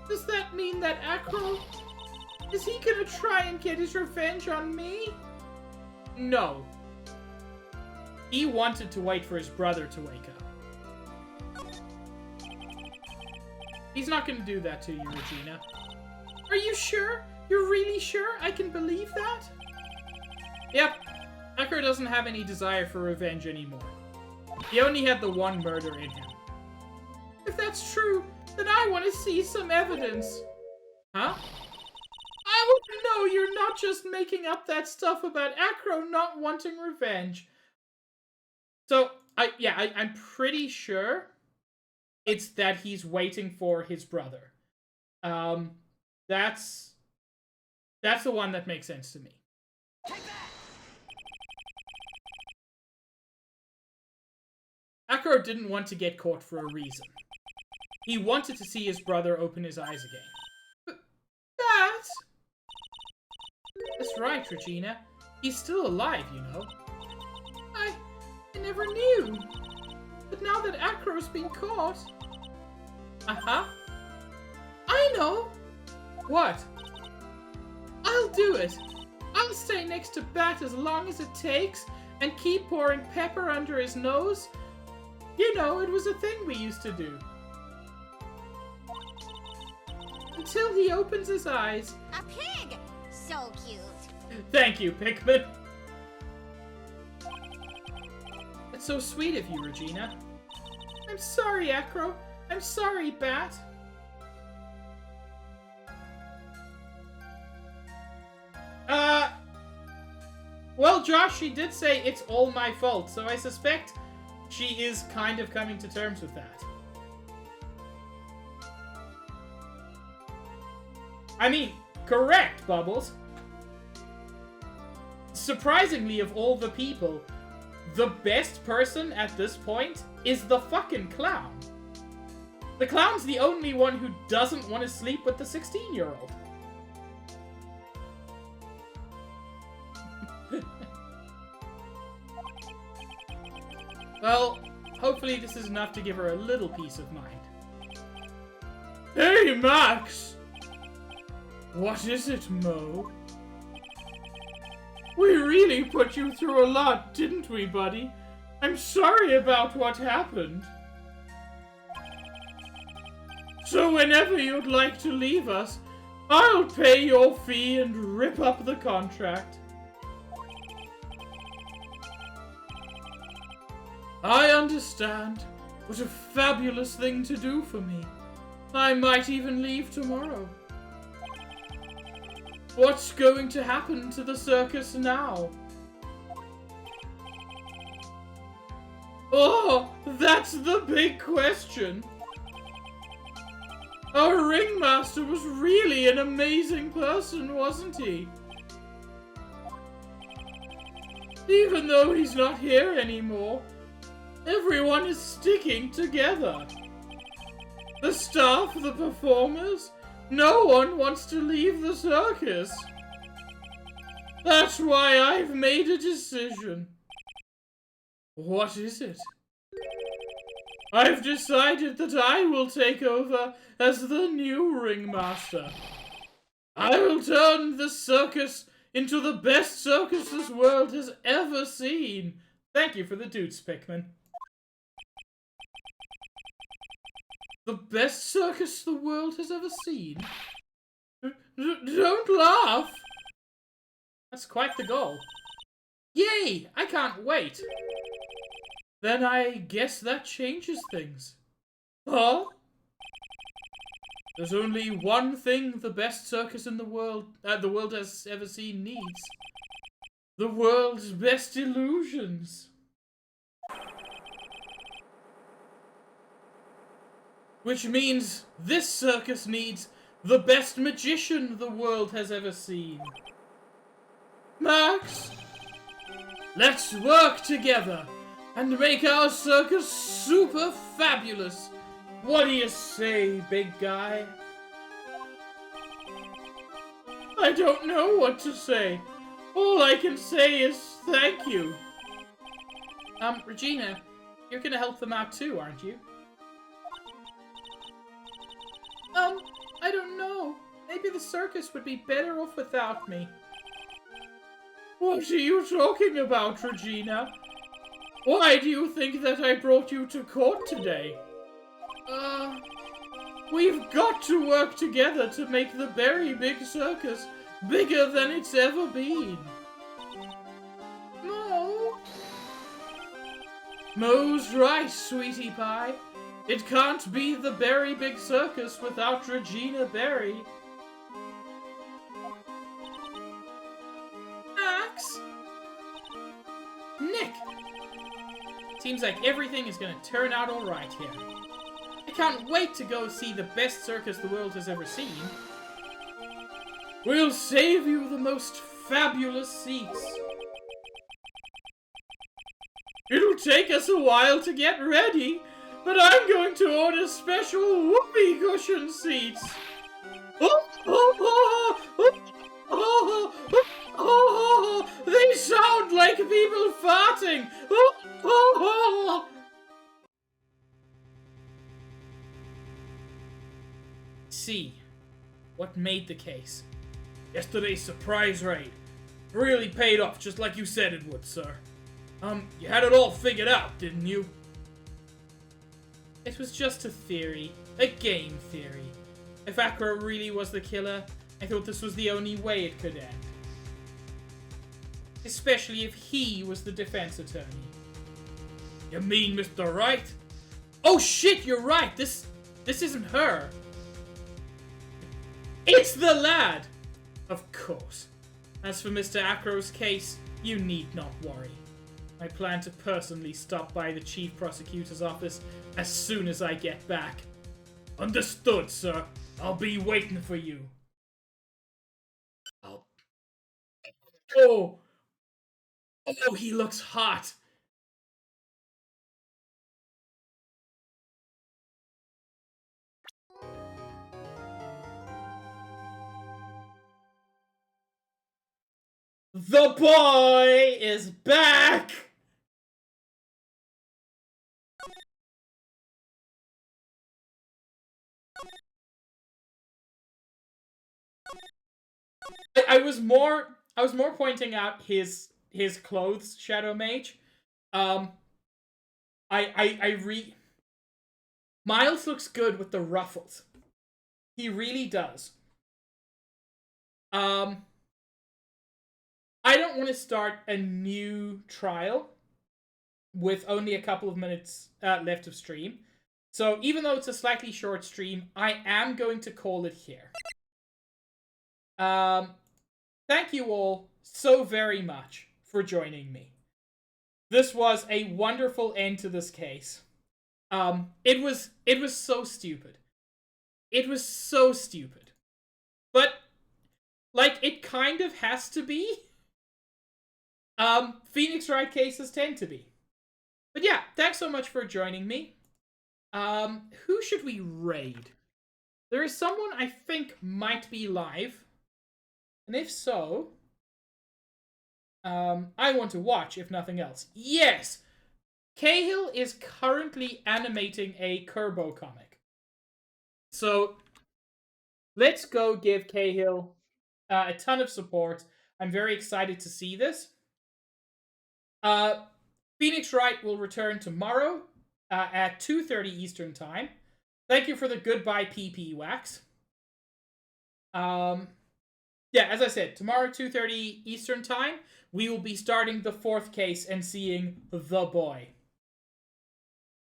Does that mean that Acro... is he gonna try and get his revenge on me? No. He wanted to wait for his brother to wake up. He's not gonna do that to you, Regina. Are you sure? You're really sure I can believe that? Yep. Acro doesn't have any desire for revenge anymore. He only had the one murder in him. If that's true, then I want to see some evidence. Huh? I want to know you're not just making up that stuff about Acro not wanting revenge. So, I'm pretty sure it's that he's waiting for his brother. That's the one that makes sense to me. Acro didn't want to get caught for a reason. He wanted to see his brother open his eyes again. But that... That's right, Regina. He's still alive, you know. I never knew. But now that Acro's been caught... Uh-huh. I know! What? I'll do it. I'll stay next to Bat as long as it takes and keep pouring pepper under his nose. You know, it was a thing we used to do. Until he opens his eyes. A pig! So cute. Thank you, Pikmin. That's so sweet of you, Regina. I'm sorry, Acro. I'm sorry, Bat. Well, Josh, she did say it's all my fault, so I suspect she is kind of coming to terms with that. I mean, correct, Bubbles. Surprisingly, of all the people, the best person at this point is the fucking clown. The clown's the only one who doesn't want to sleep with the 16-year-old. Well, hopefully this is enough to give her a little peace of mind. Hey, Max! What is it, Mo? We really put you through a lot, didn't we, buddy? I'm sorry about what happened. So whenever you'd like to leave us, I'll pay your fee and rip up the contract. I understand. What a fabulous thing to do for me. I might even leave tomorrow. What's going to happen to the circus now? Oh, that's the big question. Our ringmaster was really an amazing person, wasn't he? Even though he's not here anymore, everyone is sticking together. The staff, the performers, no one wants to leave the circus. That's why I've made a decision. What is it? I've decided that I will take over as the new ringmaster. I will turn the circus into the best circus this world has ever seen. Thank you for the dudes, Pikmin. The best circus the world has ever seen? Don't laugh! That's quite the goal. Yay! I can't wait! Then I guess that changes things. Huh? There's only one thing the best circus in the world has ever seen needs. The world's best illusions. Which means this circus needs the best magician the world has ever seen. Max, let's work together and make our circus super fabulous. What do you say, big guy? I don't know what to say. All I can say is thank you. Regina, you're gonna help them out too, aren't you? I don't know. Maybe the circus would be better off without me. What are you talking about, Regina? Why do you think that I brought you to court today? We've got to work together to make the very big circus bigger than it's ever been. No. Mo's right, sweetie pie. It can't be the Berry Big Circus without Regina Berry. Max? Nick! Seems like everything is gonna turn out alright here. I can't wait to go see the best circus the world has ever seen. We'll save you the most fabulous seats. It'll take us a while to get ready, but I'm going to order special whoopee cushion seats. They sound like people farting. See, what made the case? Yesterday's surprise raid really paid off, just like you said it would, sir. You had it all figured out, didn't you? It was just a theory. A game theory. If Acro really was the killer, I thought this was the only way it could end. Especially if he was the defense attorney. You mean Mr. Wright? Oh shit, you're right! This isn't her. It's the lad! Of course. As for Mr. Acro's case, you need not worry. I plan to personally stop by the Chief Prosecutor's office as soon as I get back. Understood, sir. I'll be waiting for you. Oh! Oh, he looks hot! The boy is back! I was more pointing out his clothes, Shadow Mage. Miles looks good with the ruffles. He really does. I don't want to start a new trial with only a couple of minutes left of stream. So even though it's a slightly short stream, I am going to call it here. Thank you all so very much for joining me. This was a wonderful end to this case. It was so stupid. It was so stupid. But, like, it kind of has to be. Phoenix Wright cases tend to be. But yeah, thanks so much for joining me. Who should we raid? There is someone I think might be live. And if so, I want to watch, if nothing else. Yes! Cahill is currently animating a Kerbo comic. So, let's go give Cahill a ton of support. I'm very excited to see this. Phoenix Wright will return tomorrow at 2:30 Eastern Time. Thank you for the goodbye PP wax. Yeah, as I said, tomorrow 2:30 Eastern Time, we will be starting the 4th case and seeing the boy.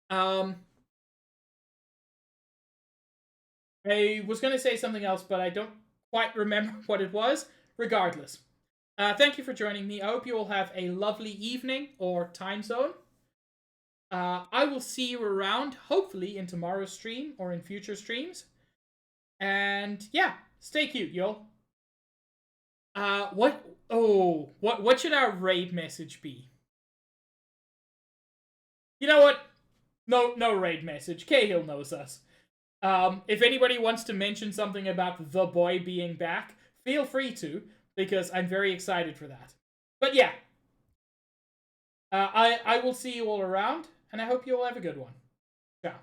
I was going to say something else, but I don't quite remember what it was. Regardless. Thank you for joining me. I hope you all have a lovely evening or time zone. I will see you around, hopefully in tomorrow's stream or in future streams. And yeah, stay cute, y'all. What should our raid message be? You know what? No raid message. Cahill knows us. If anybody wants to mention something about the boy being back, feel free to, because I'm very excited for that. But yeah. I will see you all around, and I hope you all have a good one. Ciao.